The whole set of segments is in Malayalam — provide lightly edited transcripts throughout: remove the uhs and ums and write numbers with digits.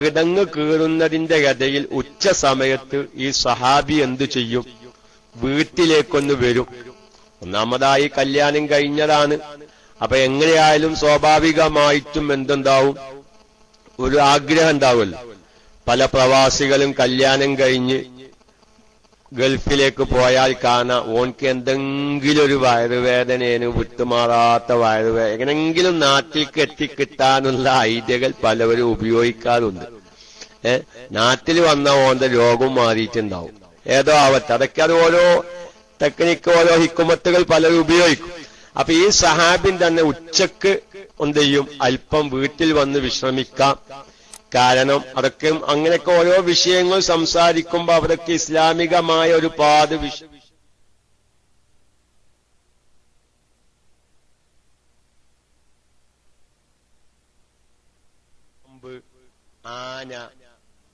കിടങ്ങ് കീറുന്നതിന്റെ ഗതയിൽ ഉച്ച സമയത്ത് ഈ സഹാബി എന്തു ചെയ്യും? വീട്ടിലേക്കൊന്ന് വരും. ഒന്നാമതായി കല്യാണം കഴിഞ്ഞതാണ്. അപ്പൊ എങ്ങനെയായാലും സ്വാഭാവികമായിട്ടും എന്തുണ്ടാവും? ഒരു ആഗ്രഹം ഉണ്ടാവുമല്ലോ. പല പ്രവാസികളും കല്യാണം കഴിഞ്ഞ് ഗൾഫിലേക്ക് പോയാൽ കാണാം ഓൻക്ക് എന്തെങ്കിലും ഒരു വയറുവേദനയാണ്, വിട്ടുമാറാത്ത വയറുവേദന, എങ്ങനെങ്കിലും നാട്ടിലേക്ക് എത്തിക്കിട്ടാനുള്ള ഐഡിയകൾ പലവരും ഉപയോഗിക്കാറുണ്ട്. നാട്ടിൽ വന്ന ഓന്റെ രോഗം മാറിയിട്ടുണ്ടാവും. ഏതോ ആവട്ടെ, അതൊക്കെ അത് ഓരോ ടെക്നിക്ക്, ഓരോ ഹിക്കുമത്തുകൾ പലരും ഉപയോഗിക്കും. അപ്പൊ ഈ സഹാബിൻ തന്നെ ഉച്ചക്ക് എന്ത് ചെയ്യും? അല്പം വീട്ടിൽ വന്ന് വിശ്രമിക്കാം. കാരണം അതൊക്കെ അങ്ങനെയൊക്കെ ഓരോ വിഷയങ്ങൾ സംസാരിക്കുമ്പോ അവരൊക്കെ ഇസ്ലാമികമായ ഒരുപാട് ആന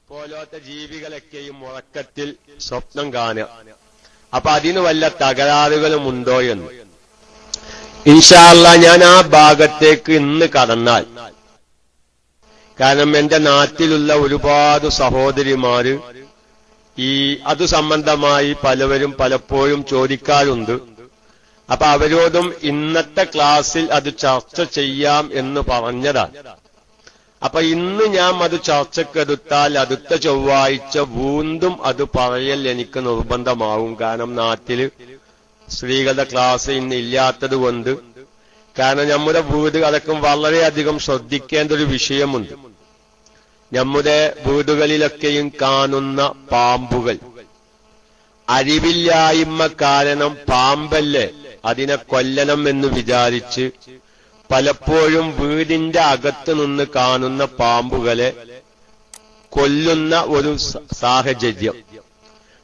പോലത്തെ ജീവികളൊക്കെയും ഉറക്കത്തിൽ സ്വപ്നം കാണുക. അപ്പൊ അതിന് വല്ല തകരാറുകളും ഉണ്ടോ എന്ന് ഇൻഷാ അല്ലാഹ് ഞാൻ ആ ഭാഗത്തേക്ക് ഇന്ന് കടന്നാൽ, കാരണം എന്റെ നാട്ടിലുള്ള ഒരുപാട് സഹോദരിമാര് അത് സംബന്ധമായി പലവരും പലപ്പോഴും ചോദിക്കാറുണ്ട്. അപ്പൊ അവരോടും ഇന്നത്തെ ക്ലാസ്സിൽ അത് ചർച്ച ചെയ്യാം എന്ന് പറഞ്ഞതാണ്. അപ്പൊ ഇന്ന് ഞാൻ അത് ചർച്ചക്കെടുത്താൽ അടുത്ത ചൊവ്വാഴ്ച വീണ്ടും അത് പറയൽ എനിക്ക് നിർബന്ധമാവും. കാരണം നാട്ടില് സ്ത്രീകളുടെ ക്ലാസ് ഇന്ന് ഇല്ലാത്തത് കൊണ്ട്. കാരണം നമ്മുടെ വീട് അടക്കം വളരെയധികം ശ്രദ്ധിക്കേണ്ട ഒരു വിഷയമുണ്ട്. നമ്മുടെ വീടുകളിലൊക്കെയും കാണുന്ന പാമ്പുകൾ, അറിവില്ലായ്മ കാരണം പാമ്പല്ലേ അതിനെ കൊല്ലണം എന്ന് വിചാരിച്ച് പലപ്പോഴും വീടിന്റെ അകത്ത് നിന്ന് കാണുന്ന പാമ്പുകളെ കൊല്ലുന്ന ഒരു സാഹചര്യം.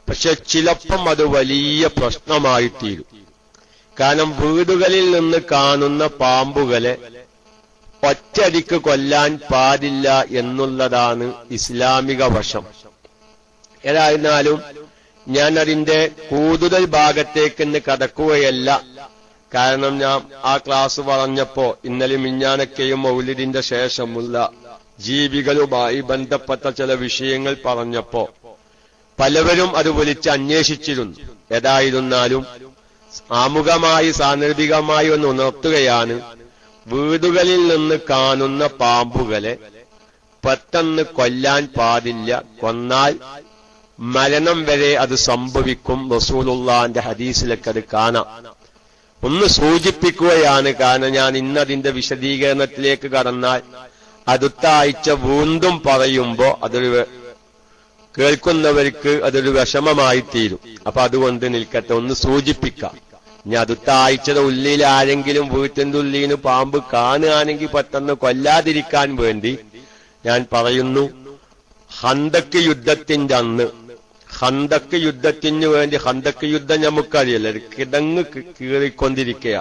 പക്ഷെ ചിലപ്പം അത് വലിയ പ്രശ്നമായി തീരും. കാരണം വീടുകളിൽ നിന്ന് കാണുന്ന പാമ്പുകളെ ഒറ്റയടിക്ക് കൊല്ലാൻ പാടില്ല എന്നുള്ളതാണ് ഇസ്ലാമിക വശം. ഏതായിരുന്നാലും ഞാൻ അതിന്റെ കൂടുതൽ ഭാഗത്തേക്ക് കടക്കുകയല്ല. കാരണം ഞാൻ ആ ക്ലാസ് പറഞ്ഞപ്പോ ഇന്നലെ മിഞ്ഞാനൊക്കെയും മൗലിദിന്റെ ശേഷമുള്ള ജീവികളുമായി ബന്ധപ്പെട്ട ചില വിഷയങ്ങൾ പറഞ്ഞപ്പോ പലവരും അത് വിളിച്ച് അന്വേഷിച്ചിരുന്നു. ഏതായിരുന്നാലും ആമുഖമായി സാന്ദർഭികമായി ഒന്ന് ഉണർത്തുകയാണ്. വീടുകളിൽ നിന്ന് കാണുന്ന പാമ്പുകളെ പെട്ടെന്ന് കൊല്ലാൻ പാടില്ല. കൊന്നാൽ മരണം വരെ അത് സംഭവിക്കും. റസൂലുള്ളാഹിന്റെ ഹദീസിലൊക്കെ അത് കാണാം. ഒന്ന് സൂചിപ്പിക്കുകയാണ്. കാരണം ഞാൻ ഇന്നതിന്റെ വിശദീകരണത്തിലേക്ക് കടന്നാൽ അടുത്ത ആഴ്ച വീണ്ടും പറയുമ്പോ അതൊരു കേൾക്കുന്നവർക്ക് അതൊരു വിഷമമായി തീരും. അപ്പൊ അതുകൊണ്ട് നിൽക്കട്ടെ, ഒന്ന് സൂചിപ്പിക്കാം. ഇനി അടുത്ത ആഴ്ചയുടെ ഉള്ളിൽ ആരെങ്കിലും വീട്ടിന്റെ ഉള്ളിന് പാമ്പ് കാണുകയാണെങ്കിൽ പെട്ടെന്ന് കൊല്ലാതിരിക്കാൻ വേണ്ടി ഞാൻ പറയുന്നു, ഖന്തക്ക് യുദ്ധത്തിന്റെ അന്ന്, ഖന്തക്ക് യുദ്ധത്തിന് വേണ്ടി, ഖന്തക്ക് യുദ്ധം നമുക്കറിയല്ലോ, കിടങ്ങ് കീറിക്കൊണ്ടിരിക്കുക.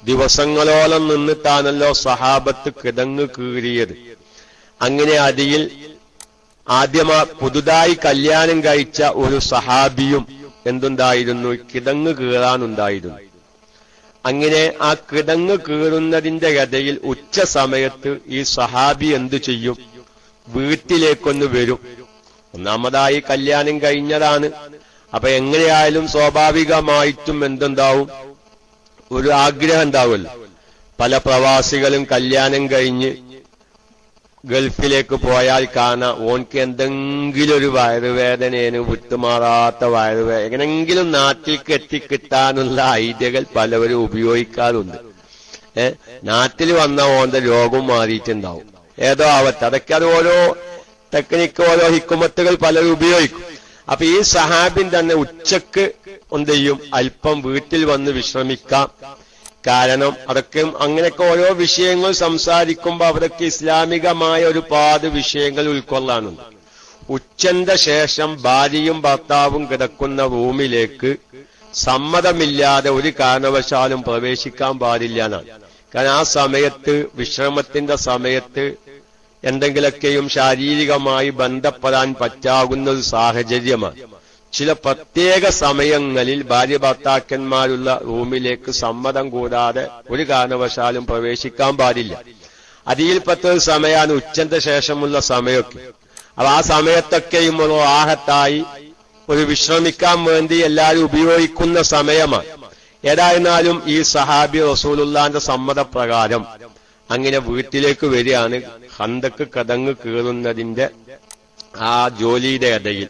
ദിവസങ്ങളോളം നിന്നിട്ടാണല്ലോ സഹാബത്ത് കിടങ്ങ് കീറിയത്. അങ്ങനെ അതിൽ പുതുതായി കല്യാണം കഴിച്ച ഒരു സഹാബിയും എന്തുണ്ടായിരുന്നു? കിടങ്ങ് കീറാനുണ്ടായിരുന്നു. അങ്ങനെ ആ കിടങ്ങ് കീറുന്നതിന്റെ ഗതയിൽ ഉച്ച സമയത്ത് ഈ സഹാബി എന്തു ചെയ്യും? വീട്ടിലേക്കൊന്ന് വരും. ഒന്നാമതായി കല്യാണം കഴിഞ്ഞതാണ്. അപ്പൊ എങ്ങനെയായാലും സ്വാഭാവികമായിട്ടും എന്തുണ്ടാവും? ഒരു ആഗ്രഹം ഉണ്ടാവുമല്ലോ. പല പ്രവാസികളും കല്യാണം കഴിഞ്ഞ് ഗൾഫിലേക്ക് പോയാൽ കാണാം ഓൻക്ക് എന്തെങ്കിലും ഒരു വയറുവേദനയാണ്, വിട്ടുമാറാത്ത വയറുവേദന, എങ്ങനെങ്കിലും നാട്ടിലേക്ക് എത്തിക്കിട്ടാനുള്ള ഐഡിയകൾ പലവരും ഉപയോഗിക്കാറുണ്ട്. നാട്ടിൽ വന്ന ഓന്റെ രോഗം മാറിയിട്ടുണ്ടാവും. ഏതോ ആവട്ടെ, അതൊക്കെ അത് ഓരോ ടെക്നിക്ക്, ഓരോ ഹിക്കുമത്തുകൾ പലരും ഉപയോഗിക്കും. അപ്പൊ ഈ സഹാബിൻ തന്നെ ഉച്ചക്ക് എന്ത് ചെയ്യും? അല്പം വീട്ടിൽ വന്ന് വിശ്രമിക്കാം. കാരണം അതൊക്കെ അങ്ങനെയൊക്കെ ഓരോ വിഷയങ്ങൾ സംസാരിക്കുമ്പോ അവരൊക്കെ ഇസ്ലാമികമായ ഒരുപാട് വിഷയങ്ങൾ ഉൾക്കൊള്ളാനുണ്ട്. ഉച്ചന്റെ ശേഷം ഭാര്യയും ഭർത്താവും കിടക്കുന്ന റൂമിലേക്ക് സമ്മതമില്ലാതെ ഒരു കാരണവശാലും പ്രവേശിക്കാൻ പാടില്ല എന്നാണ്. കാരണം ആ സമയത്ത്, വിശ്രമത്തിന്റെ സമയത്ത് എന്തെങ്കിലൊക്കെയും ശാരീരികമായി ബന്ധപ്പെടാൻ പറ്റാവുന്ന ഒരു സാഹചര്യമാണ്. ചില പ്രത്യേക സമയങ്ങളിൽ ഭാര്യ ഭർത്താക്കന്മാരുള്ള റൂമിലേക്ക് സമ്മതം കൂടാതെ ഒരു കാരണവശാലും പ്രവേശിക്കാൻ പാടില്ല. അതിൽപ്പെട്ട ഒരു സമയമാണ് ഉച്ചന്റെ ശേഷമുള്ള സമയമൊക്കെ. അപ്പൊ ആ സമയത്തൊക്കെയും ഒരു ആഹത്തായി ഒരു വിശ്രമിക്കാൻ വേണ്ടി എല്ലാവരും ഉപയോഗിക്കുന്ന സമയമാണ്. ഏതായിരുന്നാലും ഈ സഹാബി റസൂലുള്ളാന്റെ സമ്മതപ്രകാരം അങ്ങനെ വീട്ടിലേക്ക് വരികയാണ്. ഖന്തക്ക് കതങ്ങ് കീറുന്നതിന്റെ ആ ജോലിയുടെ ഇടയിൽ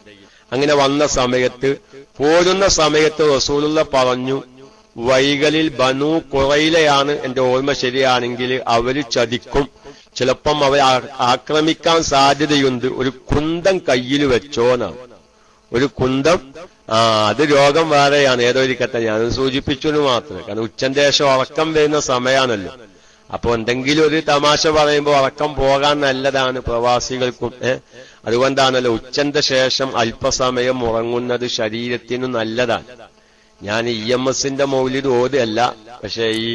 അങ്ങനെ വന്ന സമയത്ത് പോരുന്ന സമയത്ത് റസൂലുള്ള പറഞ്ഞു, വൈകളിൽ ബനു ഖുറൈലയാണ് എന്റെ ഓർമ്മ ശരിയാണെങ്കിൽ, അവര് ചതിക്കും, ചിലപ്പം അവർ ആക്രമിക്കാൻ സാധ്യതയുണ്ട്, ഒരു കുന്തം കയ്യിൽ വെച്ചോന്നാണ്. ഒരു കുന്തം, അത് രോഗം വേറെയാണ്, ഏതൊരിക്കട്ടെ ഞാനത് സൂചിപ്പിച്ചു മാത്രമേ. കാരണം ഉച്ചന്റെ ശേഷം ഉറക്കം വരുന്ന സമയമാണല്ലോ. അപ്പൊ എന്തെങ്കിലും ഒരു തമാശ പറയുമ്പോൾ ഉറക്കം പോകാൻ നല്ലതാണ് പ്രവാസികൾക്കും. അതുകൊണ്ടാണല്ലോ ഉച്ചന്റെ ശേഷം അല്പസമയം ഉറങ്ങുന്നത് ശരീരത്തിന് നല്ലതാണ്. ഞാൻ EMSന്റെ മൗലിദ് ഓതല്ല, പക്ഷെ ഈ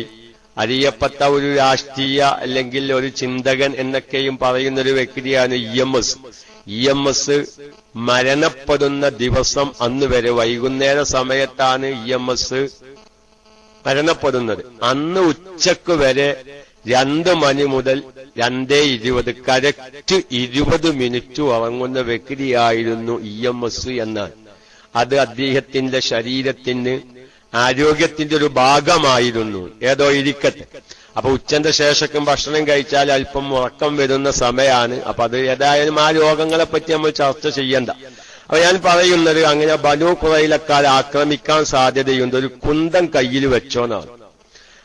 അറിയപ്പെട്ട ഒരു രാഷ്ട്രീയ അല്ലെങ്കിൽ ഒരു ചിന്തകൻ എന്നൊക്കെയും പറയുന്ന ഒരു വ്യക്തിയാണ് EMS മരണപ്പെടുന്ന ദിവസം അന്ന് വരെ വൈകുന്നേര സമയത്താണ് EMS മരണപ്പെടുന്നത്. അന്ന് ഉച്ചക്ക് വരെ 2 മണി മുതൽ 2:20 കറക്റ്റ് 20 മിനിറ്റ് ഉറങ്ങുന്ന വ്യക്തിയായിരുന്നു EMS എന്നാണ്. അത് അദ്ദേഹത്തിന്റെ ശരീരത്തിന് ആരോഗ്യത്തിന്റെ ഒരു ഭാഗമായിരുന്നു. ഏതോ ഇരിക്കട്ടെ. അപ്പൊ ഉച്ചന്റെ ശേഷം ഭക്ഷണം കഴിച്ചാൽ അല്പം ഉറക്കം വരുന്ന സമയമാണ്. അപ്പൊ അത് ഏതായാലും ആ രോഗങ്ങളെ പറ്റി നമ്മൾ ചർച്ച ചെയ്യണ്ട. അപ്പൊ ഞാൻ പറയുന്നത്, അങ്ങനെ ബനു ഖുറൈലക്കാർ ആക്രമിക്കാൻ സാധ്യതയുണ്ട്, ഒരു കുന്തം കയ്യിൽ വെച്ചോന്നാണ്.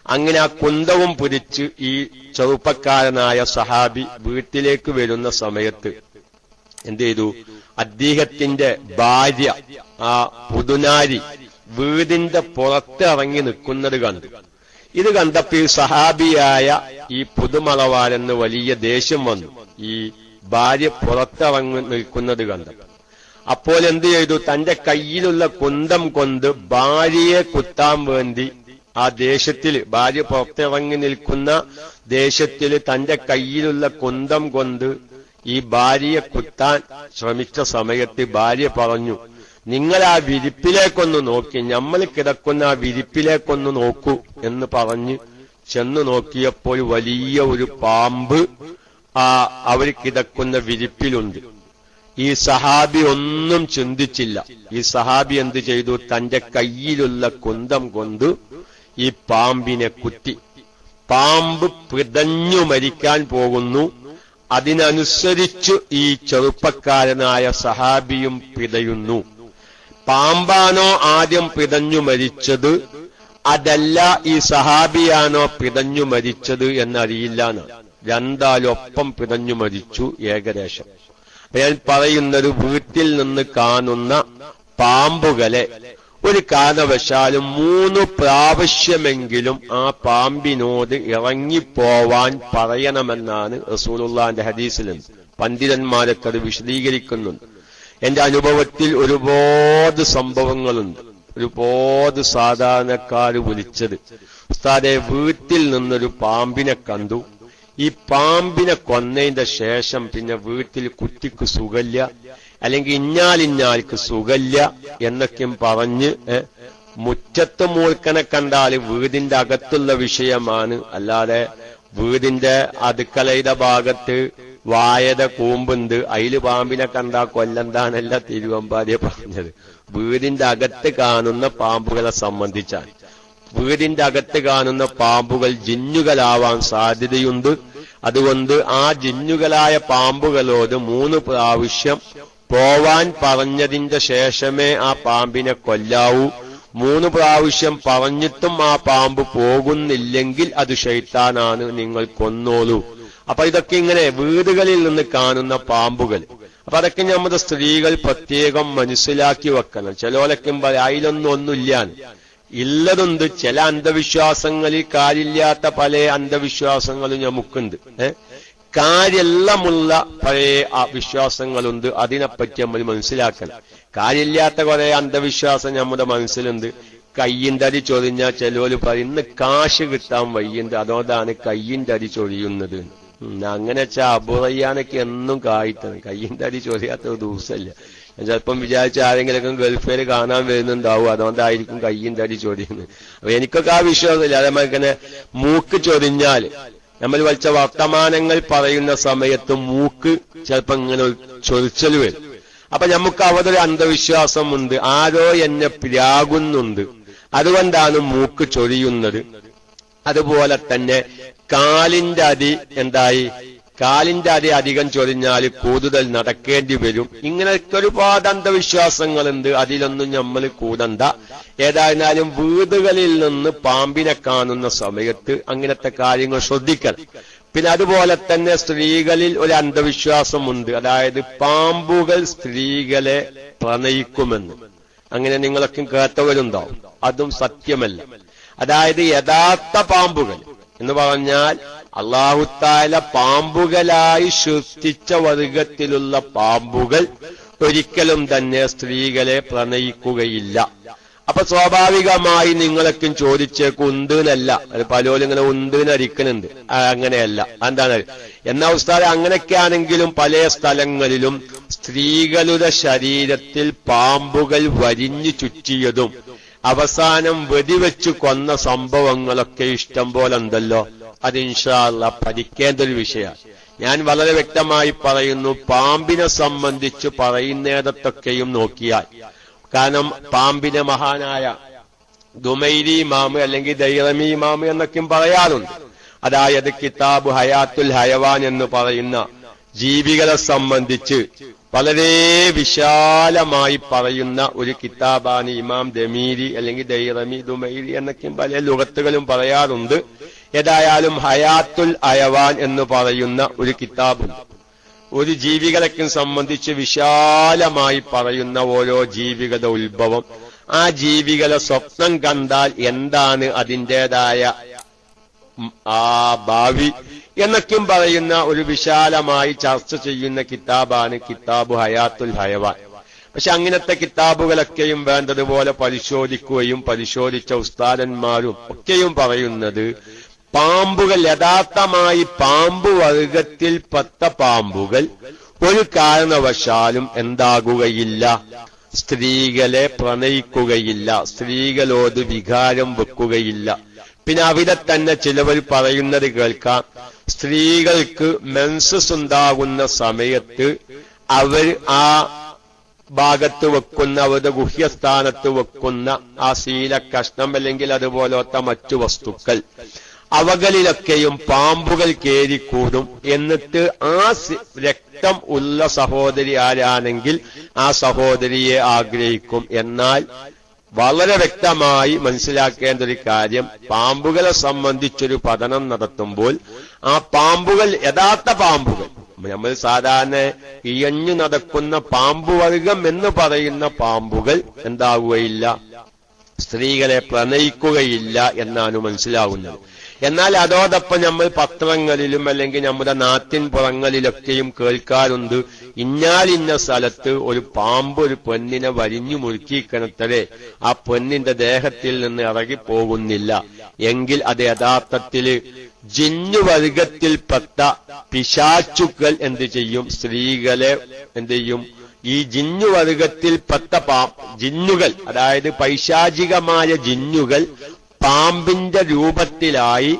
അങ്ങനെ ആ കുന്തവും പിടിച്ച് ഈ ചെറുപ്പക്കാരനായ സഹാബി വീട്ടിലേക്ക് വരുന്ന സമയത്ത് എന്ത് ചെയ്തു, അദ്ദേഹത്തിന്റെ ഭാര്യ ആ പുതുനാരി വീടിന്റെ പുറത്തിറങ്ങി നിൽക്കുന്നത് കണ്ടു. ഇത് കണ്ടപ്പോ ഈ സഹാബിയായ ഈ പുതുമളവാരെന്ന് വലിയ ദേഷ്യം വന്നു, ഈ ഭാര്യ പുറത്തിറങ്ങി നിൽക്കുന്നത് കണ്ടപ്പോ. അപ്പോൾ എന്ത് ചെയ്തു, തന്റെ കയ്യിലുള്ള കുന്തം കൊണ്ട് ഭാര്യയെ കുത്താൻ വേണ്ടി ആ ദേഷ്യത്തില്, ഭാര്യ പുറത്തിറങ്ങി നിൽക്കുന്ന ദേഷ്യത്തില് തന്റെ കയ്യിലുള്ള കുന്തം കൊണ്ട് ഈ ഭാര്യയെ കുത്താൻ ശ്രമിച്ച സമയത്ത് ഭാര്യ പറഞ്ഞു, നിങ്ങൾ ആ വിരിപ്പിലേക്കൊന്ന് നോക്കി, നമ്മൾ കിടക്കുന്ന ആ വിരിപ്പിലേക്കൊന്ന് നോക്കൂ എന്ന് പറഞ്ഞ് ചെന്ന് നോക്കിയപ്പോൾ വലിയ ഒരു പാമ്പ് അവർ കിടക്കുന്ന വിരിപ്പിലുണ്ട്. ഈ സഹാബി ഒന്നും ചിന്തിച്ചില്ല. ഈ സഹാബി എന്ത് ചെയ്തു, തന്റെ കയ്യിലുള്ള കുന്തം കൊണ്ട് ഈ പാമ്പിനെ കുത്തി. പാമ്പ് പിടഞ്ഞു മരിക്കാൻ പോകുന്നു. അതിനനുസരിച്ച് ഈ ചെറുപ്പക്കാരനായ സഹാബിയും പിടയുന്നു. പാമ്പാണോ ആദ്യം പിടഞ്ഞു മരിച്ചത്, അതല്ല ഈ സഹാബിയാണോ പിടഞ്ഞു മരിച്ചത് എന്നറിയില്ല. രണ്ടാലൊപ്പം പിടഞ്ഞു മരിച്ചു ഏകദേശം. ഞാൻ പറയുന്നത്, വീട്ടിൽ നിന്ന് കാണുന്ന പാമ്പുകളെ ഒരു കാരണവശാലും 3 പ്രാവശ്യമെങ്കിലും ആ പാമ്പിനോട് ഇറങ്ങിപ്പോവാൻ പറയണമെന്നാണ് റസൂലുള്ളാഹിന്റെ ഹദീസിൽ. പണ്ഡിതന്മാരൊക്കെ അത് വിശദീകരിക്കുന്നുണ്ട്. എന്റെ അനുഭവത്തിൽ ഒരുപാട് സംഭവങ്ങളുണ്ട്. ഒരുപാട് സാധാരണക്കാര് വിളിച്ചത്, ഉസ്താദെ വീട്ടിൽ നിന്നൊരു പാമ്പിനെ കണ്ടു, ഈ പാമ്പിനെ കൊന്നതിന്റെ ശേഷം പിന്നെ വീട്ടിൽ കുട്ടിക്ക് സുഖല്ല, അല്ലെങ്കിൽ ഇഞ്ഞാലിഞ്ഞാൾക്ക് സുഖല്ല എന്നൊക്കെയും പറഞ്ഞ് മുറ്റത്ത് മൂർക്കനെ കണ്ടാൽ വീടിന്റെ അകത്തുള്ള വിഷയമാണ്, അല്ലാതെ വീടിന്റെ അടുക്കളയുടെ ഭാഗത്ത് വായത കൂമ്പുണ്ട്, അതില് പാമ്പിനെ കണ്ടാ കൊല്ലന്താനല്ല തിരുവമ്പാടിയെ പറഞ്ഞത്. വീടിന്റെ അകത്ത് കാണുന്ന പാമ്പുകളെ സംബന്ധിച്ചാണ്. വീടിന്റെ അകത്ത് കാണുന്ന പാമ്പുകൾ ജിന്നുകളാവാൻ സാധ്യതയുണ്ട്. അതുകൊണ്ട് ആ ജിന്നുകളായ പാമ്പുകളോട് 3 പ്രാവശ്യം പോവാൻ പറഞ്ഞതിന്റെ ശേഷമേ ആ പാമ്പിനെ കൊല്ലാവൂ. 3 പ്രാവശ്യം പറഞ്ഞിട്ടും ആ പാമ്പ് പോകുന്നില്ലെങ്കിൽ അത് ശൈത്താനാണ്, നിങ്ങൾ കൊന്നോളൂ. അപ്പൊ ഇതൊക്കെ ഇങ്ങനെ വീടുകളിൽ നിന്ന് കാണുന്ന പാമ്പുകൾ. അപ്പൊ അതൊക്കെ നമ്മുടെ സ്ത്രീകൾ പ്രത്യേകം മനസ്സിലാക്കി വെക്കണം. ചിലോലൊക്കെ അതിലൊന്നുമില്ലാന്ന് ഇല്ലതുണ്ട്. ചില അന്ധവിശ്വാസങ്ങളിൽ കാര്യമില്ലാത്ത പല അന്ധവിശ്വാസങ്ങളും നമുക്കുണ്ട്. കാര്യമുള്ള പഴയ വിശ്വാസങ്ങളുണ്ട്. അതിനെപ്പറ്റി നമ്മൾ മനസ്സിലാക്കണം. കാര്യമില്ലാത്ത കുറെ അന്ധവിശ്വാസം നമ്മുടെ മനസ്സിലുണ്ട്. കയ്യിന്റെ അരി ചൊറിഞ്ഞാൽ ചിലോല് പറയും ഇന്ന് കാശ് കിട്ടാൻ വയ്യുണ്ട്, അതുകൊണ്ടാണ് കയ്യിന്റെ അരി ചൊറിയുന്നത്. അങ്ങനെ വെച്ചാൽ അബുറയ്യാനൊക്കെ എന്നും കായിട്ടാണ്. കയ്യിന്റെ അരി ചൊറിയാത്ത ഒരു ദിവസമില്ല. ചിലപ്പം വിചാരിച്ച ആരെങ്കിലൊക്കെ ഗൾഫിൽ കാണാൻ വരുന്നുണ്ടാവും, അതുകൊണ്ടായിരിക്കും കയ്യിന്റെ അരി ചൊറിയുന്നത്. അപ്പൊ എനിക്കൊക്കെ ആ വിശ്വാസമില്ല. അതേമാതിരി തന്നെ മൂക്ക് ചൊറിഞ്ഞാൽ നമ്മൾ വലിച്ച വർത്തമാനങ്ങൾ പറയുന്ന സമയത്ത് മൂക്ക് ചിലപ്പോ ഇങ്ങനെ ചൊറിച്ചൽ വരും. അപ്പൊ നമുക്ക് അവിടൊരു അന്ധവിശ്വാസമുണ്ട്, ആരോ എന്നെ പ്രാകുന്നുണ്ട്, അതുകൊണ്ടാണ് മൂക്ക് ചൊരിയുന്നത്. അതുപോലെ തന്നെ കാലിന്റെ അടി കാലിന്റെ അടി അധികം ചൊരിഞ്ഞാൽ കൂടുതൽ നടക്കേണ്ടി വരും. ഇങ്ങനെയൊക്കെ ഒരുപാട് അന്ധവിശ്വാസങ്ങളുണ്ട്. അതിലൊന്നും നമ്മൾ കൂടണ്ട. ഏതായിരുന്നാലും വീടുകളിൽ നിന്ന് പാമ്പിനെ കാണുന്ന സമയത്ത് അങ്ങനത്തെ കാര്യങ്ങൾ ശ്രദ്ധിക്കണം. പിന്നെ അതുപോലെ തന്നെ സ്ത്രീകളിൽ ഒരു അന്ധവിശ്വാസമുണ്ട്, അതായത് പാമ്പുകൾ സ്ത്രീകളെ പ്രണയിക്കുമെന്ന്. അങ്ങനെ നിങ്ങളൊക്കെ കേട്ടവരുണ്ടാവും. അതും സത്യമല്ല. അതായത് യഥാർത്ഥ പാമ്പുകൾ എന്ന് പറഞ്ഞാൽ അല്ലാഹു തആല പാമ്പുകളായി സൃഷ്ടിച്ച വർഗത്തിലുള്ള പാമ്പുകൾ ഒരിക്കലും തന്നെ സ്ത്രീകളെ പ്രണയിക്കുകയില്ല. അപ്പൊ സ്വാഭാവികമായി നിങ്ങളൊക്കെ ചോദിച്ചേക്കും ഉണ്ടെന്നല്ല, അത് പലരും ഇങ്ങനെ ഉണ്ടെന്നരിക്കുന്നുണ്ട്. അങ്ങനെയല്ല. എന്താണ് എന്നാ ഉസ്താദ്, അങ്ങനെയൊക്കെയാണെങ്കിലും പല സ്ഥലങ്ങളിലും സ്ത്രീകളുടെ ശരീരത്തിൽ പാമ്പുകൾ വരിഞ്ഞു ചുറ്റിയതും അവസാനം വെടിവെച്ച് കൊന്ന സംഭവങ്ങളൊക്കെ ഇഷ്ടം പോലെ ഉണ്ടല്ലോ. അത് ഇൻഷാ അല്ലാഹ് പഠിക്കേണ്ട ഒരു വിഷയമാണ്. ഞാൻ വളരെ വ്യക്തമായി പറയുന്നു, പാമ്പിനെ സംബന്ധിച്ച് പറയുന്നിടത്തൊക്കെയും നോക്കിയാൽ, കാരണം പാമ്പിനെ മഹാനായ ദുമൈരി ഇമാമ് അല്ലെങ്കിൽ ദൈറമി ഇമാമ് എന്നൊക്കെയും പറയാറുണ്ട്. അതായത് കിതാബ് ഹയാത്തുൽ ഹയവാൻ എന്ന് പറയുന്ന ജീവികളെ സംബന്ധിച്ച് വളരെ വിശാലമായി പറയുന്ന ഒരു കിതാബാണ് ഇമാം ദമീരി അല്ലെങ്കിൽ ദൈറമി ദുമൈരി എന്നൊക്കെയും പല ലുഗത്തുകളും പറയാറുണ്ട്. ഏതായാലും ഹയാത്തുൽ ഹയവാൻ എന്ന് പറയുന്ന ഒരു കിതാബുണ്ട്. ഒരു ജീവികളൊക്കെ സംബന്ധിച്ച് വിശാലമായി പറയുന്ന ഓരോ ജീവികളുടെ ഉത്ഭവം, ആ ജീവികളെ സ്വപ്നം കണ്ടാൽ എന്താണ് അതിൻ്റെതായ ആ ഭാവി എന്നൊക്കെയും പറയുന്ന ഒരു വിശാലമായി ചർച്ച ചെയ്യുന്ന കിതാബാണ് കിതാബ് ഹയാത്തുൽ ഹയവാൻ. പക്ഷെ അങ്ങനത്തെ കിതാബുകളൊക്കെയും വേണ്ടതുപോലെ പരിശോധിക്കുകയും പരിശോധിച്ച ഉസ്താദന്മാരും ഒക്കെയും പറയുന്നത്, പാമ്പുകൾ യഥാർത്ഥമായി പാമ്പ് വർഗത്തിൽപ്പെട്ട പാമ്പുകൾ ഒരു കാരണവശാലും എന്താകുകയില്ല, സ്ത്രീകളെ പ്രണയിക്കുകയില്ല, സ്ത്രീകളോട് വികാരം വെക്കുകയില്ല. പിന്നെ അവിടെ തന്നെ ചിലവർ പറയുന്നത് കേൾക്കാം, സ്ത്രീകൾക്ക് മെൻസസ് ഉണ്ടാകുന്ന സമയത്ത് അവർ ആ ഭാഗത്ത് വെക്കുന്ന, അവരുടെ ഗുഹ്യസ്ഥാനത്ത് വെക്കുന്ന ആ ശീല കഷ്ണം അല്ലെങ്കിൽ അതുപോലത്തെ മറ്റു വസ്തുക്കൾ, അവകളിലൊക്കെയും പാമ്പുകൾ കേറിക്കൂടും. എന്നിട്ട് ആ രക്തം ഉള്ള സഹോദരി ആരാണെങ്കിൽ ആ സഹോദരിയെ ആഗ്രഹിക്കും. എന്നാൽ വളരെ വ്യക്തമായി മനസ്സിലാക്കേണ്ട ഒരു കാര്യം, പാമ്പുകളെ സംബന്ധിച്ചൊരു പഠനം നടത്തുമ്പോൾ ആ പാമ്പുകൾ യഥാർത്ഥ പാമ്പുകൾ, നമ്മൾ സാധാരണ ഇഴഞ്ഞു നടക്കുന്ന പാമ്പുവർഗം എന്ന് പറയുന്ന പാമ്പുകൾ എന്താകുകയില്ല, സ്ത്രീകളെ പ്രണയിക്കുകയില്ല എന്നാണ് മനസ്സിലാവുന്നത്. എന്നാൽ അതോടൊപ്പം നമ്മൾ പത്രങ്ങളിലും അല്ലെങ്കിൽ നമ്മുടെ നാട്ടിൻ പുറങ്ങളിലൊക്കെയും കേൾക്കാറുണ്ട്, ഇന്ന സ്ഥലത്ത് ഒരു പാമ്പ് ഒരു പെണ്ണിനെ വരിഞ്ഞു മുറുക്കിക്കണത്തരെ ആ പെണ്ണിന്റെ ദേഹത്തിൽ നിന്ന് ഇറങ്ങിപ്പോകുന്നില്ല എങ്കിൽ അത് യഥാർത്ഥത്തില് ജിന്നുവർഗത്തിൽപ്പെട്ട പിശാചുക്കൾ എന്ത് ചെയ്യും, സ്ത്രീകളെ എന്ത് ചെയ്യും, ഈ ജിന്നുവർഗത്തിൽപ്പെട്ട ജിന്നുകൾ, അതായത് പൈശാചികമായ ജിന്നുകൾ പാമ്പിന്റെ രൂപത്തിലായി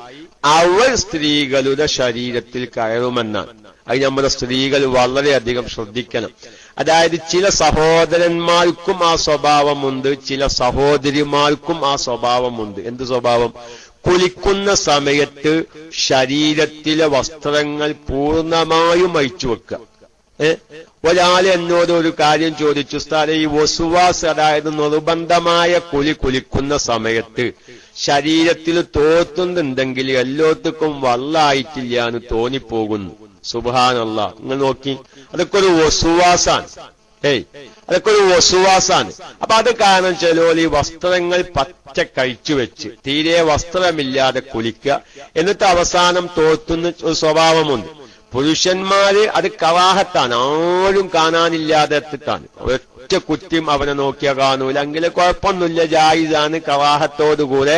അവർ സ്ത്രീകളുടെ ശരീരത്തിൽ കയറുമെന്നാണ്. അത് നമ്മുടെ സ്ത്രീകൾ വളരെയധികം ശ്രദ്ധിക്കണം. അതായത് ചില സഹോദരന്മാർക്കും ആ സ്വഭാവമുണ്ട്, ചില സഹോദരിമാർക്കും ആ സ്വഭാവമുണ്ട്. എന്ത് സ്വഭാവം? കുളിക്കുന്ന സമയത്ത് ശരീരത്തിലെ വസ്ത്രങ്ങൾ പൂർണ്ണമായും അഴിച്ചു വെക്കുക. ഒരാൾ എന്നോട് ഒരു കാര്യം ചോദിച്ചു, ഉസ്താദേ, ഈ വസുവാസ്, അതായത് നിർബന്ധമായ കുളിക്കുന്ന സമയത്ത് ശരീരത്തിൽ തോത്തുന്നുണ്ടെങ്കിൽ എല്ലാത്തിനും വള്ളായിട്ടില്ല എന്ന് തോന്നിപ്പോകുന്നു. സുബ്ഹാനല്ലാഹ്, നിങ്ങൾ നോക്കി, അതൊക്കെ ഒരു വസുവാസാണ്. അതൊക്കെ ഒരു വസുവാസാണ്. അപ്പൊ അത് കാരണം ചിലോലി വസ്ത്രങ്ങൾ പച്ച കഴിച്ചു വെച്ച് തീരെ വസ്ത്രമില്ലാതെ കുളിക്കുക, എന്നിട്ട് അവസാനം തോത്തുന്ന ഒരു സ്വഭാവമുണ്ട്. പുരുഷന്മാര് അത് കറാഹത്താണ്, ആരും കാണാനില്ലാതെ എത്തിട്ടാണ്. ഒറ്റ കുറ്റിയും അവനെ നോക്കിയാൽ കാണൂല, എങ്കിൽ കുഴപ്പമൊന്നുമില്ല, ജായിസാണ്, കറാഹത്തോടുകൂടെ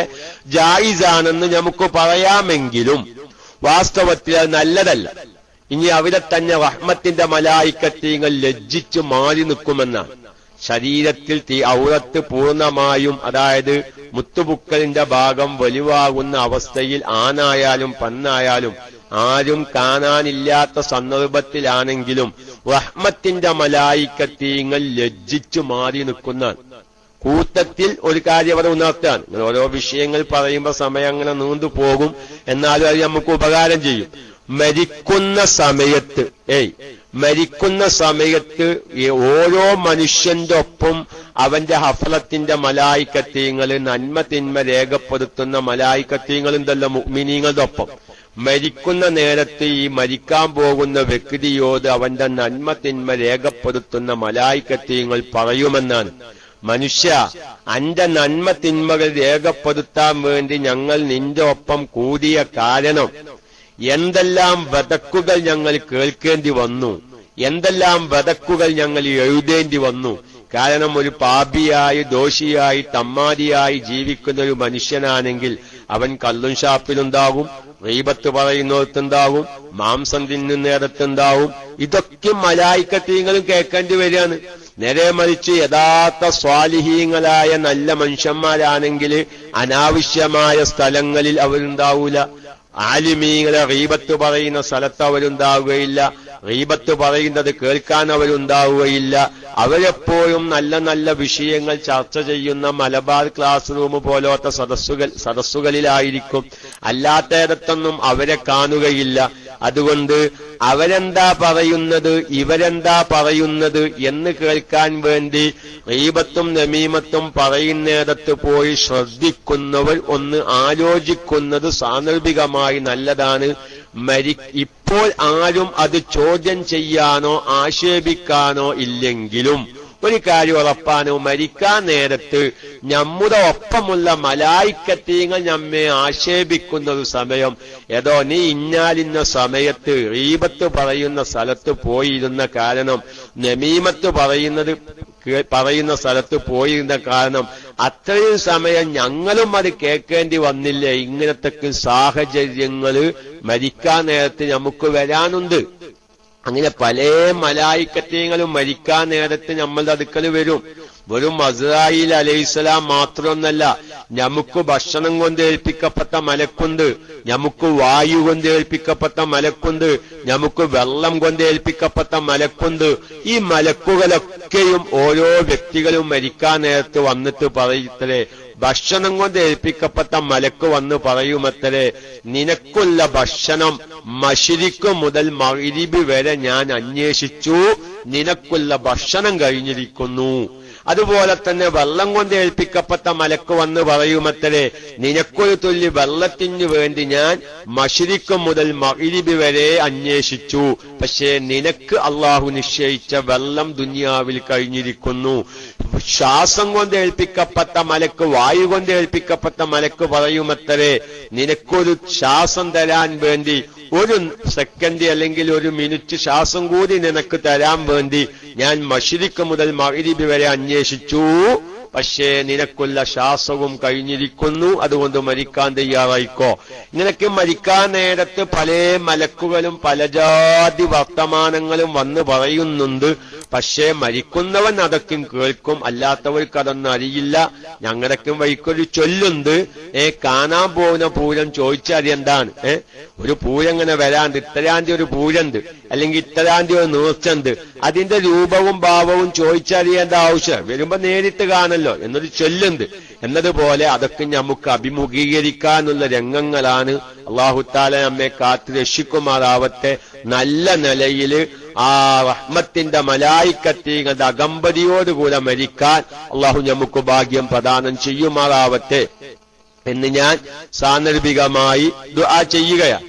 ജായിസാണെന്ന് നമുക്ക് പറയാമെങ്കിലും വാസ്തവത്തിൽ അത് നല്ലതല്ല. ഇനി അവിടെ തന്നെ റഹ്മത്തിന്റെ മലായിക്കത്തീങ്ങൾ ലജ്ജിച്ച് മാറി നിൽക്കുമെന്നാണ്. ശരീരത്തിൽ ഔറത്ത് പൂർണ്ണമായും, അതായത് മുത്തുപുക്കലിന്റെ ഭാഗം വെളിവാകുന്ന അവസ്ഥയിൽ ആണായാലും പെണ്ണായാലും ആരും കാണാനില്ലാത്ത സന്ദർഭത്തിലാണെങ്കിലും റഹ്മത്തിന്റെ മലായിക്കത്തീങ്ങൾ ലജ്ജിച്ചു മാറി നിൽക്കുന്നതാണ്. കൂട്ടത്തിൽ ഒരു കാര്യം അവിടെ ഉണർത്താൻ, ഓരോ വിഷയങ്ങൾ പറയുമ്പോൾ സമയം അങ്ങനെ നീണ്ടു പോകും, എന്നാലും അത് നമുക്ക് ഉപകാരം ചെയ്യും. മരിക്കുന്ന സമയത്ത് ഓരോ മനുഷ്യന്റെ ഒപ്പം അവന്റെ ഹഫലത്തിന്റെ മലായിക്കത്തീങ്ങൾ, നന്മ തിന്മ രേഖപ്പെടുത്തുന്ന മലായിക്കത്തീങ്ങളുണ്ടല്ലോ മുഅ്മിനീങ്ങളുടെ ഒപ്പം. മരിക്കുന്ന നേരത്ത് ഈ മരിക്കാൻ പോകുന്ന വ്യക്തിയോട് അവന്റെ നന്മ തിന്മ രേഖപ്പെടുത്തുന്ന മലായിക്കത്തീങ്ങൾ പറയുമെന്നാണ്, മനുഷ്യ, അന്റെ നന്മ തിന്മകൾ രേഖപ്പെടുത്താൻ വേണ്ടി ഞങ്ങൾ നിന്റെ ഒപ്പം കൂടിയ കാരണം എന്തെല്ലാം വദക്കുകൾ ഞങ്ങൾ കേൾക്കേണ്ടി വന്നു, എന്തെല്ലാം വദക്കുകൾ ഞങ്ങൾ എഴുതേണ്ടി വന്നു. കാരണം ഒരു പാപിയായി, ദോഷിയായി, തമ്മാടിയായി ജീവിക്കുന്ന ഒരു മനുഷ്യനാണെങ്കിൽ അവൻ കള്ളും ഷാപ്പിലുണ്ടാകും, ഗീബത്ത് പറയുന്നിടത്തുണ്ടാകും, മാംസം തിന്നുന്നിടത്തുണ്ടാവും. ഇതൊക്കെ മലായിക്കത്തീങ്ങളും കേൾക്കേണ്ടി വരികയാണ്. നേരെ മറിച്ച് യഥാർത്ഥ സ്വാലിഹീങ്ങളായ നല്ല മനുഷ്യന്മാരാണെങ്കിൽ അനാവശ്യമായ സ്ഥലങ്ങളിൽ അവരുണ്ടാവൂല. ആലിമീങ്ങളെ ഗീബത്ത് പറയുന്ന സ്ഥലത്ത് അവരുണ്ടാവുകയില്ല, ഗീബത്ത് പറയുന്നത് കേൾക്കാൻ അവരുണ്ടാവുകയില്ല. അവരെപ്പോഴും നല്ല നല്ല വിഷയങ്ങൾ ചർച്ച ചെയ്യുന്ന മലബാർ ക്ലാസ് റൂം പോലത്തെ സദസ്സുകളിലായിരിക്കും. അല്ലാത്തയിടത്തൊന്നും അവരെ കാണുകയില്ല. അതുകൊണ്ട് അവരെന്താ പറയുന്നത്, ഇവരെന്താ പറയുന്നത് എന്ന് കേൾക്കാൻ വേണ്ടി ഗീബത്തും നമീമത്തും പറയുന്നിടത്ത് പോയി ശ്രദ്ധിക്കുന്നവർ ഒന്ന് ആലോചിക്കുന്നത് സാന്ദർഭികമായി നല്ലതാണ്. ഇപ്പോൾ ആരും അത് ചോദ്യം ചെയ്യാനോ ആക്ഷേപിക്കാനോ ഇല്ലെങ്കിലും ഒരു കാര്യം ഉറപ്പാനോ, മരിക്കാൻ നേരത്ത് നമ്മുടെ ഒപ്പമുള്ള മലായിക്കത്തീങ്ങൾ നമ്മെ ആക്ഷേപിക്കുന്ന ഒരു സമയം, ഏതോ നീ ഇന്നാലിന്ന സമയത്ത് ഗീബത്ത് പറയുന്ന സ്ഥലത്ത് പോയിരുന്ന കാരണം, നമീമത്ത് പറയുന്ന സ്ഥലത്ത് പോയിരുന്ന കാരണം, അത്രയും സമയം ഞങ്ങളും അത് കേൾക്കേണ്ടി വന്നില്ലേ. ഇങ്ങനത്തെ സാഹചര്യങ്ങള് മരിക്കാൻ നേരത്ത് നമുക്ക് വരാനുണ്ട്. അങ്ങനെ പല മലായിക്കത്തീങ്ങളും മരിക്കാൻ നേരത്ത് നമ്മളുടെ അടുക്കൽ വരും. വെറും അസ്രായീൽ അലൈഹിസ്സലാം മാത്രമൊന്നല്ല, നമുക്ക് ഭക്ഷണം കൊണ്ട് ഏൽപ്പിക്കപ്പെട്ട മലക്കുണ്ട്, നമുക്ക് വായു കൊണ്ട് ഏൽപ്പിക്കപ്പെട്ട മലക്കുണ്ട്, നമുക്ക് വെള്ളം കൊണ്ട് ഏൽപ്പിക്കപ്പെട്ട മലക്കുണ്ട്. ഈ മലക്കുകളൊക്കെയും ഓരോ വ്യക്തികളും മരിക്കാൻ നേരത്ത് വന്നിട്ട് പറയത്തേ, ഭക്ഷണം കൊണ്ട് ഏൽപ്പിക്കപ്പെട്ട മലക്ക് വന്ന് പറയുമത്രേ, നിനക്കുള്ള ഭക്ഷണം മശ്രിഖ് മുതൽ മഗ്രിബ് വരെ ഞാൻ അന്വേഷിച്ചു, നിനക്കുള്ള ഭക്ഷണം കഴിഞ്ഞിരിക്കുന്നു. അതുപോലെ തന്നെ വെള്ളം കൊണ്ട് ഏൽപ്പിക്കപ്പെട്ട മലക്ക് വന്ന് പറയുമത്രേ, നിനക്കൊരു തുള്ളി വെള്ളത്തിനു വേണ്ടി ഞാൻ മശ്രിഖ് മുതൽ മഗ്രിബ് വരെ അന്വേഷിച്ചു, പക്ഷേ നിനക്ക് അള്ളാഹു നിശ്ചയിച്ച വെള്ളം ദുനിയാവിൽ കഴിഞ്ഞിരിക്കുന്നു. ശ്വാസം കൊണ്ട് ഏൽപ്പിക്കപ്പെട്ട മലക്ക്, വായു കൊണ്ട് ഏൽപ്പിക്കപ്പെട്ട മലക്ക് പറയുമത്രേ, നിനക്കൊരു ശ്വാസം തരാൻ വേണ്ടി ഒരു സെക്കൻഡ് അല്ലെങ്കിൽ ഒരു മിനിറ്റ് ശ്വാസം കൂടി നിനക്ക് തരാൻ വേണ്ടി ഞാൻ മശ്രിഖ് മുതൽ മഗ്രിബ് വരെ അന്വേഷിച്ചു, പക്ഷേ നിനക്കുള്ള ശ്വാസവും കഴിഞ്ഞിരിക്കുന്നു, അതുകൊണ്ട് മരിക്കാൻ തയ്യാറായിക്കോ. നിനക്ക് മരിക്കാൻ നേരത്ത് പല മലക്കുകളും പല ജാതി വർത്തമാനങ്ങളും വന്ന് പറയുന്നുണ്ട്. പക്ഷേ മരിക്കുന്നവൻ അതൊക്കെയും കേൾക്കും, അല്ലാത്തവർക്ക് അതൊന്നും അറിയില്ല. ഞങ്ങളുടെക്കും വഴിക്കൊരു ചൊല്ലുണ്ട്, കാണാൻ പോകുന്ന പൂരം ചോദിച്ചറിയെന്താണ്, ഒരു പൂരം ഇങ്ങനെ വരാണ്ട് ഇത്തരാന്തി ഒരു പൂരണ്ട്, അല്ലെങ്കിൽ ഇത്തരാന്തി ഒരു നേർച്ചുണ്ട്, അതിന്റെ രൂപവും ഭാവവും ചോദിച്ചറിയേണ്ട ആവശ്യം വരുമ്പോ നേരിട്ട് കാണല്ലോ എന്നൊരു ചൊല്ലുണ്ട്. എന്നതുപോലെ അതൊക്കെ നമുക്ക് അഭിമുഖീകരിക്കാനുള്ള രംഗങ്ങളാണ്. അല്ലാഹു തആല നമ്മെ കാത്ത് രക്ഷിക്കുമാറാവട്ടെ. നല്ല നിലയിൽ ആ റഹ്മത്തിന്റെ മലായിക്കത്തീങ്ങളുടെ അകമ്പടിയോടുകൂടെ മരിക്കാൻ അള്ളാഹു നമുക്ക് ഭാഗ്യം പ്രദാനം ചെയ്യുമാറാവട്ടെ എന്ന് ഞാൻ സാന്ദർഭികമായി ദുആ ചെയ്യുകയാണ്.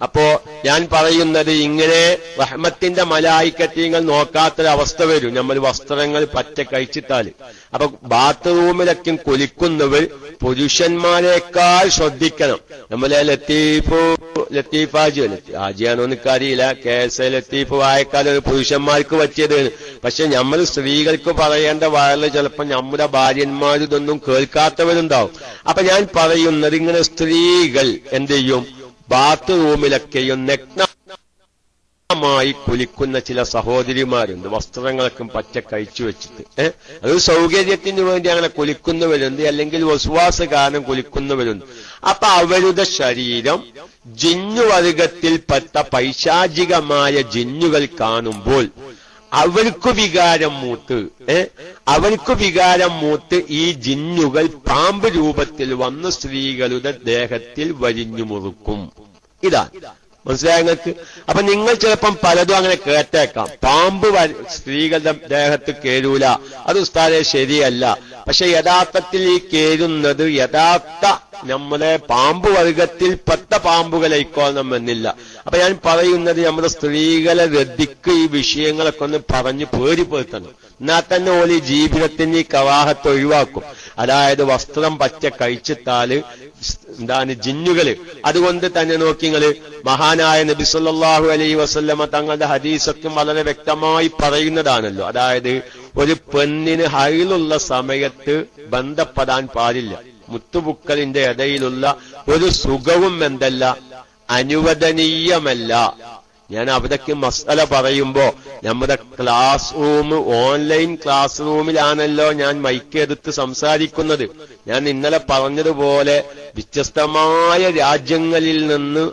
അപ്പോ ഞാൻ പറയുന്നത്, ഇങ്ങനെ റഹ്മത്തിന്റെ മലായിക്കത്തീങ്ങൾ നോക്കാത്തൊരവസ്ഥ വരും നമ്മൾ വസ്ത്രങ്ങൾ പറ്റ കഴിച്ചിട്ടാല്. അപ്പൊ ബാത്റൂമിലൊക്കെ കുലിക്കുന്നവർ പുരുഷന്മാരെക്കാൾ ശ്രദ്ധിക്കണം. നമ്മളെ ഹാജിയാണോ എനിക്കറിയില്ല, കേസ് ലത്തീഫ് വായക്കാൽ ഒരു പുരുഷന്മാർക്ക് പറ്റിയത്. പക്ഷെ നമ്മൾ സ്ത്രീകൾക്ക് പറയേണ്ട വയറിൽ ചിലപ്പോൾ നമ്മുടെ ഭാര്യന്മാർ ഇതൊന്നും കേൾക്കാത്തവരുണ്ടാവും. അപ്പൊ ഞാൻ പറയുന്നത്, ഇങ്ങനെ സ്ത്രീകൾ എന്ത് ചെയ്യും, ബാത്റൂമിലൊക്കെയും അധികമായി കുലിക്കുന്ന ചില സഹോദരിമാരുണ്ട്, വസ്ത്രങ്ങളൊക്കെ പച്ച കഴിച്ചു വെച്ചിട്ട്. അത് സൗകര്യത്തിന് വേണ്ടി അങ്ങനെ കുലിക്കുന്നവരുണ്ട്, അല്ലെങ്കിൽ വസ്വാസ കാരണം കുലിക്കുന്നവരുണ്ട്. അപ്പൊ അവരുടെ ശരീരം ജിന്നുവർഗത്തിൽപ്പെട്ട പൈശാചികമായ ജിന്നുകൾ കാണുമ്പോൾ അവർക്ക് വികാരം മൂത്ത് ഈ ജിന്നുകൾ പാമ്പ് രൂപത്തിൽ വന്ന് സ്ത്രീകളുടെ ദേഹത്തിൽ വരിഞ്ഞു മുറുക്കും. ഇതാണ് മനസ്സിലായ നിങ്ങൾക്ക്? അപ്പൊ നിങ്ങൾ ചിലപ്പം പലതും അങ്ങനെ കേട്ടേക്കാം, പാമ്പ് സ്ത്രീകളുടെ ദേഹത്ത് കേരൂല, അത് ഉസ്താദേ ശരിയല്ല. പക്ഷെ യഥാർത്ഥത്തിൽ ഈ കേരുന്നത് യഥാർത്ഥ നമ്മുടെ പാമ്പ് വർഗത്തിൽപ്പെട്ട പാമ്പുകളായിക്കോണമെന്നില്ല. അപ്പൊ ഞാൻ പറയുന്നത് നമ്മുടെ സ്ത്രീകളെ രദ്ദിക്ക് ഈ വിഷയങ്ങളൊക്കെ ഒന്ന് പറഞ്ഞ് പേടിപ്പെടുത്തണം. എന്നാൽ തന്നെ ഓല് ജീവിതത്തിന് ഈ കവാഹത്ത് ഒഴിവാക്കും. അതായത് വസ്ത്രം പച്ച കഴിച്ചിട്ടാല് എന്താണ് ജിന്നുകള്. അതുകൊണ്ട് തന്നെ നോക്കിങ്ങള് മഹാനായ നബി സല്ലല്ലാഹു അലൈഹി വസല്ലമ തങ്ങളുടെ ഹദീസൊക്കെ വളരെ വ്യക്തമായി പറയുന്നതാണല്ലോ. അതായത് ഒരു പെണ്ണിന് ഹൈലുള്ള സമയത്ത് ബന്ധപ്പെടാൻ പാടില്ല. മുത്തുപുക്കളിന്റെ ഇടയിലുള്ള ഒരു സുഖവും എന്തല്ല, അനുവദനീയമല്ല. ഞാൻ അവിടേക്ക് മസ്അല പറയുമ്പോ നമ്മുടെ ക്ലാസ് റൂം, ഓൺലൈൻ ക്ലാസ് റൂമിലാണല്ലോ ഞാൻ മൈക്കെടുത്ത് സംസാരിക്കുന്നത്. ഞാൻ ഇന്നലെ പറഞ്ഞതുപോലെ വ്യത്യസ്തമായ രാജ്യങ്ങളിൽ നിന്ന്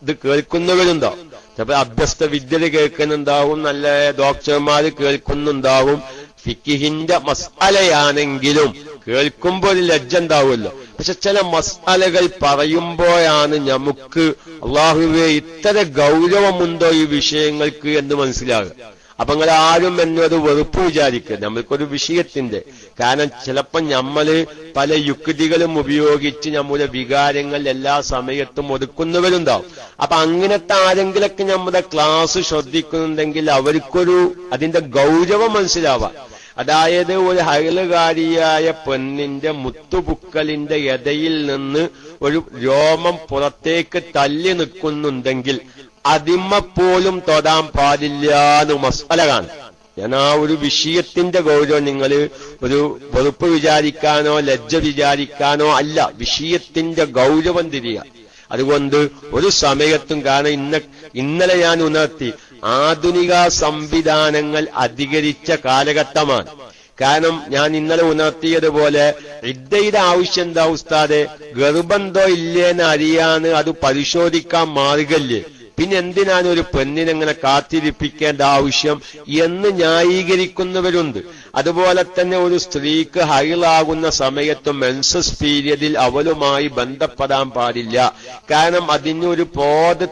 ഇത് കേൾക്കുന്നവരുണ്ടോ? ചിലപ്പോൾ അഭ്യസ്ത വിദ്യര് കേൾക്കുന്നുണ്ടാവും, നല്ല ഡോക്ടർമാര് കേൾക്കുന്നുണ്ടാവും. ഫിഖിന്റെ മസ്അലയാണെങ്കിലും കേൾക്കുമ്പോൾ ഒരു ലജ്ജ ഉണ്ടാവുമല്ലോ. പക്ഷെ ചില മസ്അലകൾ പറയുമ്പോഴാണ് നമുക്ക് അള്ളാഹുവേ ഇത്ര ഗൗരവമുണ്ടോ ഈ വിഷയങ്ങൾക്ക് എന്ന് മനസ്സിലാകുക. അപ്പൊ നിങ്ങൾ ആരും എന്നൊരു വെറുപ്പ് വിചാരിക്കുക നമ്മൾക്കൊരു വിഷയത്തിന്റെ. കാരണം ചിലപ്പോൾ നമ്മള് പല യുക്തികളും ഉപയോഗിച്ച് നമ്മുടെ വികാരങ്ങൾ എല്ലാ സമയത്തും ഒതുക്കുന്നവരുണ്ടാവും. അപ്പൊ അങ്ങനത്തെ ആരെങ്കിലൊക്കെ നമ്മുടെ ക്ലാസ് ശ്രദ്ധിക്കുന്നുണ്ടെങ്കിൽ അവർക്കൊരു അതിന്റെ ഗൗരവം മനസ്സിലാവാം. അതായത് ഒരു ഹൈലുകാരിയായ പെണ്ണിന്റെ മുത്തുപുക്കളിന്റെ ഇടയിൽ നിന്ന് ഒരു രോമം പുറത്തേക്ക് തല്ലി നിൽക്കുന്നുണ്ടെങ്കിൽ അതിമ്മപ്പോലും തൊടാൻ പാടില്ലാന്ന് മസ്അല കാണും. ഞാൻ ആ ഒരു വിഷയത്തിന്റെ ഗൗരവം നിങ്ങൾ ഒരു വെറുപ്പ് വിചാരിക്കാനോ ലജ്ജ വിചാരിക്കാനോ അല്ല, വിഷയത്തിന്റെ ഗൗരവം തിരിയുക. അതുകൊണ്ട് ഒരു സമയത്തും കാരണം ഇന്നലെ ഞാൻ ഉണർത്തി, ആധുനിക സംവിധാനങ്ങൾ അധികരിച്ച കാലഘട്ടമാണ്. കാരണം ഞാൻ ഇന്നലെ ഉണർത്തിയതുപോലെ ഇദ്ദയുടെ ആവശ്യം എന്താ ഉസ്താദെ? ഗർഭന്തോ ഇല്ലേന്ന് അറിയാന്ന് അത് പരിശോധിക്കാൻ മാർഗല്ലേ, പിന്നെ എന്തിനാണ് ഒരു പെണ്ണിനെങ്ങനെ കാത്തിരിപ്പിക്കേണ്ട ആവശ്യം എന്ന് ന്യായീകരിക്കുന്നവരുണ്ട്. അതുപോലെ തന്നെ ഒരു സ്ത്രീക്ക് ഹൈളാകുന്ന സമയത്ത് മെൻസസ് പീരിയഡിൽ അവളുമായി ബന്ധപ്പെടാൻ പാടില്ല. കാരണം അതിനൊരു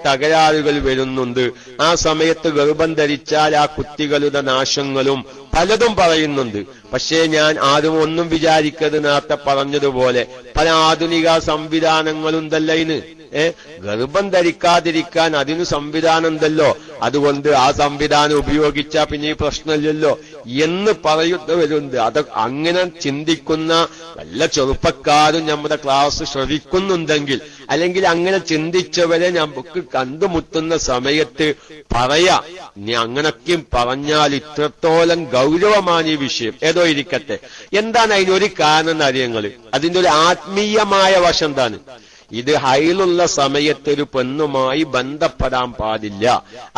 തകരാറുകൾ വരുന്നുണ്ട്. ആ സമയത്ത് ഗർഭം ധരിച്ചാൽ ആ കുട്ടികളുടെ നാശങ്ങളും പലതും പറയുന്നുണ്ട്. പക്ഷേ ഞാൻ ആരും ഒന്നും വിചാരിക്കരുത്, നേരത്തെ പറഞ്ഞതുപോലെ പല ആധുനിക സംവിധാനങ്ങളുണ്ടല്ലോ ഇതിന്. ഗർഭം ധരിക്കാതിരിക്കാൻ അതിന് സംവിധാനം ഉണ്ടല്ലോ, അതുകൊണ്ട് ആ സംവിധാനം ഉപയോഗിച്ചാൽ പിന്നെ ഈ പ്രശ്നമില്ലല്ലോ എന്ന് പറയുന്നവരുണ്ട്. അത് അങ്ങനെ ചിന്തിക്കുന്ന വല്ല ചെറുപ്പക്കാരും നമ്മുടെ ക്ലാസ് ശ്രവിക്കുന്നുണ്ടെങ്കിൽ, അല്ലെങ്കിൽ അങ്ങനെ ചിന്തിച്ചവരെ നമുക്ക് കണ്ടുമുട്ടുന്ന സമയത്ത് പറയാ, നീ അങ്ങനൊക്കെയും പറഞ്ഞാൽ ഇത്രത്തോളം ഗൗരവമാണ് ഈ വിഷയം. ഏതോ ഇരിക്കട്ടെ, എന്താണ് അതിനൊരു കാരണം അറിയങ്ങള്? അതിന്റെ ഒരു ആത്മീയമായ വശം എന്താണ്? ഇത് ഹൈലുള്ള സമയത്ത് ഒരു പെണ്ണുമായി ബന്ധപ്പെടാൻ പാടില്ല.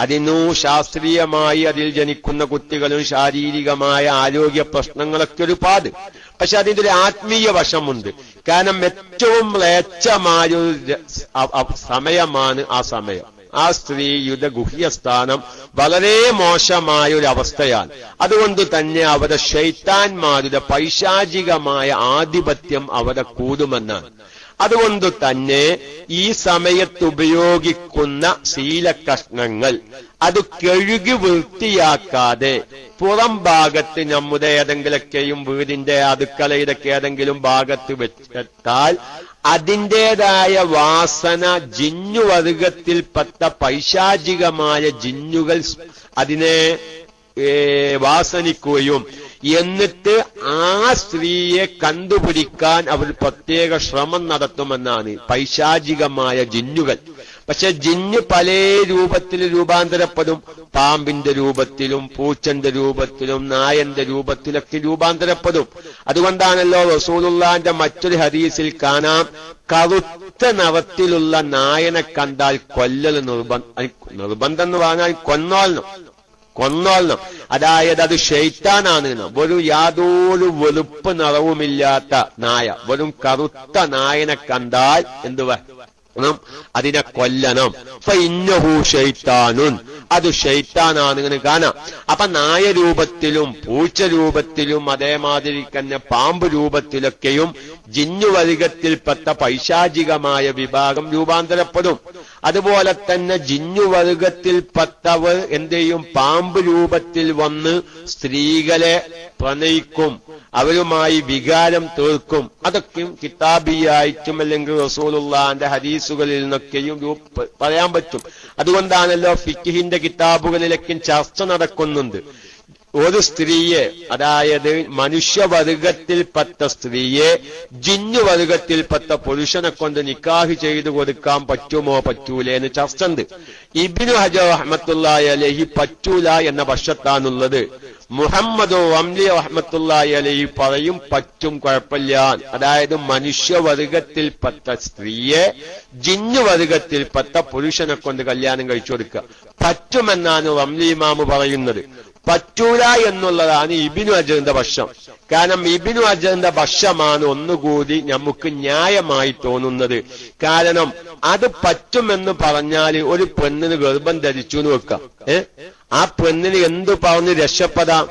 അതിനു ശാസ്ത്രീയമായി അതിൽ ജനിക്കുന്ന കുട്ടികളും ശാരീരികമായ ആരോഗ്യ പ്രശ്നങ്ങളൊക്കെ ഒരുപാട്. പക്ഷെ അതിന്റെ ഒരു ആത്മീയ വശമുണ്ട്. കാരണം ഏറ്റവും മ്ലേച്ഛമായൊരു സമയമാണ് ആ സമയം. ആ സ്ത്രീയുടെ ഗുഹ്യസ്ഥാനം വളരെ മോശമായ ഒരു അവസ്ഥയാണ്. അതുകൊണ്ട് തന്നെ അവരുടെ ശൈത്താന്മാരുടെ പൈശാചികമായ ആധിപത്യം അവരെ കൂടുമെന്നാണ്. അതുകൊണ്ട് തന്നെ ഈ സമയത്ത് ഉപയോഗിക്കുന്ന ശീലകഷ്ണങ്ങൾ അത് കഴുകി വൃത്തിയാക്കാതെ പുറം ഭാഗത്ത് നമ്മുടെ ഏതെങ്കിലൊക്കെയും വീടിന്റെ അടുക്കളയിലൊക്കെ ഏതെങ്കിലും ഭാഗത്ത് വെച്ചാൽ അതിൻ്റെതായ വാസന ജിന്നുവർഗത്തിൽപ്പെട്ട പൈശാചികമായ ജിന്നുകൾ അതിനെ വാസനിക്കുകയും എന്നിട്ട് ആ സ്ത്രീയെ കണ്ടുപിടിക്കാൻ അവർ പ്രത്യേക ശ്രമം നടത്തുമെന്നാണ് പൈശാചികമായ ജിന്നുകൾ. പക്ഷെ ജിന്ന് പല രൂപത്തിൽ രൂപാന്തരപ്പെടും. പാമ്പിന്റെ രൂപത്തിലും പൂച്ചന്റെ രൂപത്തിലും നായന്റെ രൂപത്തിലൊക്കെ രൂപാന്തരപ്പെടും. അതുകൊണ്ടാണല്ലോ റസൂലുള്ളാഹിന്റെ മറ്റൊരു ഹദീസിൽ കാണാം, കറുത്ത നിറത്തിലുള്ള നായനെ കണ്ടാൽ കൊല്ലൽ നിർബന്ധം എന്ന് പറഞ്ഞാൽ കൊന്നോളണം. അതായത് അത് ശൈത്താനാണ്. വെറും യാതൊരു വെളുപ്പ് നിറവുമില്ലാത്ത നായ, വെറും കറുത്ത നായനെ കണ്ടാൽ എന്ത് അതിനെ കൊല്ലണം. ഫഇന്നഹു ശൈത്താനുൻ, അത് ശൈത്താനാണ് കാണാം. അപ്പൊ നായ രൂപത്തിലും പൂച്ച രൂപത്തിലും അതേമാതിരി തന്നെ പാമ്പ് രൂപത്തിലൊക്കെയും ജിന്നുവർഗത്തിൽപ്പെട്ട പൈശാചികമായ വിഭാഗം രൂപാന്തരപ്പെടും. അതുപോലെ തന്നെ ജിന്നുവർഗത്തിൽപ്പെട്ടവർ എന്ത് ചെയ്യും? പാമ്പ് രൂപത്തിൽ വന്ന് സ്ത്രീകളെ പ്രണയിക്കും, അവരുമായി വികാരം തീർക്കും. അതൊക്കെയും കിതാബിയായിട്ടും അല്ലെങ്കിൽ റസൂലുള്ളാഹിന്റെ ഹദീസുകളിൽ നിന്നൊക്കെയും പറയാൻ പറ്റും. അതുകൊണ്ടാണല്ലോ ഫിഖ്ഹിന്റെ കിതാബുകളിലൊക്കെ ചർച്ച നടക്കുന്നുണ്ട്. ഒരു സ്ത്രീയെ, അതായത് മനുഷ്യവർഗത്തിൽപ്പെട്ട സ്ത്രീയെ ജിന്നുവർഗത്തിൽപ്പെട്ട പുരുഷനെ കൊണ്ട് നിക്കാഹ് ചെയ്തു കൊടുക്കാൻ പറ്റുമോ പറ്റൂലേ എന്ന് ചർച്ച ഉണ്ട്. ഇബ്നു ഹജർ റഹ്മത്തുള്ളാഹി അലൈഹി പറ്റൂല എന്ന പക്ഷത്താണുള്ളത്. മുഹമ്മദ് റംലി റഹ്മത്തുള്ളാഹി അലൈഹി പറയും പറ്റും, കുഴപ്പമില്ല. അതായത് മനുഷ്യവർഗത്തിൽപ്പെട്ട സ്ത്രീയെ ജിന്നുവർഗത്തിൽപ്പെട്ട പുരുഷനെ കൊണ്ട് കല്യാണം കഴിച്ചു കൊടുക്കുക പറ്റുമെന്നാണ് റംലി ഇമാമ് പറയുന്നത്. പറ്റൂല എന്നുള്ളതാണ് ഇബ്നു ഹജറിന്റെ പക്ഷം. കാരണം ഇബ്നു ഹജറിന്റെ പക്ഷമാണ് ഒന്നുകൂടി നമുക്ക് ന്യായമായി തോന്നുന്നത്. കാരണം അത് പറ്റുമെന്ന് പറഞ്ഞാൽ ഒരു പെണ്ണിന് ഗർഭം ധരിച്ചു എന്ന് വെക്കാം. ആ പെണ്ണിന് എന്ത് പറഞ്ഞു രക്ഷപ്പെടാം?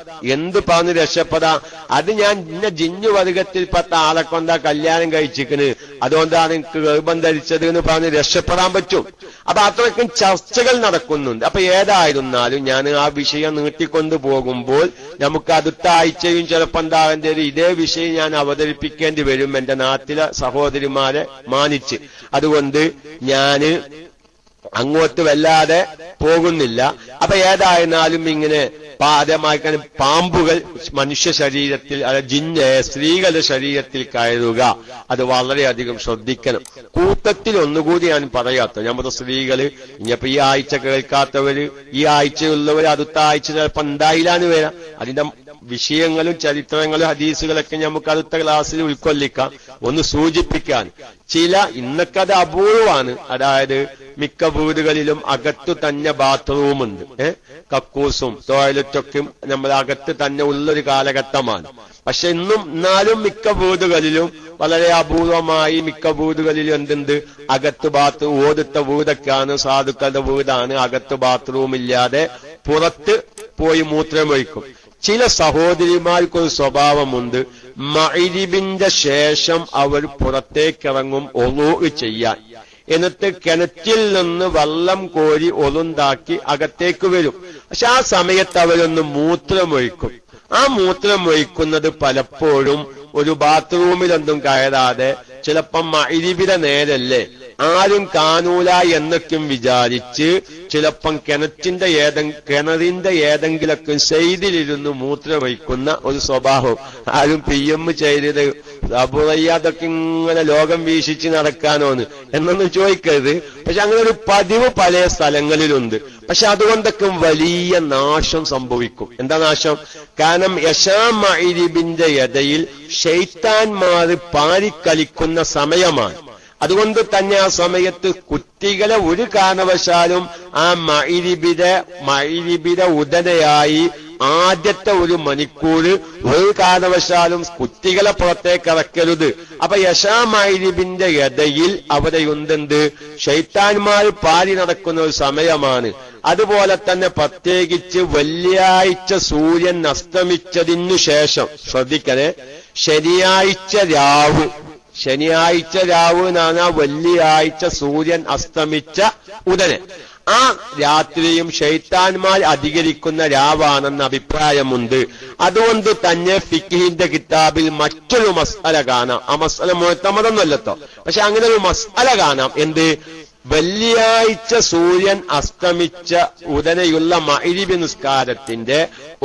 അത് ഞാൻ ഇന്ന ജിന്നു വർഗത്തിൽപ്പെട്ട ആളെ കൊണ്ടാ കല്യാണം കഴിച്ചിരിക്കുന്നത്, അതുകൊണ്ടാണ് എനിക്ക് ഗർഭം ധരിച്ചത് എന്ന് പറഞ്ഞ് രക്ഷപ്പെടാൻ പറ്റും. അപ്പൊ അത്രയ്ക്കും ചർച്ചകൾ നടക്കുന്നുണ്ട്. അപ്പൊ ഏതായിരുന്നാലും ഞാൻ ആ വിഷയം നീട്ടിക്കൊണ്ടു പോകുമ്പോൾ നമുക്ക് അടുത്ത ആഴ്ചയും ചിലപ്പോൾ എന്താകേണ്ടി വരും, ഇതേ വിഷയം ഞാൻ അവതരിപ്പിക്കേണ്ടി വരും എന്റെ നാട്ടിലെ സഹോദരിമാരെ മാനിച്ച്. അതുകൊണ്ട് ഞാന് അങ്ങോട്ട് വല്ലാതെ പോകുന്നില്ല. അപ്പൊ ഏതായിരുന്നാലും ഇങ്ങനെ അതേമായി പാമ്പുകൾ മനുഷ്യ ശരീരത്തിൽ, സ്ത്രീകളുടെ ശരീരത്തിൽ കയറുക, അത് വളരെയധികം ശ്രദ്ധിക്കണം. കൂട്ടത്തിൽ ഒന്നുകൂടി ഞാൻ പറയാത്ത, നമ്മുടെ സ്ത്രീകള് ഇനിയിപ്പോ ഈ ആഴ്ച കേൾക്കാത്തവര്, ഈ ആഴ്ചയുള്ളവർ അടുത്ത ആഴ്ച ചിലപ്പോ ഉണ്ടായില്ലാന്ന് വരാം. അതിന്റെ വിഷയങ്ങളും ചരിത്രങ്ങളും ഹദീസുകളൊക്കെ നമുക്ക് അടുത്ത ക്ലാസ്സിൽ ഉൾക്കൊള്ളിക്കാം. ഒന്ന് സൂചിപ്പിക്കാൻ, ഇന്നൊക്കെ അത് അപൂർവമാണ്. അതായത് മിക്ക വീടുകളിലും അകത്തു തന്നെ ബാത്റൂമുണ്ട്. കക്കൂസും ടോയ്ലറ്റൊക്കെ നമ്മൾ അകത്ത് തന്നെ ഉള്ളൊരു കാലഘട്ടമാണ്. പക്ഷെ എന്നാലും മിക്ക വീടുകളിലും വളരെ അപൂർവമായി മിക്ക വീടുകളിലും എന്തുണ്ട്, അകത്ത് ബാത്റൂം. ഓടുത്ത വീടൊക്കെയാണ്, സാധുക്കളുടെ വീടാണ്, അകത്ത് ബാത്റൂം ഇല്ലാതെ പുറത്ത് പോയി മൂത്രമൊഴിക്കും. ചില സഹോദരിമാർക്കൊരു സ്വഭാവമുണ്ട്, മഗ്‌രിബിന്റെ ശേഷം അവർ പുറത്തേക്കിറങ്ങും ഒളൂ ചെയ്യാൻ. എന്നിട്ട് കിണറ്റിൽ നിന്ന് വെള്ളം കോരി ഒളുണ്ടാക്കി അകത്തേക്ക് വരും. പക്ഷെ ആ സമയത്ത് അവരൊന്ന് മൂത്രമൊഴിക്കും. ആ മൂത്രമൊഴിക്കുന്നത് പലപ്പോഴും ഒരു ബാത്റൂമിലൊന്നും കയറാതെ, ചിലപ്പം മഗ്‌രിബിന്റെ നേരല്ലേ, ആരും കാണൂല എന്നൊക്കെയും വിചാരിച്ച് ചിലപ്പം കിണറിന്റെ ഏതെങ്കിലൊക്കെ സൈഡിലിരുന്ന് മൂത്രമൊഴിക്കുന്ന ഒരു സ്വഭാവം. ആരും PM ചെയ്തത് അതൊക്കെ ഇങ്ങനെ ലോകം വീക്ഷിച്ച് നടക്കാനോന്ന് എന്നൊന്നും ചോദിക്കരുത്. പക്ഷെ അങ്ങനെ ഒരു പതിവ് പല സ്ഥലങ്ങളിലുണ്ട്. പക്ഷെ അതുകൊണ്ടൊക്കെ വലിയ നാശം സംഭവിക്കും. എന്താ നാശം? കാരണം മഗ്‌രിബിന്റെ ഇടയിൽ ശൈത്താന്മാർ പാരിക്കളിക്കുന്ന സമയമാണ്. അതുകൊണ്ട് തന്നെ ആ സമയത്ത് കുട്ടികളെ ഒരു കാരണവശാലും ആ മഗ്‌രിബിന്റെ ഉടനെയായി ആദ്യത്തെ ഒരു മണിക്കൂർ ഒരു കാരണവശാലും കുട്ടികളെ പുറത്തേക്ക് ഇറക്കരുത്. അപ്പൊ മഗ്‌രിബിന്റെ ഇടയിൽ അവിടെ എന്തുണ്ട്, ശൈത്താന്മാർ പാരി നടക്കുന്ന ഒരു സമയമാണ്. അതുപോലെ തന്നെ പ്രത്യേകിച്ച് വെള്ളിയാഴ്ച സൂര്യൻ അസ്തമിച്ചതിനു ശേഷം, ശ്രദ്ധിക്കണേ, ശനിയാഴ്ച രാവ് എന്നാണ് വെള്ളിയാഴ്ച സൂര്യൻ അസ്തമിച്ച ഉടനെ. ആ രാത്രിയും ശൈത്താന്മാർ അധികരിക്കുന്ന രാവാണെന്ന അഭിപ്രായമുണ്ട്. അതുകൊണ്ട് തന്നെ ഫിഖ്ഹിന്റെ കിതാബിൽ മറ്റൊരു മസ്അല കാണാം. ആ മസ്അല മുഅ്തമദൊന്നുമല്ലട്ടോ, പക്ഷെ അങ്ങനെ ഒരു മസ്അല കാണാം. എന്ത്? വെള്ളിയാഴ്ച സൂര്യൻ അസ്തമിച്ച ഉടനെയുള്ള മഗ്‌രിബ് നിസ്കാരത്തിന്റെ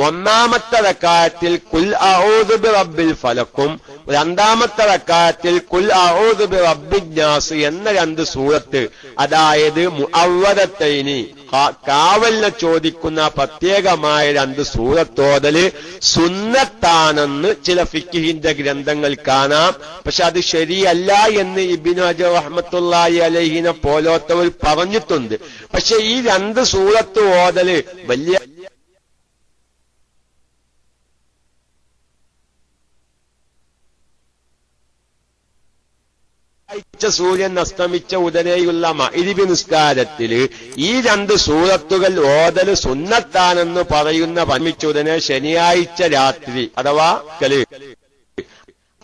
ഒന്നാമത്തെ റക്അത്തിൽ ഖുൽ അഊദു ബിറബ്ബിൽ ഫലക്കും രണ്ടാമത്തെ റക്അത്തിൽ ഖുൽ അഊദു ബി റബ്ബിന്നാസ് എന്ന 2 സൂറത്ത്, അതായത് മുഅവ്വദത്തൈനി കാവലിനെ ചോദിക്കുന്ന പ്രത്യേകമായ 2 സൂറത്തോതല് സുന്നത്താണെന്ന് ചില ഫിഖ്ഹിന്റെ ഗ്രന്ഥങ്ങൾ കാണാം. പക്ഷെ അത് ശരിയല്ല എന്ന് ഇബ്നു ഹജർ റഹ്മത്തുള്ളാഹി അലൈഹിനെ പോലോത്തവർ പറഞ്ഞിട്ടുണ്ട്. പക്ഷെ ഈ 2 സൂറത്ത് ഓതല് വലിയ സൂര്യൻ അസ്തമിച്ച ഉടനെയുള്ള മഗ്‌രിബ് നിസ്കാരത്തില് ഈ 2 സൂറത്തുകൾ ഓതല് സുന്നത്താണെന്ന് പറയുന്ന പരമിച്ച ഉടനെ ശനിയാഴ്ച രാത്രി അഥവാ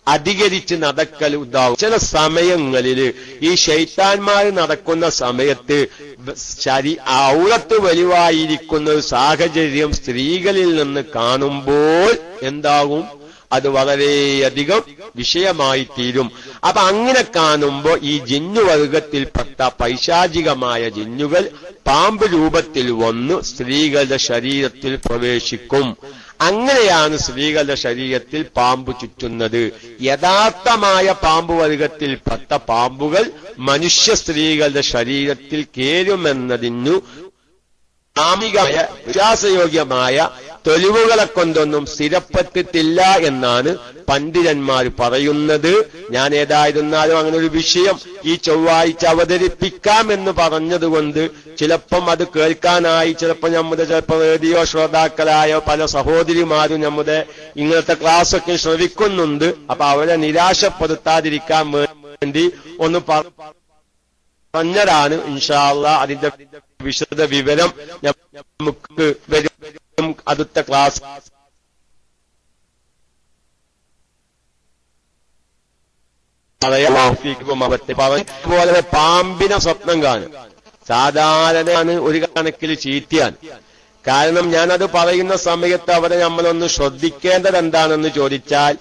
അധികരിച്ച് നടക്കൽ ഉണ്ടാവും. ചില സമയങ്ങളില് ഈ ശൈത്താന്മാർ നടക്കുന്ന സമയത്ത് ഔറത്ത് വെളിവായിരിക്കുന്ന ഒരു സാഹചര്യം സ്ത്രീകളിൽ നിന്ന് കാണുമ്പോൾ എന്താകും, അത് വളരെയധികം വിഷയമായി തീരും. അപ്പൊ അങ്ങനെ കാണുമ്പോ ഈ ജിന്നുവർഗത്തിൽപ്പെട്ട പൈശാചികമായ ജിന്നുകൾ പാമ്പ് രൂപത്തിൽ വന്ന് സ്ത്രീകളുടെ ശരീരത്തിൽ പ്രവേശിക്കും. അങ്ങനെയാണ് സ്ത്രീകളുടെ ശരീരത്തിൽ പാമ്പ് ചുറ്റുന്നത്. യഥാർത്ഥമായ പാമ്പ് വർഗത്തിൽപ്പെട്ട പാമ്പുകൾ മനുഷ്യ സ്ത്രീകളുടെ ശരീരത്തിൽ കേറുമെന്നതിനു ആമികമായ വിശ്വാസയോഗ്യമായ തെളിവുകളെ കൊണ്ടൊന്നും സ്ഥിരപ്പെട്ടിട്ടില്ല എന്നാണ് പണ്ഡിതന്മാർ പറയുന്നത്. ഞാൻ ഏതായിരുന്നാലും അങ്ങനെ ഒരു വിഷയം ഈ ചൊവ്വാഴ്ച അവതരിപ്പിക്കാമെന്ന് പറഞ്ഞതുകൊണ്ട് ചിലപ്പം അത് കേൾക്കാനായി ചിലപ്പോൾ റേഡിയോ ശ്രോതാക്കളായ പല സഹോദരിമാരും നമ്മുടെ ഇങ്ങനത്തെ ക്ലാസ്സൊക്കെ ശ്രവിക്കുന്നുണ്ട്. അപ്പൊ അവരെ നിരാശപ്പെടുത്താതിരിക്കാൻ വേണ്ടി ഒന്ന് പറഞ്ഞതാണ്. ഇൻഷാ അല്ലാഹ് അതിന്റെ വിശദ വിവരം നമുക്ക് വരും അടുത്ത ക്ലാസ്. പോലെ പാമ്പിനെ സ്വപ്നം കാണും സാധാരണയാണ് ഒരു കണക്കിൽ ചീറ്റിയാൻ. കാരണം ഞാനത് പറയുന്ന സമയത്ത് അവരെ നമ്മളൊന്ന് ശ്രദ്ധിക്കേണ്ടത് എന്താണെന്ന് ചോദിച്ചാൽ,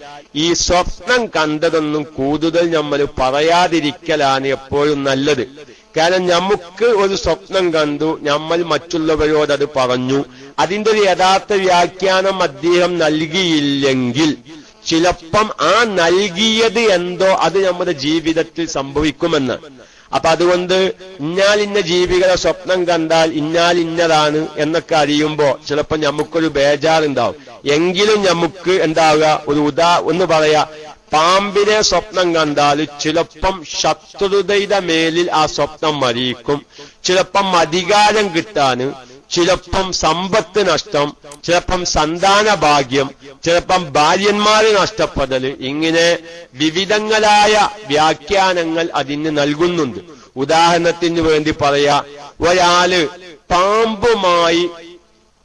ഈ സ്വപ്നം കണ്ടതൊന്നും കൂടുതൽ നമ്മൾ പറയാതിരിക്കലാണ് എപ്പോഴും നല്ലത്. കാരണം നമുക്ക് ഒരു സ്വപ്നം കണ്ടു, നമ്മൾ മറ്റുള്ളവരോട് അത് പറഞ്ഞു, അതിന്റെ ഒരു യഥാർത്ഥ വ്യാഖ്യാനം അദ്ദേഹം നൽകിയില്ലെങ്കിൽ ചിലപ്പം ആ നൽകിയത് എന്തോ അത് നമ്മുടെ ജീവിതത്തിൽ സംഭവിക്കുമെന്ന്. അപ്പൊ അതുകൊണ്ട് ഇന്ന ജീവികളെ സ്വപ്നം കണ്ടാൽ ഇന്നതാണ് എന്നൊക്കെ അറിയുമ്പോ ചിലപ്പോ നമുക്കൊരു ബേജാറുണ്ടാവും. എങ്കിലും നമുക്ക് എന്താവുക, ഒന്ന് പറയാ, പാമ്പിനെ സ്വപ്നം കണ്ടാൽ ചിലപ്പം ശത്രുതയുടെ മേലിൽ ആ സ്വപ്നം മരിക്കും, ചിലപ്പം അധികാരം കിട്ടാന്, ചിലപ്പം സമ്പത്ത് നഷ്ടം, ചിലപ്പം സന്താന ഭാഗ്യം, ചിലപ്പം ഭാര്യന്മാര് നഷ്ടപ്പെടല്, ഇങ്ങനെ വിവിധങ്ങളായ വ്യാഖ്യാനങ്ങൾ അതിന് നൽകുന്നുണ്ട്. ഉദാഹരണത്തിന് വേണ്ടി പറയാ, ഒരാള് പാമ്പുമായി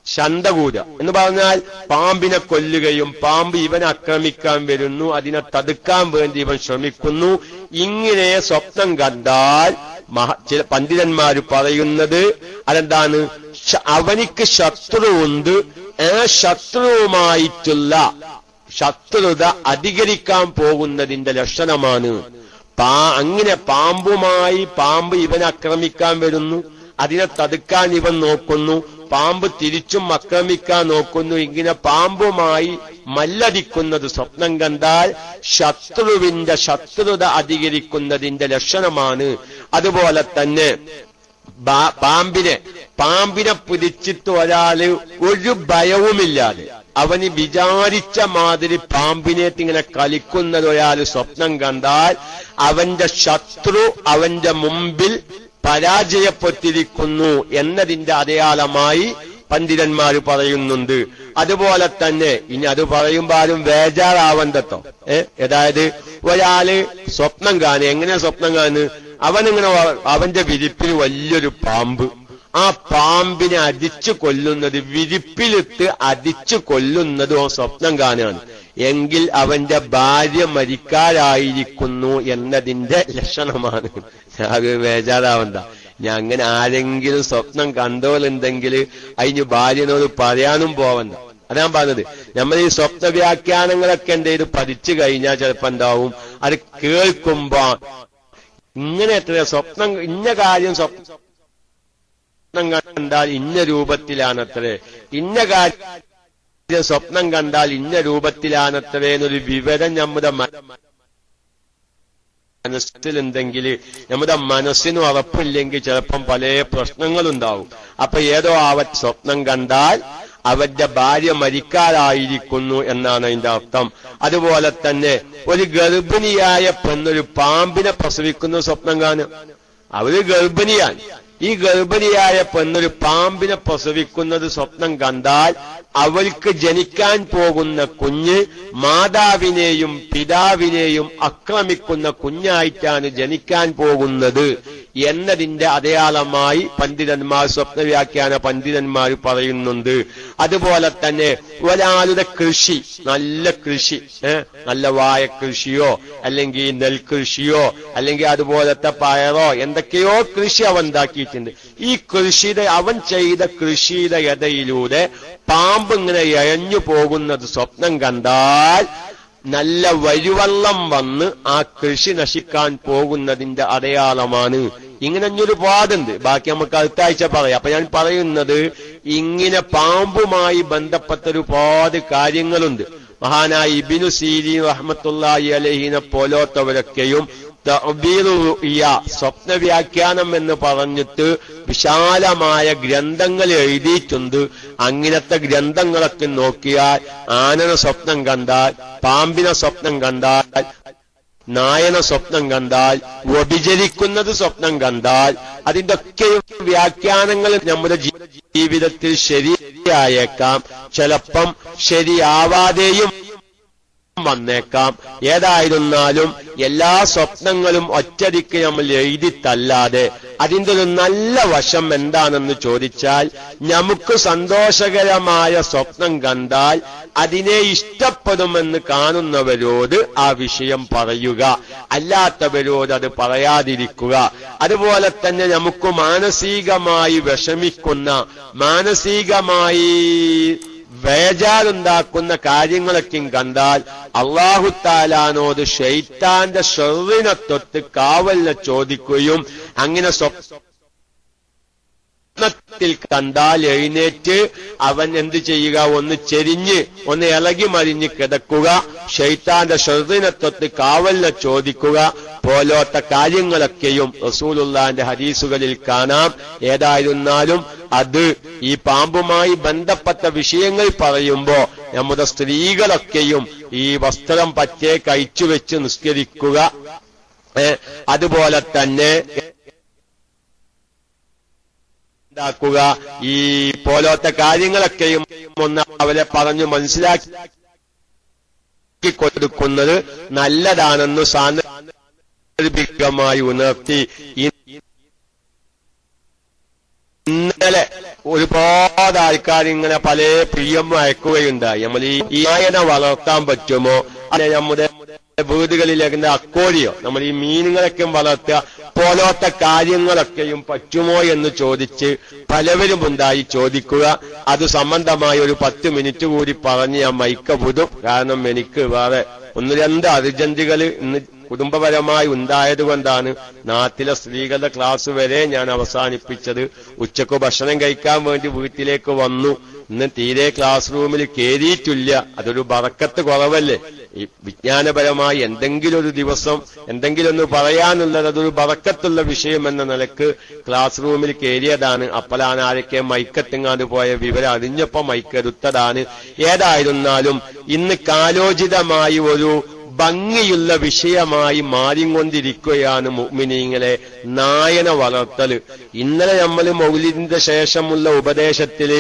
ശണ്ടകൂര എന്ന് പറഞ്ഞാൽ പാമ്പിനെ കൊല്ലുകയും പാമ്പ് ഇവനെ ആക്രമിക്കാൻ വരുന്നു, അതിനെ തടുക്കാൻ വേണ്ടി ഇവൻ ശ്രമിക്കുന്നു. ഇങ്ങനെ സ്വപ്നം കണ്ടാൽ ചില പണ്ഡിതന്മാര് പറയുന്നത് അതെന്താണ്, അവനിക്ക് ശത്രുവുണ്ട്, ആ ശത്രുവുമായിട്ടുള്ള ശത്രുത അധികരിക്കാൻ പോകുന്നതിന്റെ ലക്ഷണമാണ്. അങ്ങനെ പാമ്പ് ഇവനെ ആക്രമിക്കാൻ വരുന്നു, അതിനെ തടുക്കാൻ ഇവൻ നോക്കുന്നു, പാമ്പ് തിരിച്ചും ആക്രമിക്കാൻ നോക്കുന്നു. ഇങ്ങനെ പാമ്പുമായി മല്ലടിക്കുന്നത് സ്വപ്നം കണ്ടാൽ ശത്രുവിന്റെ ശത്രുത അധികരിക്കുന്നതിന്റെ ലക്ഷണമാണ്. അതുപോലെ തന്നെ പാമ്പിനെ പിടിച്ചിട്ട് ഒരാള് ഒരു ഭയവുമില്ലാതെ അവന് വിചാരിച്ച മാതിരി പാമ്പിനേറ്റ് ഇങ്ങനെ കളിക്കുന്നത് ഒരാൾ സ്വപ്നം കണ്ടാൽ അവന്റെ ശത്രു അവന്റെ മുമ്പിൽ പരാജയപ്പെട്ടിരിക്കുന്നു എന്നതിന്റെ അടയാളമായി പണ്ഡിതന്മാർ പറയുന്നുണ്ട്. അതുപോലെ തന്നെ ഇനി അത് പറയുമ്പോൾ ആരും ബേജാറാവണ്ടോ. അതായത് ഒരാള് സ്വപ്നം കാണുക, എങ്ങനെ സ്വപ്നം കാണുക, അവനിങ്ങനെ അവന്റെ വിരിപ്പിൽ വലിയൊരു പാമ്പ്, ആ പാമ്പിനെ അടിച്ചു കൊല്ലുന്നത്, വിരിപ്പിലിട്ട് അടിച്ചു കൊല്ലുന്നത് സ്വപ്നം കാണുകയാണ് എങ്കിൽ അവന്റെ ഭാര്യ മരിക്കാറായിരിക്കുന്നു എന്നതിന്റെ ലക്ഷണമാണ്. അത് ബേജാറാവണ്ട. ഞാൻ അങ്ങനെ ആരെങ്കിലും സ്വപ്നം കണ്ടോളുണ്ടെങ്കിൽ അതിന് ഭാര്യനോട് പറയാനും പോവണ്ട. അതാ പറഞ്ഞത്, നമ്മൾ ഈ സ്വപ്ന വ്യാഖ്യാനങ്ങളൊക്കെ എന്തെങ്കിലും പഠിച്ചു കഴിഞ്ഞാൽ ചിലപ്പോ എന്താവും, അത് കേൾക്കുമ്പോ ഇങ്ങനെ എത്ര സ്വപ്നം, ഇന്ന കാര്യം സ്വപ്നം കണ്ടാൽ ഇന്ന രൂപത്തിലാണത്രേ, ഇന്ന കാര്യം സ്വപ്നം കണ്ടാൽ ഇന്ന രൂപത്തിലാണത്രേന്നൊരു വിവരം നമ്മുടെ മനസ്സിലുണ്ടെങ്കിൽ നമ്മുടെ മനസ്സിന് ഉറപ്പില്ലെങ്കിൽ ചിലപ്പം പല പ്രശ്നങ്ങളുണ്ടാവും. അപ്പൊ ഏതോ സ്വപ്നം കണ്ടാൽ അവന്റെ ഭാര്യ മരിക്കാറായിരിക്കുന്നു എന്നാണ് അതിന്റെ അർത്ഥം. അതുപോലെ തന്നെ ഒരു ഗർഭിണിയായ പെണ്ണൊരു പാമ്പിനെ പ്രസവിക്കുന്ന സ്വപ്നം കാണുക. അവര് ഗർഭിണിയാണ്. ഈ ഗർഭിണിയായ പെണ്ണൊരു പാമ്പിനെ പ്രസവിക്കുന്നത് സ്വപ്നം കണ്ടാൽ അവൾക്ക് ജനിക്കാൻ പോകുന്ന കുഞ്ഞ് മാതാവിനെയും പിതാവിനെയും ആക്രമിക്കുന്ന കുഞ്ഞായിട്ടാണ് ജനിക്കാൻ പോകുന്നത് എന്നതിന്റെ അടയാളമായി പണ്ഡിതന്മാർ, സ്വപ്നവ്യാഖ്യാന പണ്ഡിതന്മാർ പറയുന്നുണ്ട്. അതുപോലെ തന്നെ ഒരാളുടെ കൃഷി, നല്ല കൃഷി, നല്ല വാഴ കൃഷിയോ അല്ലെങ്കിൽ നെൽകൃഷിയോ അല്ലെങ്കിൽ അതുപോലത്തെ പയറോ എന്തൊക്കെയോ കൃഷി അവൻ ഉണ്ടാക്കിയിട്ടുണ്ട്. ഈ അവൻ ചെയ്ത കൃഷിയുടെ ഇടയിലൂടെ പാമ്പ് ഇങ്ങനെ ഇഴഞ്ഞു പോകുന്നത് സ്വപ്നം കണ്ടാൽ നല്ല വരുവെള്ളം വന്ന് ആ കൃഷി നശിക്കാൻ പോകുന്നതിന്റെ അടയാളമാണ്. ഇങ്ങനെ ഒരുപാടുണ്ട്. ബാക്കി നമുക്ക് അടുത്ത ആഴ്ച പറയാം. അപ്പൊ ഞാൻ പറയുന്നത് ഇങ്ങനെ പാമ്പുമായി ബന്ധപ്പെട്ട ഒരുപാട് കാര്യങ്ങളുണ്ട്. മഹാനായ ഇബ്നു സീരീൻ റഹ്മത്തുള്ളാഹി അലൈഹിനെ പോലോത്തവരൊക്കെയും തഅ്ബീറു റുഅ്യ, സ്വപ്ന വ്യാഖ്യാനം എന്ന് പറഞ്ഞിട്ട് വിശാലമായ ഗ്രന്ഥങ്ങൾ എഴുതിയിട്ടുണ്ട്. അങ്ങനത്തെ ഗ്രന്ഥങ്ങളൊക്കെ നോക്കിയാൽ ആനനെ സ്വപ്നം കണ്ടാൽ, പാമ്പിനെ സ്വപ്നം കണ്ടാൽ, നായന സ്വപ്നം കണ്ടാൽ, വ്യഭിചരിക്കുന്നത് സ്വപ്നം കണ്ടാൽ, അതിന്റെ ഒക്കെ വ്യാഖ്യാനങ്ങൾ നമ്മുടെ ജീവിതത്തിൽ ശരിയായേക്കാം, ചിലപ്പം ശരിയാവാതെയും വന്നേക്കാം. ഏതായിരുന്നാലും എല്ലാ സ്വപ്നങ്ങളും ഒറ്റടിക്ക് നമ്മൾ എഴുതിത്തല്ലാതെ അതിന്റെ ഒരു നല്ല വശം എന്താണെന്ന് ചോദിച്ചാൽ, നമുക്ക് സന്തോഷകരമായ സ്വപ്നം കണ്ടാൽ അതിനെ ഇഷ്ടപ്പെടുമെന്ന് കാണുന്നവരോട് ആ വിഷയം പറയുക, അല്ലാത്തവരോട് അത് പറയാതിരിക്കുക. അതുപോലെ തന്നെ നമുക്ക് മാനസികമായി വിഷമിക്കുന്ന, മാനസികമായി വേജാറുണ്ടാക്കുന്ന കാര്യങ്ങളൊക്കെയും കണ്ടാൽ അല്ലാഹു തആലാനോട് ശൈത്താന്റെ ശർറിനെ തൊട്ട് കാവലിനെ ചോദിക്കുകയും അങ്ങനെ സ്വപ്നത്തിൽ കണ്ടാൽ എഴുന്നേറ്റ് അവൻ എന്ത് ചെയ്യുക, ഒന്ന് ചെരിഞ്ഞ് ഒന്ന് ഇളകി മറിഞ്ഞ് കിടക്കുക, ശൈത്താന്റെ ശർറിനെ തൊട്ട് കാവലിനെ ചോദിക്കുക പോലത്തെ കാര്യങ്ങളൊക്കെയും റസൂലുള്ളാഹിന്റെ ഹദീസുകളിൽ കാണാം. ഏതായിരുന്നാലും അത് ഈ പാമ്പുമായി ബന്ധപ്പെട്ട വിഷയങ്ങൾ പറയുമ്പോ നമ്മുടെ സ്ത്രീകളൊക്കെയും ഈ വസ്ത്രം പറ്റെ കഴിച്ചു വെച്ച് നിസ്കരിക്കുക, അതുപോലെ തന്നെ ഉണ്ടാക്കുക, ഈ പോലത്തെ കാര്യങ്ങളൊക്കെയും ഒന്ന് അവരെ പറഞ്ഞു മനസ്സിലാക്കി കൊടുക്കുന്നത് നല്ലതാണെന്ന് സാന്ദർഭികമായി ഉണർത്തി. ഇന്നലെ ഒരുപാട് ആൾക്കാർ ഇങ്ങനെ പല പ്രിയം അയക്കുകയുണ്ടായി. നമ്മൾ ഈ നായനെ വളർത്താൻ പറ്റുമോ, അല്ലെ നമ്മുടെ വീടുകളിലേക്ക് അക്കോഴിയോ, നമ്മൾ ഈ മീനുകളൊക്കെ വളർത്തുക പോലത്തെ കാര്യങ്ങളൊക്കെയും പറ്റുമോ എന്ന് ചോദിച്ച് പലവരും ഉണ്ടായി ചോദിക്കുക. അത് സംബന്ധമായി ഒരു 10 മിനിറ്റ് കൂടി പറഞ്ഞ് ഞാൻ മൈക്ക വിടും. കാരണം എനിക്ക് വേറെ 1-2 അർജന്റുകൾ ഇന്ന് കുടുംബപരമായി ഉണ്ടായത് കൊണ്ടാണ് നാട്ടിലെ സ്ത്രീകളുടെ ക്ലാസ് വരെ ഞാൻ അവസാനിപ്പിച്ചത്. ഉച്ചക്ക് ഭക്ഷണം കഴിക്കാൻ വേണ്ടി വീട്ടിലേക്ക് വന്നു. ഇന്ന് തീരെ ക്ലാസ് റൂമിൽ കയറിയിട്ടില്ല. അതൊരു ബറക്കത്ത് കുറവല്ലേ? ഈ വിജ്ഞാനപരമായി എന്തെങ്കിലും ഒരു ദിവസം എന്തെങ്കിലും ഒന്ന് പറയാനുള്ളത് അതൊരു ബറക്കത്തുള്ള വിഷയം എന്ന നിലക്ക് ക്ലാസ് റൂമിൽ കയറിയതാണ്. അപ്പോഴാണ് ആരൊക്കെ മൈക്കെത്തിങ്ങാണ്ട് പോയ വിവരം അറിഞ്ഞപ്പോ മൈക്കെടുത്തതാണ്. ഏതായിരുന്നാലും ഇന്ന് കാലോചിതമായി ഒരു ഭംഗിയുള്ള വിഷയമായി മാറിക്കൊണ്ടിരിക്കുകയാണ് മുഅ്മിനീങ്ങളെ നായനെ വളർത്തല്. ഇന്നലെ നമ്മൾ മൗലിദിന്റെ ശേഷമുള്ള ഉപദേശത്തില്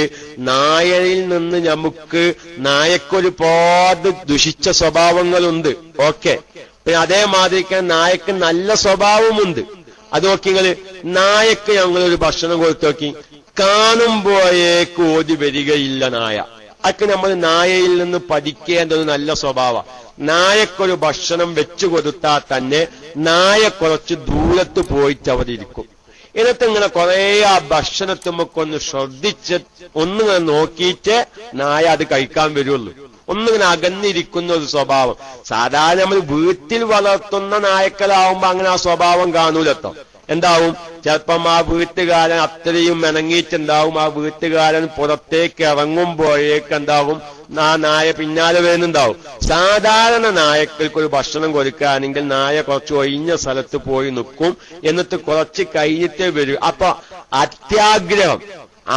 നായയിൽ നിന്ന് നമുക്ക് നായക്കൊരുപാട് ദുഷിച്ച സ്വഭാവങ്ങളുണ്ട്. ഓക്കെ, പിന്നെ അതേമാതിരിക്ക് നായക്ക് നല്ല സ്വഭാവമുണ്ട്. അത് നോക്കി നിങ്ങള്, നായക്ക് ഞങ്ങളൊരു ഭക്ഷണം കൊടുത്തു നോക്കി, കാണുമ്പോഴേക്ക് ഓടി വരികയില്ല നായ. അതൊക്കെ നമ്മൾ നായയിൽ നിന്ന് പഠിക്കേണ്ടത് നല്ല സ്വഭാവം. നായക്കൊരു ഭക്ഷണം വെച്ചു കൊടുത്താൽ തന്നെ നായ കുറച്ച് ദൂരത്ത് പോയിട്ട് അവിടെ ഇരിക്കും. എന്നിട്ട് ഇങ്ങനെ കുറെ ആ ഭക്ഷണത്തുമൊക്കെ ശ്രദ്ധിച്ച് ഒന്നിങ്ങനെ നോക്കിയിട്ട് നായ അത് കഴിക്കാൻ വരുള്ളൂ. ഒന്നിങ്ങനെ അകന്നിരിക്കുന്ന ഒരു സ്വഭാവം. സാധാരണ നമ്മൾ വീട്ടിൽ വളർത്തുന്ന നായക്കളാവുമ്പോ അങ്ങനെ ആ സ്വഭാവം കാണൂലട്ടോ. എന്താവും, ചിലപ്പം ആ വീട്ടുകാരൻ അത്രയും മെനങ്ങിയിട്ടുണ്ടാവും. ആ വീട്ടുകാരൻ പുറത്തേക്ക് ഇറങ്ങുമ്പോഴേക്ക് എന്താവും, ആ നായ പിന്നാലെ വരുന്നുണ്ടാവും. സാധാരണ നായക്കൾക്ക് ഒരു ഭക്ഷണം കൊടുക്കുകയാണെങ്കിൽ നായ കുറച്ച് ഒഴിഞ്ഞ സ്ഥലത്ത് പോയി നിൽക്കും, എന്നിട്ട് കുറച്ച് കഴിഞ്ഞിട്ടേ വരൂ. അപ്പൊ അത്യാഗ്രഹം,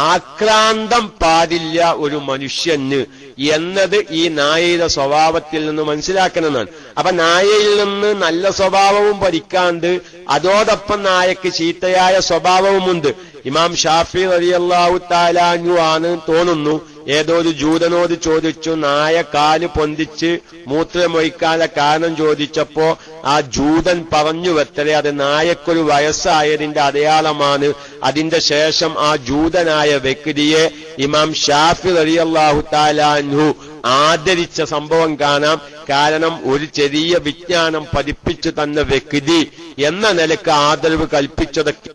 ആക്രാന്തം പാടില്ല ഒരു മനുഷ്യന് എന്നത് ഈ നായയുടെ സ്വഭാവത്തിൽ നിന്ന് മനസ്സിലാക്കണമെന്നാണ്. അപ്പൊ നായയിൽ നിന്ന് നല്ല സ്വഭാവവും പഠിക്കാണ്ട് അതോടൊപ്പം നായക്ക് ചീത്തയായ സ്വഭാവവുമുണ്ട്. ഇമാം ഷാഫി റളിയല്ലാഹു തആല അൻഹു ആണ് തോന്നുന്നു ഏതോ ഒരു ജൂതനോട് ചോദിച്ചു, നായ കാല് പൊന്തിച്ച് മൂത്രമൊഴിക്കാനുള്ള കാരണം ചോദിച്ചപ്പോ ആ ജൂതൻ പറഞ്ഞു വെത്തരെ അത് നായക്കൊരു വയസ്സായതിന്റെ അടയാളമാണ്. അതിന്റെ ശേഷം ആ ജൂതനായ വ്യക്തിയെ ഇമാം ഷാഫി റളിയല്ലാഹു തആല അൻഹു ആദരിച്ച സംഭവം കാണാം. കാരണം ഒരു ചെറിയ വിജ്ഞാനം പഠിപ്പിച്ചു തന്ന വ്യക്തി എന്ന നിലക്ക് ആദരവ് കൽപ്പിച്ചതൊക്കെ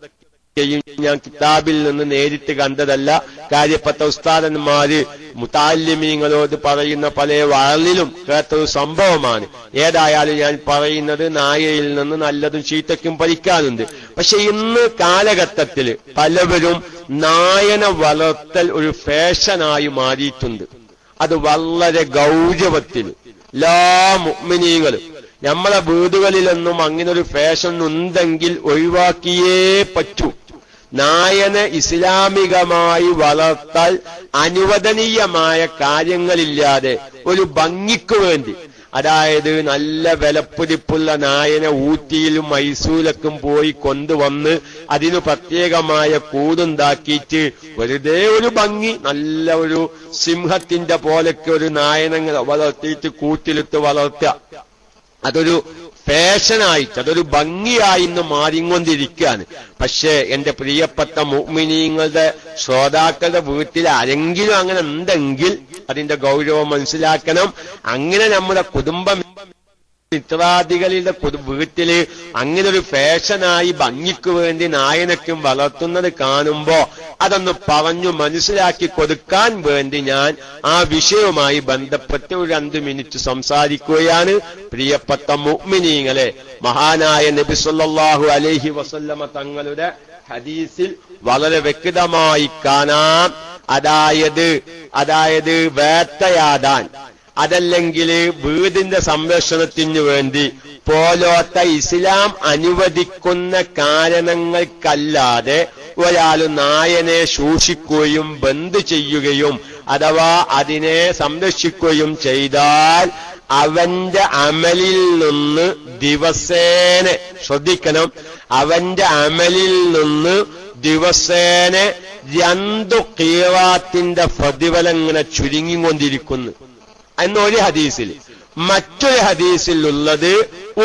ഞാൻ കിതാബിൽ നിന്ന് നേരിട്ട് കണ്ടതല്ല. കാര്യപ്പെട്ട ഉസ്താദന്മാര് മുതഅല്ലിമീങ്ങളോട് പറയുന്ന പല വഴലിലും കേട്ടൊരു സംഭവമാണ്. ഏതായാലും ഞാൻ പറയുന്നത് നായയിൽ നിന്ന് നല്ലതും ചീത്തയ്ക്കും പഠിക്കാനുണ്ട്. പക്ഷെ ഇന്ന് കാലഘട്ടത്തിൽ പലവരും നായനെ വളർത്തൽ ഒരു ഫാഷനായി മാറിയിട്ടുണ്ട്. അത് വളരെ ഗൗരവത്തിൽ എല്ലാ മുഅ്മിനീങ്ങളും നമ്മളെ വീടുകളിലൊന്നും അങ്ങനെ ഒരു ഫാഷൻ ഉണ്ടെങ്കിൽ ഒഴിവാക്കിയേ പറ്റൂ. നായനെ ഇസ്ലാമികമായി വളർത്താൽ അനുവദനീയമായ കാര്യങ്ങളില്ലാതെ ഒരു ഭംഗിക്ക് വേണ്ടി, അതായത് നല്ല വിലപ്പിടിപ്പുള്ള നായനെ ഊട്ടിയിലും മൈസൂരക്കും പോയി കൊണ്ടുവന്ന് അതിന് പ്രത്യേകമായ കൂടുണ്ടാക്കിയിട്ട് വെറുതെ ഒരു ഭംഗി, നല്ല ഒരു സിംഹത്തിന്റെ പോലൊക്കെ ഒരു നായനെ വളർത്തിയിട്ട് കൂട്ടിലിട്ട് വളർത്തുക, അതൊരു ഫാഷനായിട്ട്, അതൊരു ഭംഗിയായി ഇന്ന് മാറിക്കൊണ്ടിരിക്കുകയാണ്. പക്ഷേ എന്റെ പ്രിയപ്പെട്ട മുഅ്മിനീങ്ങളുടെ ശ്രോതാക്കളുടെ വീട്ടിൽ ആരെങ്കിലും അങ്ങനെ ഉണ്ടെങ്കിൽ അതിന്റെ ഗൗരവം മനസ്സിലാക്കണം. അങ്ങനെ നമ്മുടെ കുടുംബം മിത്രാദികളുടെ വീട്ടില് അങ്ങനെ ഒരു ഫാഷനായി ഭംഗിക്ക് വേണ്ടി നായനക്കും വളർത്തുന്നത് കാണുമ്പോ അതൊന്ന് പറഞ്ഞു മനസ്സിലാക്കി കൊടുക്കാൻ വേണ്ടി ഞാൻ ആ വിഷയവുമായി ബന്ധപ്പെട്ട് ഒരു 2 മിനിറ്റ് സംസാരിക്കുകയാണ്. പ്രിയപ്പെട്ട മുഅ്മിനീങ്ങളെ, മഹാനായ നബി സല്ലല്ലാഹു അലൈഹി വസല്ലമ തങ്ങളുടെ ഹദീസിൽ വളരെ വ്യക്തമായി കാണാം. അതായത് വേട്ടയാടാൻ, അതല്ലെങ്കിൽ വീടിന്റെ സംരക്ഷണത്തിനു വേണ്ടി പോലോത്ത ഇസ്ലാം അനുവദിക്കുന്ന കാരണങ്ങൾക്കല്ലാതെ ഒരാൾ നായനെ സൂക്ഷിക്കുകയും ബന്ദ് ചെയ്യുകയും അഥവാ അതിനെ സംരക്ഷിക്കുകയും ചെയ്താൽ അവന്റെ അമലിൽ നിന്ന് ദിവസേന, ശ്രദ്ധിക്കണം, അവന്റെ അമലിൽ നിന്ന് ദിവസേന 2 ഖീറാത്തിന്റെ പ്രതിഫലം ഇങ്ങനെ ചുരുങ്ങിക്കൊണ്ടിരിക്കുന്നു എന്നൊരു ഹദീസിൽ. മറ്റൊരു ഹദീസിൽ ഉള്ളത്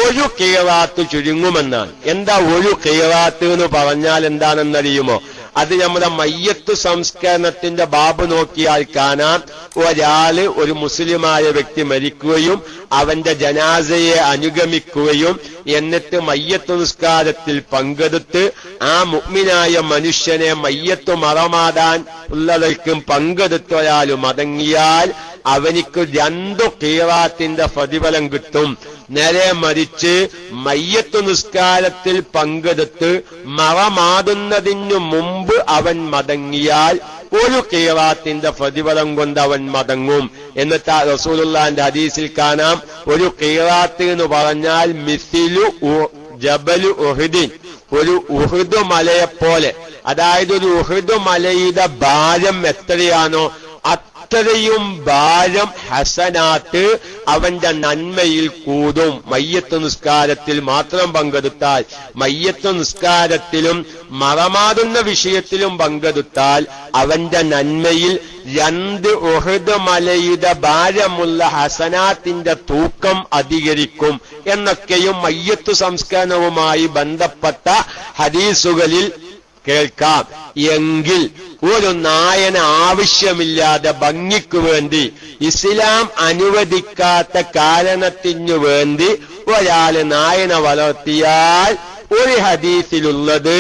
1 ഖീറാത്ത് ചുരുങ്ങുമെന്നാണ്. എന്താ 1 ഖീറാത്ത് എന്ന് പറഞ്ഞാൽ എന്താണെന്നറിയുമോ? അത് നമ്മുടെ മയ്യത്ത് സംസ്കരണത്തിന്റെ ബാബ് നോക്കിയാൽ കാണാം. ഒരാള്, ഒരു മുസ്ലിമായ വ്യക്തി മരിക്കുകയും അവന്റെ ജനാസയെ അനുഗമിക്കുകയും എന്നിട്ട് മയ്യത്ത് നിസ്കാരത്തിൽ പങ്കെടുത്ത് ആ മുഅ്മിനായ മനുഷ്യനെ മയ്യത്ത് മറമാടാൻ ഉള്ളവർക്കും പങ്കെടുത്ത ഒരാൾ മടങ്ങിയാൽ അവനിക്ക് 2 ഖീറാത്തിന്റെ പ്രതിഫലം കിട്ടും. നേരെ മറിച്ച് മയ്യത്ത് നിസ്കാരത്തിൽ പങ്കെടുത്ത് മറമാടുന്നതിനു മുമ്പ് അവൻ മടങ്ങിയാൽ 1 ഖീറാത്തിന്റെ പ്രതിഫലം കൊണ്ട് അവൻ മടങ്ങും. എന്നിട്ട് റസൂലുള്ളാഹിന്റെ ഹദീസിൽ കാണാം, 1 ഖീറാത്ത് എന്ന് പറഞ്ഞാൽ മിസ്ലു ജബലു ഉഹുദിൻ, ഒരു ഉഹുദ് മലയെപ്പോലെ. അതായത് ഒരു ഉഹുദ് മലയുടെ ഭാരം എത്രയാണോ അത്രയും ഭാരം ഹസനാത്ത് അവന്റെ നന്മയിൽ കൂടും. മയ്യത്ത് നിസ്കാരത്തിൽ മാത്രം പങ്കെടുത്താൽ, മയ്യത്ത് നിസ്കാരത്തിലും മറമാടുന്ന വിഷയത്തിലും പങ്കെടുത്താൽ അവന്റെ നന്മയിൽ 2 ഉഹുദ് മലയുടെ ഭാരമുള്ള ഹസനാത്തിന്റെ തൂക്കം അധികരിക്കും എന്നൊക്കെയും മയ്യത്ത് സംസ്കരണവുമായി ബന്ധപ്പെട്ട ഹദീസുകളിൽ കേൾക്കാം. എങ്കിൽ ഒരു നായന് ആവശ്യമില്ലാതെ ഭംഗിക്ക് വേണ്ടി, ഇസ്ലാം അനുവദിക്കാത്ത കാരണത്തിനു വേണ്ടി ഒരാള് നായനെ വളർത്തിയാൽ ഒരു ഹദീസിലുള്ളത്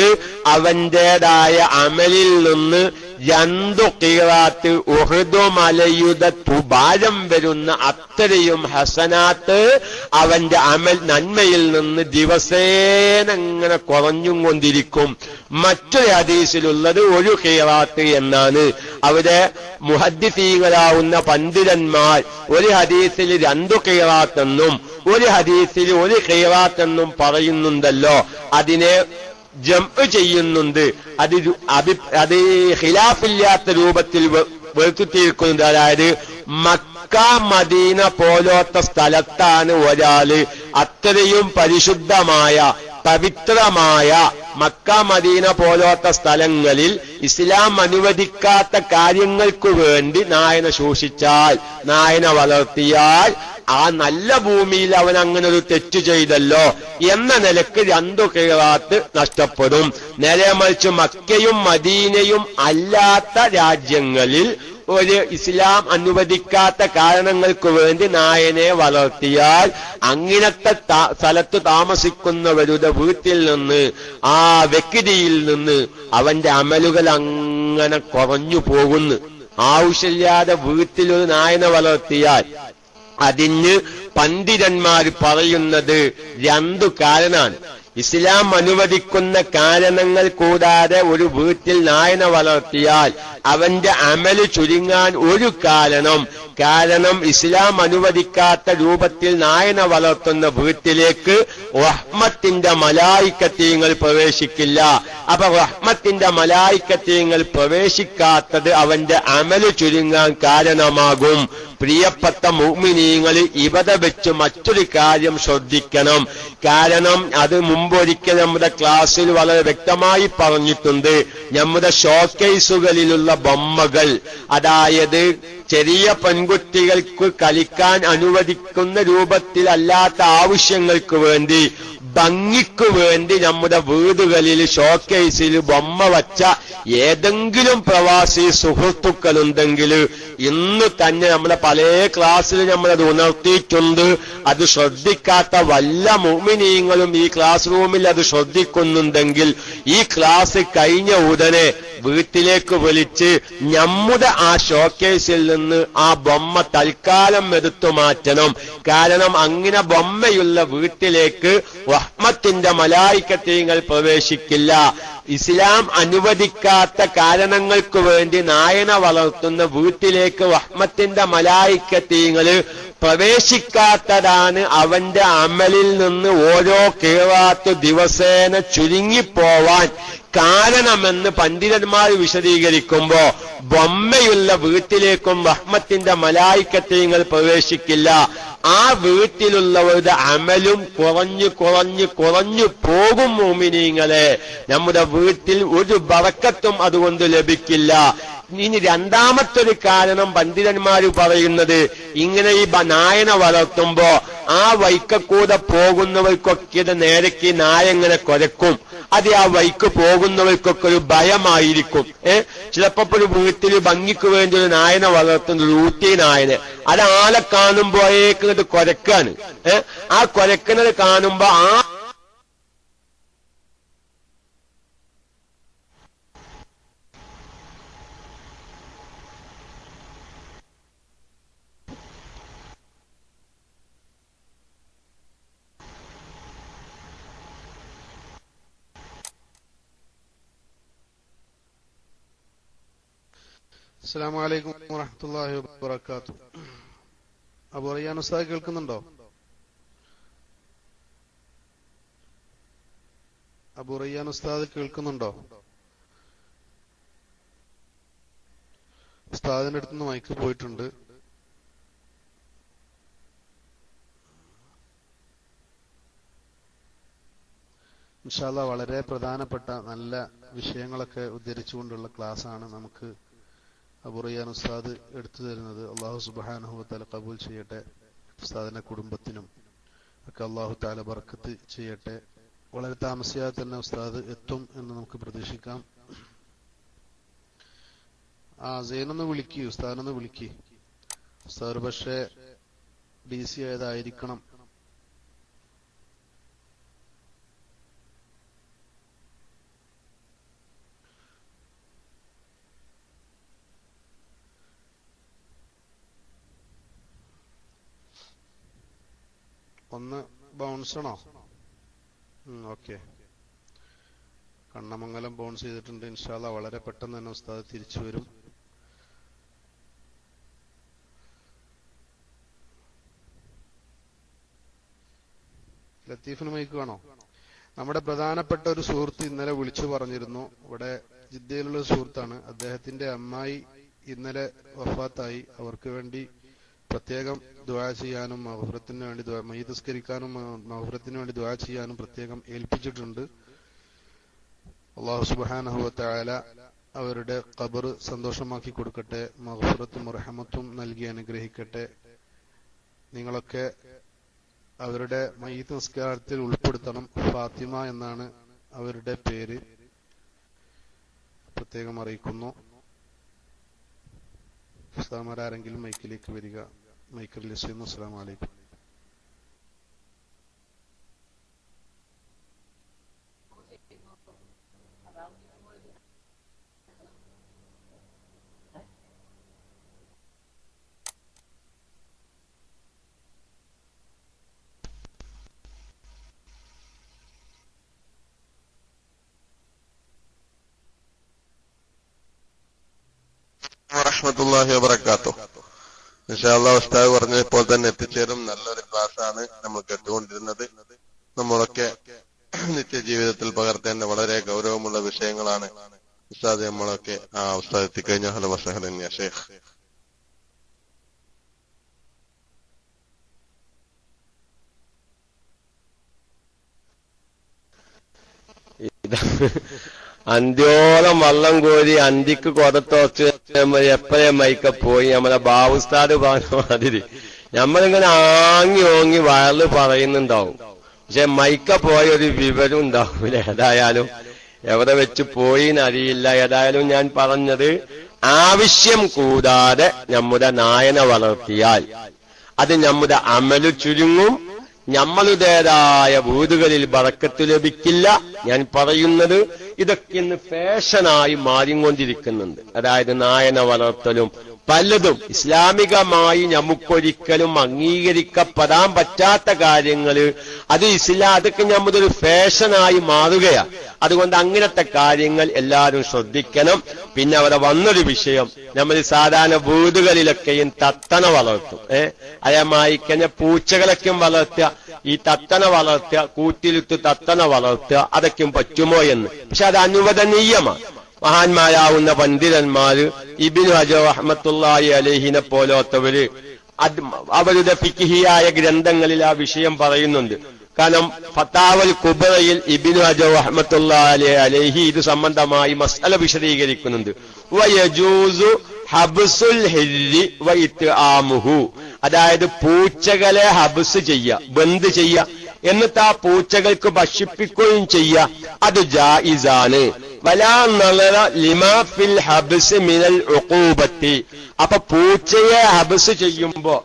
അവന്റേതായ അമലിൽ നിന്ന് 2 ഖിറാത്ത് ഉഹുദ് മലയുടെ ഭാരം വരുന്ന അത്രയും ഹസനാത്ത് അവന്റെ അമൽ നന്മയിൽ നിന്ന് ദിവസേന ഇങ്ങനെ കുറഞ്ഞും കൊണ്ടിരിക്കും. മറ്റൊരു ഹദീസിലുള്ളത് 1 ഖിറാത്ത് എന്നാണ്. അവിടെ മുഹദ്ദിസീങ്ങളാവുന്ന പണ്ഡിതന്മാർ ഒരു ഹദീസിൽ 2 ഖിറാത്ത് എന്നും ഒരു ഹദീസിൽ 1 ഖിറാത്ത് എന്നും പറയുന്നുണ്ടല്ലോ, അതിനെ ജംഅ് ചെയ്യുന്നുണ്ട്. അത് ഖിലാഫില്ലാത്ത രൂപത്തിൽ വെറുത്തിരിക്കുന്നുണ്ട്. അതായത് മക്ക മദീന പോലത്തെ സ്ഥലത്താണ് ഒരാള് അത്രയും പരിശുദ്ധമായ പവിത്രമായ മക്ക മദീന പോലത്തെ സ്ഥലങ്ങളിൽ ഇസ്ലാം അനുവദിക്കാത്ത കാര്യങ്ങൾക്ക് വേണ്ടി നായന സൂക്ഷിച്ചാൽ, നായന വളർത്തിയാൽ ആ നല്ല ഭൂമിയിൽ അവൻ അങ്ങനെ ഒരു തെറ്റ് ചെയ്തല്ലോ എന്ന നിലക്ക് 2 ഖിറാത്ത് നഷ്ടപ്പെടും. നേരെ മറിച്ച് മക്കയും മദീനയും അല്ലാത്ത രാജ്യങ്ങളിൽ ഒരു ഇസ്ലാം അനുവദിക്കാത്ത കാരണങ്ങൾക്ക് വേണ്ടി നായനെ വളർത്തിയാൽ അങ്ങനത്തെ സ്ഥലത്ത് താമസിക്കുന്നവരുടെ വീട്ടിൽ നിന്ന്, ആ വ്യക്തിയിൽ നിന്ന് അവന്റെ അമലുകൾ അങ്ങനെ കുറഞ്ഞു പോകുന്നു. ആവശ്യമില്ലാതെ വീട്ടിലൊരു നായനെ വളർത്തിയാൽ അതിന് പണ്ഡിതന്മാർ പറയുന്നത് 2 കാരണമാണ്. ഇസ്ലാം അനുവദിക്കുന്ന കാരണങ്ങൾ കൂടാതെ ഒരു വീട്ടിൽ നായനെ വളർത്തിയാൽ അവന്റെ അമല് ചുരുങ്ങാൻ ഒരു കാരണം ഇസ്ലാം അനുവദിക്കാത്ത രൂപത്തിൽ നായനെ വളർത്തുന്ന വീട്ടിലേക്ക് റഹ്മത്തിന്റെ മലായിക്കത്തീങ്ങൾ പ്രവേശിക്കില്ല. അപ്പൊ റഹ്മത്തിന്റെ മലായിക്കത്തീങ്ങൾ പ്രവേശിക്കാത്തത് അവന്റെ അമല് ചുരുങ്ങാൻ കാരണമാകും. പ്രിയപ്പെട്ട മുഅ്മിനീങ്ങൾ ഇവിടെ വെച്ച് മറ്റൊരു കാര്യം ശ്രദ്ധിക്കണം. കാരണം അത് മുമ്പൊരിക്കൽ നമ്മുടെ ക്ലാസ്സിൽ വളരെ വ്യക്തമായി പറഞ്ഞിട്ടുണ്ട്. നമ്മുടെ ഷോക്കേസുകളിലുള്ള ബൊമ്മകൾ, അതായത് ചെറിയ പെൺകുട്ടികൾക്ക് കളിക്കാൻ അനുവദിക്കുന്ന രൂപത്തിലല്ലാത്ത ആവശ്യങ്ങൾക്ക് വേണ്ടി, ഭംഗിക്ക് വേണ്ടി നമ്മുടെ വീടുകളിൽ ഷോക്കേസിൽ ബൊമ്മ വച്ച ഏതെങ്കിലും പ്രവാസി സുഹൃത്തുക്കളുണ്ടെങ്കിൽ ഇന്ന് തന്നെ നമ്മളെ പല ക്ലാസ്സിൽ നമ്മളത് ഉണർത്തിയിട്ടുണ്ട്. അത് ശ്രദ്ധിക്കാത്ത വല്ല മുഅ്മിനീങ്ങളും ഈ ക്ലാസ് റൂമിൽ അത് ശ്രദ്ധിക്കുന്നുണ്ടെങ്കിൽ ഈ ക്ലാസ് കഴിഞ്ഞ ഉടനെ വീട്ടിലേക്ക് വിളിച്ച് നമ്മുടെ ആ ഷോക്കേസിൽ നിന്ന് ആ ബൊമ്മ തൽക്കാലം എടുത്തു മാറ്റണം. കാരണം അങ്ങനെ ബൊമ്മയുള്ള വീട്ടിലേക്ക് റഹ്മത്തിന്റെ മലായിക്കത്തീങ്ങൾ പ്രവേശിക്കില്ല. ഇസ്ലാം അനുവദിക്കാത്ത കാരണങ്ങൾക്ക് വേണ്ടി നായന വളർത്തുന്ന വീട്ടിലേക്ക് റഹ്മത്തിന്റെ മലായിക്കത്തീങ്ങൾ പ്രവേശിക്കാത്തതാണ് അവന്റെ അമലിൽ നിന്ന് ഓരോ ഖിറാത്ത് ദിവസേന ചുരുങ്ങിപ്പോവാൻ കാരണമെന്ന് പണ്ഡിതന്മാർ വിശദീകരിക്കുമ്പോ ബൊമ്മയുള്ള വീട്ടിലേക്കും റഹ്മത്തിന്റെ മലായിക്കത്തീങ്ങൾ പ്രവേശിക്കില്ല. ആ വീട്ടിലുള്ളവരുടെ അമലും കുറഞ്ഞു പോകും. മുഅ്മിനീങ്ങളെ, നമ്മുടെ വീട്ടിൽ ഒരു ബറക്കത്തും അതുകൊണ്ട് ലഭിക്കില്ല. ഇനി രണ്ടാമത്തൊരു കാരണം പണ്ഡിതന്മാർ പറയുന്നത്, ഇങ്ങനെ ഈ നായനെ വളർത്തുമ്പോ ആ വൈക്കൂടെ പോകുന്നവർക്കൊക്കെ നേരക്ക് നായ ഇങ്ങനെ കുരക്കും. അത് ആ വൈക്ക് പോകുന്നവർക്കൊക്കെ ഒരു ഭയമായിരിക്കും. ചിലപ്പോ ഒരു വീട്ടിൽ ഭംഗിക്ക് വേണ്ടി ഒരു നായനെ വളർത്തുന്ന ഒരു ഊട്ടി നായനെ, അത് ആളെ കാണുമ്പോഴേക്കിട്ട് കുരക്കാണ്. ആ കുരക്കുന്നത് കാണുമ്പോ ആ അസ്സലാമു അലൈക്കും വറഹ്മത്തുള്ളാഹി വബറകാതുഹു. അബൂ റയ്യാൻ ഉസ്താദ് കേൾക്കുന്നുണ്ടോ? അബൂ റയ്യാൻ ഉസ്താദ് കേൾക്കുന്നുണ്ടോ? ഉസ്താദിന്റെ അടുത്തുനിന്ന് മൈക്ക് പോയിട്ടുണ്ട്. ഇൻഷാ അല്ലാഹ് വളരെ പ്രധാനപ്പെട്ട നല്ല വിഷയങ്ങളൊക്കെ ഉദ്ധരിച്ചുകൊണ്ടുള്ള ക്ലാസ് ആണ് നമുക്ക് അബൂ റയ്യാൻ ഉസ്താദ് എടുത്തു തരുന്നത്. അല്ലാഹു സുബ്ഹാനഹു വ തആല ഖബൂൽ ചെയ്യട്ടെ. ഉസ്താദിന്റെ കുടുംബത്തിനും ഒക്കെ അല്ലാഹു തആല ബർക്കത്ത് ചെയ്യട്ടെ. വളരെ താമസിയാതെ തന്നെ ഉസ്താദ് എത്തും എന്ന് നമുക്ക് പ്രതീക്ഷിക്കാം. സൈനൊന്ന് വിളിക്ക്, ഉസ്താദിനൊന്ന് വിളിക്ക്. ഉസ്താദ് പക്ഷേ DC ആയതായിരിക്കണം. ഒന്ന് ബൗൺസണോ? ഓക്കെ, കണ്ണമംഗലം ബൗൺസ് ചെയ്തിട്ടുണ്ട്. ഇൻഷാ അല്ലാഹ് വളരെ പെട്ടെന്ന് തന്നെ ഉസ്താദ് തിരിച്ചു വരും. ലത്തീഫിന് മൈക്ക് വേണോ? നമ്മുടെ പ്രധാനപ്പെട്ട ഒരു സുഹൃത്ത് ഇന്നലെ വിളിച്ചു പറഞ്ഞിരുന്നു. ഇവിടെ ജിദ്ദയിലുള്ള സുഹൃത്താണ്. അദ്ദേഹത്തിന്റെ അമ്മായി ഇന്നലെ വഫാത്തായി. അവർക്ക് വേണ്ടി പ്രത്യേകം ദുആ ചെയ്യാനും മഗ്ഫിറത്തിന് വേണ്ടി മയ്യിത്ത് നിസ്കരിക്കാനും മഗ്ഫിറത്തിന് വേണ്ടി ദുആ ചെയ്യാനും പ്രത്യേകം ഏൽപ്പിച്ചിട്ടുണ്ട്. അല്ലാഹു സുബ്ഹാനഹു വ തആല അവരുടെ ഖബർ സന്തോഷമാക്കി കൊടുക്കട്ടെ, മഗ്ഫിറത്തും റഹ്മത്തും നൽകി അനുഗ്രഹിക്കട്ടെ. നിങ്ങളൊക്കെ അവരുടെ മയ്യിത്ത് നിസ്കാരത്തിൽ ഉൾപ്പെടുത്തണം. ഫാത്തിമ എന്നാണ് അവരുടെ പേര്, പ്രത്യേകം അറിയിക്കുന്നു. ഉസ്താദുമാരാരെങ്കിലും മൈക്കിലേക്ക് വരിക. മൈക്ക് റിലീസ് ചെയ്യുന്നു. അസ്സലാമു അലൈക്കും. വറഹ്മത്തുള്ളാഹി വബറകാതുഹു. ഇൻഷാ അല്ലാഹ് ഉസ്താദ് പറഞ്ഞപ്പോൾ തന്നെ എത്തിച്ചേരും. നല്ലൊരു ക്ലാസ്സാണ് നമ്മൾ കേട്ടുകൊണ്ടിരുന്നത്. നമ്മളൊക്കെ നിത്യജീവിതത്തിൽ പകർത്തേണ്ട വളരെ ഗൗരവമുള്ള വിഷയങ്ങളാണ് ഉസ്താദ് നമ്മളൊക്കെ ഉസ്താദ് എത്തിക്കഴിഞ്ഞ. ഹലോ വസഹലൻ യാ ഷൈഖ്. അന്ത്യോളം വള്ളം കോരി അന്തിക്ക് കൊടത്തോച്ച് എപ്പോഴേ മൈക്ക പോയി. നമ്മളെ ബാവുസ്താദ് പറഞ്ഞ മാതിരി നമ്മളിങ്ങനെ ആങ്ങി ഓങ്ങി വയറിൽ പറയുന്നുണ്ടാവും, പക്ഷെ മൈക്ക പോയ ഒരു വിവരം ഉണ്ടാവൂല. ഏതായാലും എവിടെ വെച്ച് പോയിന്നറിയില്ല. ഏതായാലും ഞാൻ പറഞ്ഞത്, ആവശ്യം കൂടാതെ നമ്മുടെ നായന വളർത്തിയാൽ അത് നമ്മുടെ അമല് ചുരുങ്ങും, നമ്മളുടേതായ വീടുകളിൽ ബറക്കത്ത് ലഭിക്കില്ല. ഞാൻ പറയുന്നത് ഇതൊക്കെ ഇന്ന് ഫാഷനായി മാറിക്കൊണ്ടിരിക്കുന്നുണ്ട്. അതായത് നായന വളർത്തലും പലതും ഇസ്ലാമികമായി നമുക്കൊരിക്കലും അംഗീകരിക്കപ്പെടാൻ പറ്റാത്ത കാര്യങ്ങള് അതൊക്കെ നമ്മുടെ ഒരു ഫാഷനായി മാറുകയാണ്. അതുകൊണ്ട് അങ്ങനത്തെ കാര്യങ്ങൾ എല്ലാവരും ശ്രദ്ധിക്കണം. പിന്നെ അവിടെ വന്നൊരു വിഷയം, നമ്മൾ സാധാരണ വീടുകളിലൊക്കെയും തത്തന വളർത്തും. അതേമായി കഴിഞ്ഞ പൂച്ചകളൊക്കെയും വളർത്തുക, ഈ തത്തന വളർത്തുക, കൂട്ടിലിട്ട് തത്തന വളർത്തുക, അതൊക്കെയും പറ്റുമോ എന്ന്. പക്ഷെ അത് അനുവദനീയമാണ്. മഹാന്മാരാവുന്ന പണ്ഡിതന്മാര് ഇബ്നു ഹജർ റഹ്മത്തുള്ളാഹി അലൈഹിനെ പോലത്തവര് അവരുടെ ഫിഖ്ഹിയായ ഗ്രന്ഥങ്ങളിൽ ആ വിഷയം പറയുന്നുണ്ട്. കാരണം ഫതാവൽ കുബറയിൽ ഇബ്നു ഹജർ റഹ്മത്തുള്ളാഹി അലൈഹി ഇത് സംബന്ധമായി മസ്അല വിശദീകരിക്കുന്നുണ്ട്. വയജൂസു ഹബ്സുൽ ഹിർരി വഇത്ആമുഹു, അതായത് പൂച്ചകളെ ഹബ്സ് ചെയ്യുക, ബന്ദ് ചെയ്യുക, എന്നിട്ട് ആ പൂച്ചകൾക്ക് ഭക്ഷിപ്പിക്കുകയും ചെയ്യുക, അത് ജായിസാണ്. വലാ നളറ ലിമാ ഫിൽ ഹബ്സ് മിനൽ ഉഖൂബത്തി. അപ്പൊ പൂച്ചയെ ഹബ്സ് ചെയ്യുമ്പോ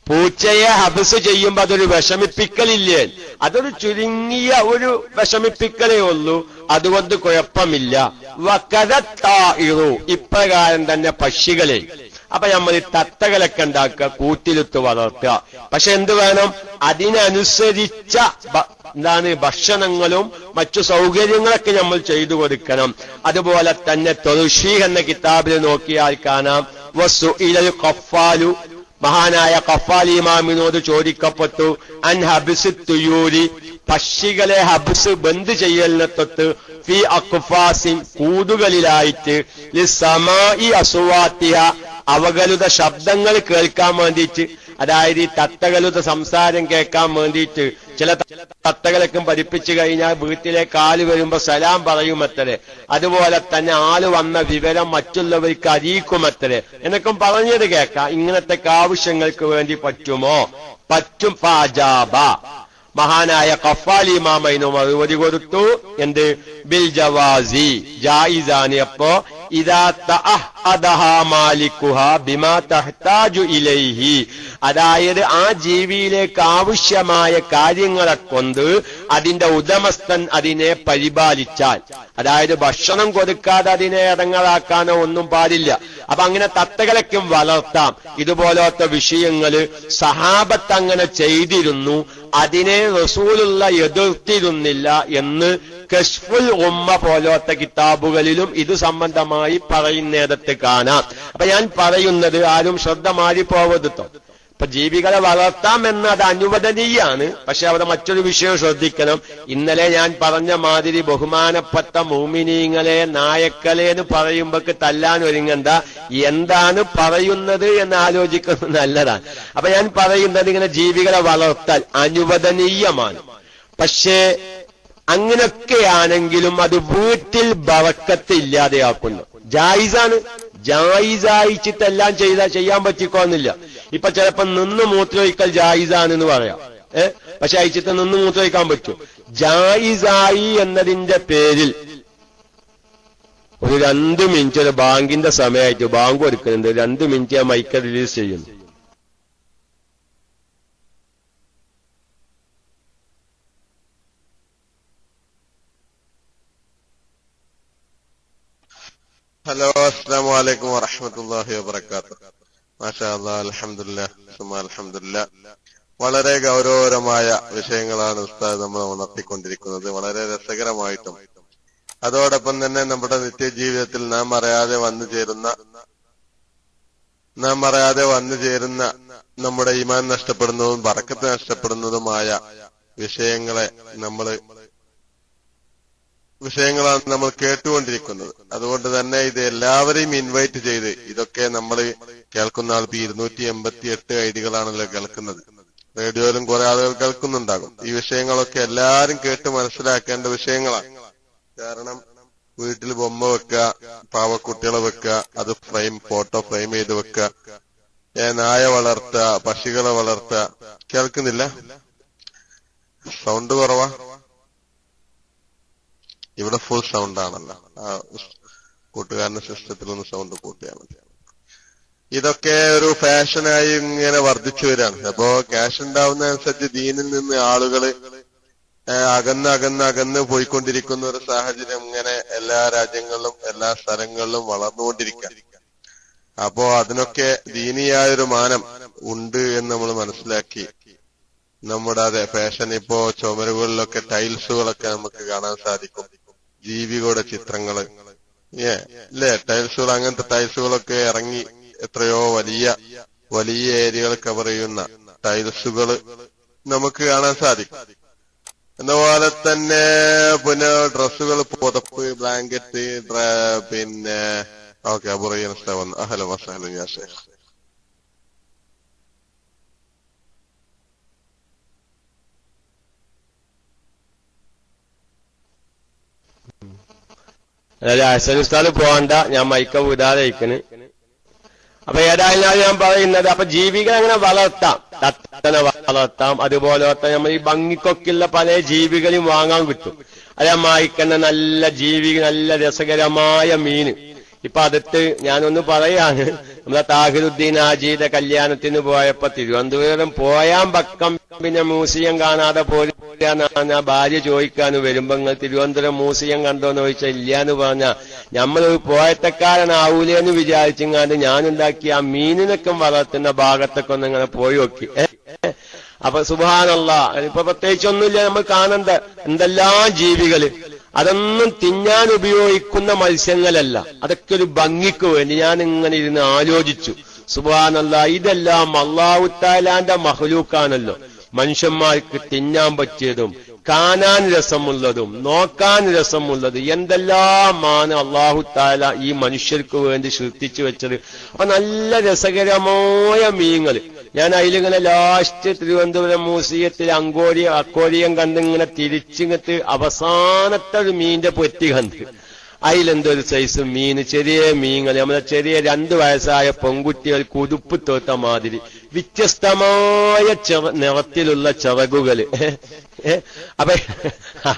പൂച്ചയെ ഹബ്സ് ചെയ്യുമ്പോ അതൊരു വിഷമിപ്പിക്കലില്ലേ, അതൊരു ചുരുങ്ങിയ ഒരു വിഷമിപ്പിക്കലേ ഉള്ളൂ, അതുകൊണ്ട് കുഴപ്പമില്ല. വകദത്താഇറു, ഇപ്രകാരം തന്നെ പക്ഷികളെ. അപ്പൊ നമ്മൾ ഈ തത്തകളൊക്കെ ഉണ്ടാക്കുക, കൂട്ടിലിട്ട് വളർത്തുക. പക്ഷെ എന്ത് വേണം, അതിനനുസരിച്ച ഭക്ഷണങ്ങളും മറ്റു സൗകര്യങ്ങളൊക്കെ നമ്മൾ ചെയ്തു കൊടുക്കണം. അതുപോലെ തന്നെ തൗശീഹ് എന്ന കിതാബിൽ നോക്കിയാൽ കാണാം, വസുഇലൽ ഖഫാലു, മഹാനായ ഖഫാൽ ഇമാമിനോട് ചോദിക്കപ്പെട്ടു, അൻ ഹബ്സ് തുയൂരി, പക്ഷികളെ ഹബ്സ് ബന്ദ് ചെയ്യലിനെ തൊട്ട്, ഫി അഖ്ഫാസിൻ, കൂടുകളിലായിട്ട്, ലിസമാഇ അസ്വാത്തിഹ, അവകളുടെ ശബ്ദങ്ങൾ കേൾക്കാൻ വേണ്ടിയിട്ട്. അതായത് ഈ തത്തകളുടെ സംസാരം കേൾക്കാൻ വേണ്ടിയിട്ട് ചില തത്തകളൊക്കെ പഠിപ്പിച്ചു കഴിഞ്ഞാൽ വീട്ടിലെ കാല് വരുമ്പോ സലാം പറയുമത്രേ. അതുപോലെ തന്നെ ആള് വന്ന വിവരം മറ്റുള്ളവർക്ക് അറിയിക്കുമത്രേ എന്നൊക്കെ പറഞ്ഞത് കേൾക്കാം. ഇങ്ങനത്തെ ആവശ്യങ്ങൾക്ക് വേണ്ടി പറ്റുമോ? പറ്റും. ഫാജാബ, മഹാനായ ഖഫാൽ ഇമാമിനു മറുപടി കൊടുത്തു, എന്ത്? ബിൽ ജവാസി, ജായിസാണ്. അപ്പോ ഇദാ തഅഹദഹാ മാലികുഹാ ബിമാ തഹ്താജു ഇലൈഹി, അതായത് ആ ജീവിയിലേക്ക് ആവശ്യമായ കാര്യങ്ങളെ കൊണ്ട് അതിന്റെ ഉടമസ്ഥൻ അതിനെ പരിപാലിച്ചാൽ, അതായത് ഭക്ഷണം കൊടുക്കാതെ അതിനെ ഇടങ്ങളാക്കാനോ ഒന്നും പാടില്ല. അപ്പൊ അങ്ങനെ തത്തകളൊക്കെയും വളർത്താം. ഇതുപോലത്തെ വിഷയങ്ങള് സഹാബത്ത് അങ്ങനെ ചെയ്തിരുന്നു, അതിനെ റസൂലുള്ള എതിർത്തിരുന്നില്ല എന്ന് കശ്ഫുൽ ഉമ്മ പോലത്തെ കിതാബുകളിലും ഇത് സംബന്ധമായി പറയുന്നിടത്ത് കാണാം. അപ്പൊ ഞാൻ പറയുന്നത് ആരും ശ്രദ്ധ മാറിപ്പോവരുതോ. ഇപ്പൊ ജീവികളെ വളർത്താം എന്ന് അത് അനുവദനീയാണ്. പക്ഷെ അവിടെ മറ്റൊരു വിഷയം ശ്രദ്ധിക്കണം. ഇന്നലെ ഞാൻ പറഞ്ഞ മാതിരി ബഹുമാനപ്പെട്ട മുഅ്മിനീങ്ങളെ നായക്കളെ എന്ന് പറയുമ്പോക്ക് തല്ലാൻ ഒരുങ്ങണ്ട, എന്താണ് പറയുന്നത് എന്ന് ആലോചിക്കുന്നത് നല്ലതാണ്. അപ്പൊ ഞാൻ പറയുന്നത് ഇങ്ങനെ ജീവികളെ വളർത്താൽ അനുവദനീയമാണ്. പക്ഷേ അങ്ങനെയൊക്കെയാണെങ്കിലും അത് വീട്ടിൽ ബറക്കത്ത് ഇല്ലാതെയാക്കുന്നു. ജായിസാണ്, ജായിസായിച്ചിട്ടെല്ലാം ചെയ്യാൻ പറ്റിക്കോന്നില്ല. ഇപ്പൊ ചിലപ്പോ നിന്ന് മൂത്രമൊഴിക്കൽ ജായിസാണെന്ന് പറയാം, പക്ഷെ അയച്ചിട്ട് നിന്ന് മൂത്രമൊഴിക്കാൻ പറ്റും. ജായിസായി എന്നതിന്റെ പേരിൽ ഒരു 2 മിനിറ്റ് ഒരു ബാങ്കിന്റെ സമയമായിട്ട് ബാങ്ക് കൊടുക്കുന്നുണ്ട്. 2 മിനിറ്റ് ആ മൈക്ക് റിലീസ് ചെയ്യുന്നു. ഹലോ, അസ്സലാമു അലൈക്കും വറഹ്മത്തുള്ളാഹി വബറകാതുഹു. മാഷാ അല്ലാഹ്, അൽഹംദുലില്ലാഹ്, സുബ്ഹാനല്ലാഹ്, അൽഹംദുലില്ലാഹ്. വളരെ ഗൗരവകരമായ വിഷയങ്ങളാണ് ഉസ്താദ് നമ്മൾ ഉണർത്തിക്കൊണ്ടിരിക്കുന്നത്, വളരെ രസകരമായിട്ടും. അതോടൊപ്പം തന്നെ നമ്മുടെ നിത്യജീവിതത്തിൽ നാം അറിയാതെ വന്നു ചേരുന്ന നമ്മുടെ ഈമാൻ നഷ്ടപ്പെടുന്നതും ബറക്കത്ത് നഷ്ടപ്പെടുന്നതുമായ വിഷയങ്ങളാണ് നമ്മൾ കേട്ടുകൊണ്ടിരിക്കുന്നത്. അതുകൊണ്ട് തന്നെ ഇത് എല്ലാവരെയും ഇൻവൈറ്റ് ചെയ്ത്, ഇതൊക്കെ നമ്മൾ കേൾക്കുന്ന ആൾ 288 ഐഡികളാണല്ലോ കേൾക്കുന്നത്, റേഡിയോയിലും കുറെ ആളുകൾ കേൾക്കുന്നുണ്ടാകും. ഈ വിഷയങ്ങളൊക്കെ എല്ലാവരും കേട്ട് മനസ്സിലാക്കേണ്ട വിഷയങ്ങളാണ്. കാരണം വീട്ടിൽ ബൊമ്മ വെക്കുക, പാവക്കുട്ടികളെ വെക്കുക, അത് ഫോട്ടോ ഫ്രെയിം ചെയ്ത് വെക്കുക, നായ വളർത്തുക, പക്ഷികളെ വളർത്തുക. കേൾക്കുന്നില്ല? സൗണ്ട് കുറവാ? ഇവിടെ ഫുൾ സൗണ്ട് ആണല്ലോ. കൂട്ടുകാരന്റെ സിസ്റ്റത്തിലൊന്ന് സൗണ്ട് കൂട്ടിയാൽ മതി. ഇതൊക്കെ ഒരു ഫാഷനായി ഇങ്ങനെ വർദ്ധിച്ചു വരികയാണ്. അപ്പോ ക്യാഷ് ഉണ്ടാവുന്നതനുസരിച്ച് ദീനിൽ നിന്ന് ആളുകള് അകന്ന് പോയിക്കൊണ്ടിരിക്കുന്ന ഒരു സാഹചര്യം ഇങ്ങനെ എല്ലാ രാജ്യങ്ങളിലും എല്ലാ സ്ഥലങ്ങളിലും വളർന്നുകൊണ്ടിരിക്കുക. അപ്പോ അതിനൊക്കെ ദീനിയായൊരു മാനം ഉണ്ട് എന്ന് നമ്മൾ മനസ്സിലാക്കി നമ്മുടെ അതെ ഫാഷൻ, ഇപ്പോ ചുമരുകളിലൊക്കെ ടൈൽസുകളൊക്കെ നമുക്ക് കാണാൻ സാധിക്കും, ജീവികളുടെ ചിത്രങ്ങള്, അല്ലേ? ടൈൽസുകൾ, അങ്ങനത്തെ ടൈൽസുകളൊക്കെ ഇറങ്ങി എത്രയോ വലിയ ഏരിയകൾ കവർ ചെയ്യുന്ന ടൈൽസുകള് നമുക്ക് കാണാൻ സാധിക്കും. എന്നപോലെ തന്നെ പിന്നെ ഡ്രസ്സുകൾ, പുതപ്പ്, ബ്ലാങ്കറ്റ്, പിന്നെ ഓക്കെ അബുറയ്യ വന്നു. അഹ്ലൻ വസഹ്ലൻ യാ ശൈഖ്. അതായത് അഹ്സൻ ഉസ്താദ് പോകണ്ട, ഞാൻ മൈക്ക വിടാതെ ഇരിക്കണ്. അപ്പൊ ഏതായാലും ഞാൻ പറയുന്നത്, അപ്പൊ ജീവികളെ അങ്ങനെ വളർത്താം, തത്തനെ വളർത്താം. അതുപോലത്തെ നമ്മൾ ഈ ഭംഗിക്കൊക്കെയുള്ള പല ജീവികളും വാങ്ങാൻ കിട്ടും. അതേമായിക്കന്നെ നല്ല നല്ല രസകരമായ മീന്. ഇപ്പൊ അടുത്ത് ഞാനൊന്ന് പറയാണ്, നമ്മളെ താഹിറുദ്ദീൻ ആജിയുടെ കല്യാണത്തിന് പോയപ്പോ തിരുവനന്തപുരം പോയാൻ പക്കം പിന്നെ മ്യൂസിയം കാണാതെ പോരാന്നാ ഭാര്യ ചോദിക്കാന്ന് വരുമ്പോ നിങ്ങൾ തിരുവനന്തപുരം മ്യൂസിയം കണ്ടോന്ന് ചോദിച്ചാൽ ഇല്ലാന്ന് പറഞ്ഞാ നമ്മളൊരു പോയത്തക്കാരനാവൂലെന്ന് വിചാരിച്ചെങ്ങാണ്ട് ഞാനുണ്ടാക്കി ആ മീനിനൊക്കെ വളർത്തുന്ന ഭാഗത്തൊക്കെ ഒന്ന് ഇങ്ങനെ പോയി നോക്കി. അപ്പൊ സുബ്ഹാനല്ലാഹ്, ഇപ്പൊ പ്രത്യേകിച്ചൊന്നുമില്ല, നമ്മൾ കാണണ്ട എന്തെല്ലാം ജീവികള്. അതൊന്നും തിന്നാൻ ഉപയോഗിക്കുന്ന മത്സ്യങ്ങളല്ല, അതൊക്കെ ഒരു ഭംഗിക്ക് വേണ്ടി ഞാൻ ഇങ്ങനെ ഇരുന്ന് ആലോചിച്ചു. സുബ്ഹാനല്ലാഹ്, ഇതെല്ലാം അല്ലാഹു തആലാന്റെ മഖ്ലൂക്കാണല്ലോ. മനുഷ്യന്മാർക്ക് തിന്നാൻ പറ്റിയതും കാണാൻ രസമുള്ളതും നോക്കാൻ രസമുള്ളത് എന്തെല്ലാമാണ് അല്ലാഹു തആല ഈ മനുഷ്യർക്ക് വേണ്ടി സൃഷ്ടിച്ചു വെച്ചത്. അപ്പൊ നല്ല രസകരമായ മീനുകൾ. ഞാൻ അതിലിങ്ങനെ ലാസ്റ്റ് തിരുവനന്തപുരം മ്യൂസിയത്തിൽ അക്കോരിയം കണ്ടിങ്ങനെ തിരിച്ചിങ്ങത്ത് അവസാനത്തെ ഒരു മീനിന്റെ പൊറ്റി കണ്ട്, അതിലെന്തൊരു സൈസ് മീൻ, ചെറിയ മീനുകൾ, നമ്മളെ ചെറിയ 2 വയസ്സായ പെൺകുട്ടികൾക്ക് ഉടുപ്പ് തോത്ത മാതിരി വ്യത്യസ്തമായ നിറത്തിലുള്ള ചിറകുകള്. അപ്പൊ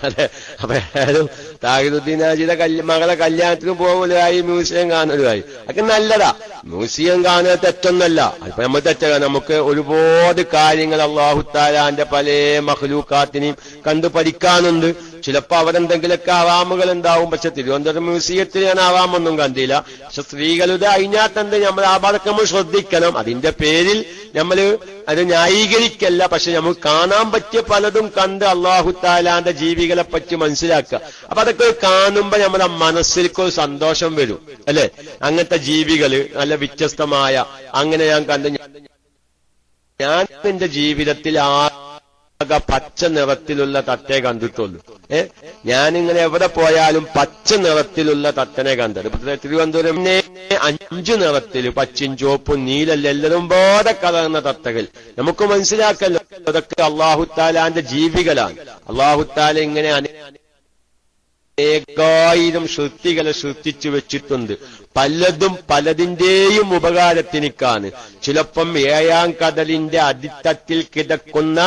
അതെ, അപ്പൊ ഏതായാലും താഹിറുദ്ദീൻ ഹാജിയുടെ മകളെ കല്യാണത്തിന് പോകലായി, മ്യൂസിയം കാണലുമായി. അതൊക്കെ നല്ലതാ. മ്യൂസിയം കാണുക തെറ്റൊന്നല്ല. അപ്പൊ നമ്മൾ തെറ്റാണ്. നമുക്ക് ഒരുപാട് കാര്യങ്ങൾ അല്ലാഹു തആലാന്റെ പല മഖ്ലൂഖാത്തിനെയും കണ്ടു പഠിക്കാനുണ്ട്. ചിലപ്പോ അവരെന്തെങ്കിലുമൊക്കെ ആവാമുകൾ ഉണ്ടാവും. പക്ഷെ തിരുവനന്തപുരം മ്യൂസിയത്തിൽ ഞാൻ ആവാമൊന്നും കണ്ടില്ല. പക്ഷെ സ്ത്രീകളുടെ അയിഞ്ഞാത്തണ്ട് നമ്മൾ ആ ഭാഗത്ത് നമ്മൾ ശ്രദ്ധിക്കണം. അതിന്റെ പേരിൽ നമ്മൾ അത് ന്യായീകരിക്കല്ല. പക്ഷെ നമുക്ക് കാണാൻ പറ്റിയ പലതും കണ്ട് അല്ലാഹു തആലാന്റെ ജീവികളെ പറ്റി മനസ്സിലാക്കുക. അപ്പൊ അതൊക്കെ കാണുമ്പോ നമ്മുടെ മനസ്സിലേക്ക് ഒരു സന്തോഷം വരും, അല്ലെ? അങ്ങനത്തെ ജീവികള് നല്ല വ്യത്യസ്തമായ അങ്ങനെ ഞാൻ കണ്ട്, ഞാൻ എന്റെ ജീവിതത്തിൽ ആകെ പച്ച നിറത്തിലുള്ള തത്തയെ കണ്ടിട്ടുള്ളൂ. ഞാനിങ്ങനെ എവിടെ പോയാലും പച്ച നിറത്തിലുള്ള തത്തനെ കണ്ടത്. തിരുവനന്തപുരം 5 നിറത്തില്, പച്ചും ചുവപ്പും നീലല്ല, എല്ലാവരും ബോധ കലർന്ന തത്തകൾ. നമുക്ക് മനസ്സിലാക്കല്ലോ അതൊക്കെ അല്ലാഹു തആലാന്റെ ജീവികളാണ്. അല്ലാഹു തആല ഇങ്ങനെ അനേകായിരം സൃഷ്ടികളെ സൃഷ്ടിച്ചു വെച്ചിട്ടുണ്ട്. പലതും പലതിന്റെയും ഉപകാരത്തിനിക്കാണ്. ചിലപ്പം 7-ാം കടലിന്റെ അടിത്തട്ടിൽ കിടക്കുന്ന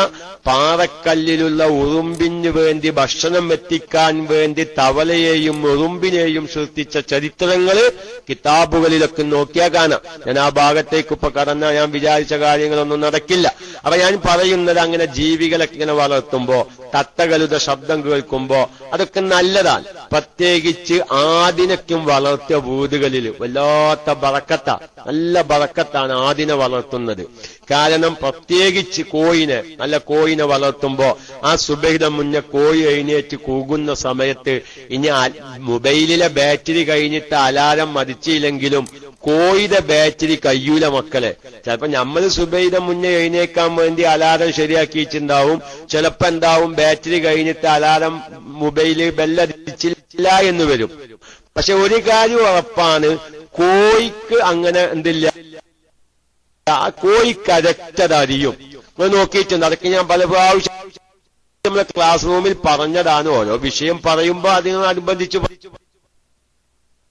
പാറക്കല്ലിലുള്ള ഉറുമ്പിന് വേണ്ടി ഭക്ഷണം എത്തിക്കാൻ വേണ്ടി തവളയെയും ഉറുമ്പിനെയും സൃഷ്ടിച്ച ചരിത്രങ്ങള് കിതാബുകളിലൊക്കെ നോക്കിയാൽ കാണാം. ഞാൻ ആ ഭാഗത്തേക്ക് ഇപ്പൊ കടന്ന ഞാൻ വിചാരിച്ച കാര്യങ്ങളൊന്നും നടക്കില്ല. അപ്പൊ ഞാൻ പറയുന്നത്, അങ്ങനെ ജീവികളൊക്കെ ഇങ്ങനെ വളർത്തുമ്പോ, തത്തകളുടെ ശബ്ദം കേൾക്കുമ്പോ അതൊക്കെ നല്ലതാണ്. പ്രത്യേകിച്ച് ആദിനക്കും വളർത്തിയ വീടുകളിൽ വല്ലാത്ത ബറക്കത്ത, നല്ല ബറക്കത്താണ് ആദിനെ വളർത്തുന്നത്. കാരണം പ്രത്യേകിച്ച് കോയിനെ, നല്ല കോയിനെ വളർത്തുമ്പോ ആ സുബഹിയുടെ മുന്നേ കോഴി എഴുന്നേറ്റ് കൂകുന്ന സമയത്ത്, ഇനി മൊബൈലിലെ ബാറ്ററി കഴിഞ്ഞിട്ട് അലാരം മതിച്ചില്ലെങ്കിലും കോഴിയുടെ ബാറ്ററി കയ്യൂല മക്കളെ. ചിലപ്പോ നമ്മൾ സുബഹിയുടെ മുന്നേ എഴുന്നേക്കാൻ വേണ്ടി അലാരം ശരിയാക്കിയിട്ടുണ്ടാവും. ചിലപ്പോ എന്താവും, ബാറ്ററി കഴിഞ്ഞിട്ട് അലാരം മൊബൈല് ബെല്ലടിച്ചില്ല എന്ന് വരും. പക്ഷെ ഒരു കാര്യം ഉറപ്പാണ്, കോഴിക്ക് അങ്ങനെ എന്തില്ല, കോഴി കരക്റ്റത് അറിയും. നോക്കിയിട്ടുണ്ട്. അതൊക്കെ ഞാൻ പല പ്രാവശ്യം നമ്മളെ ക്ലാസ് റൂമിൽ പറഞ്ഞതാണ്. ഓരോ വിഷയം പറയുമ്പോ അതിനോടനുബന്ധിച്ച്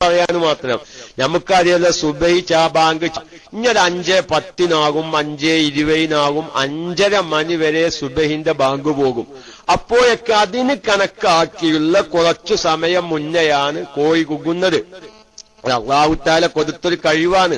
പറയാൻ മാത്രം. നമുക്കറിയാലോ, സുബഹി ബാങ്ക് ഇങ്ങനെ 5:10 5:20 5:30 മണി വരെ സുബഹിന്റെ ബാങ്ക് പോകും. അപ്പോഴൊക്കെ അതിന് കണക്കാക്കിയുള്ള കുറച്ചു സമയം മുന്നെയാണ് കോഴി കുകുന്നത്. അല്ലാഹു തആല കൊടുത്തൊരു കഴിവാണ്.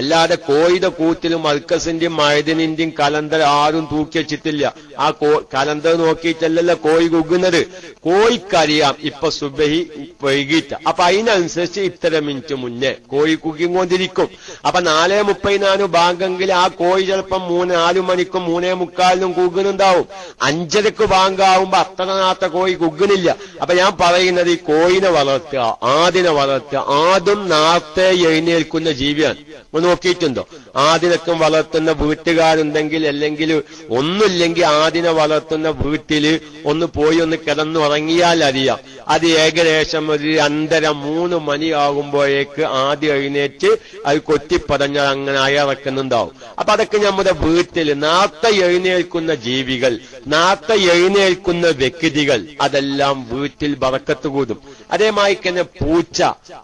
അല്ലാതെ കോഴിയുടെ കൂത്തിലും മർക്കസിന്റെയും മഴദിനിന്റെയും കലണ്ടർ ആരും തൂക്കി വെച്ചിട്ടില്ല. ആ കലണ്ടർ നോക്കിയിട്ടല്ലല്ലോ കോഴി കുകുന്നത്. കോഴിക്കറിയാം ഇപ്പൊ സുബഹി വൈകിട്ട്. അപ്പൊ അതിനനുസരിച്ച് ഇത്ര മിനിറ്റ് മുന്നേ കോഴി കുക്കിക്കൊണ്ടിരിക്കും. അപ്പൊ 4:30 ബാങ്കെങ്കിൽ ആ കോഴി ചിലപ്പം 4 മണിക്കും 3:45 കുകുന്നുണ്ടാവും. 5:30 ബാങ്കാവുമ്പോ അത്ര നേരത്തെ കോഴി കുകുന്നില്ല. അപ്പൊ ഞാൻ പറയുന്നത്, ഈ കോഴിനെ വളർത്തുക, ആദിനെ വളർത്തുക. ആദ്യം നേരത്തെ എഴുന്നേൽക്കുന്ന ജീവിയാണ്. നോക്കിയിട്ടുണ്ടോ? ആദിനൊക്കെ വളർത്തുന്ന വീട്ടുകാരുണ്ടെങ്കിൽ, അല്ലെങ്കിൽ ഒന്നുമില്ലെങ്കിൽ ആദിനെ വളർത്തുന്ന വീട്ടില് ഒന്ന് പോയി ഒന്ന് കിടന്നുറങ്ങിയാൽ അറിയാം. അത് ഏകദേശം ഒരു 2:30-3 മണിയാകുമ്പോഴേക്ക് ആദ്യം എഴുന്നേറ്റ് അത് കൊത്തിപ്പറഞ്ഞ് അങ്ങനെ അയറക്കുന്നുണ്ടാവും. അപ്പൊ അതൊക്കെ നമ്മുടെ വീട്ടിൽ നേരത്തെ എഴുന്നേൽക്കുന്ന ജീവികൾ, നേരത്തെ എഴുന്നേൽക്കുന്ന വ്യക്തികൾ, അതെല്ലാം വീട്ടിൽ ബറക്കത്ത് കൂടും. അതേമായി തന്നെ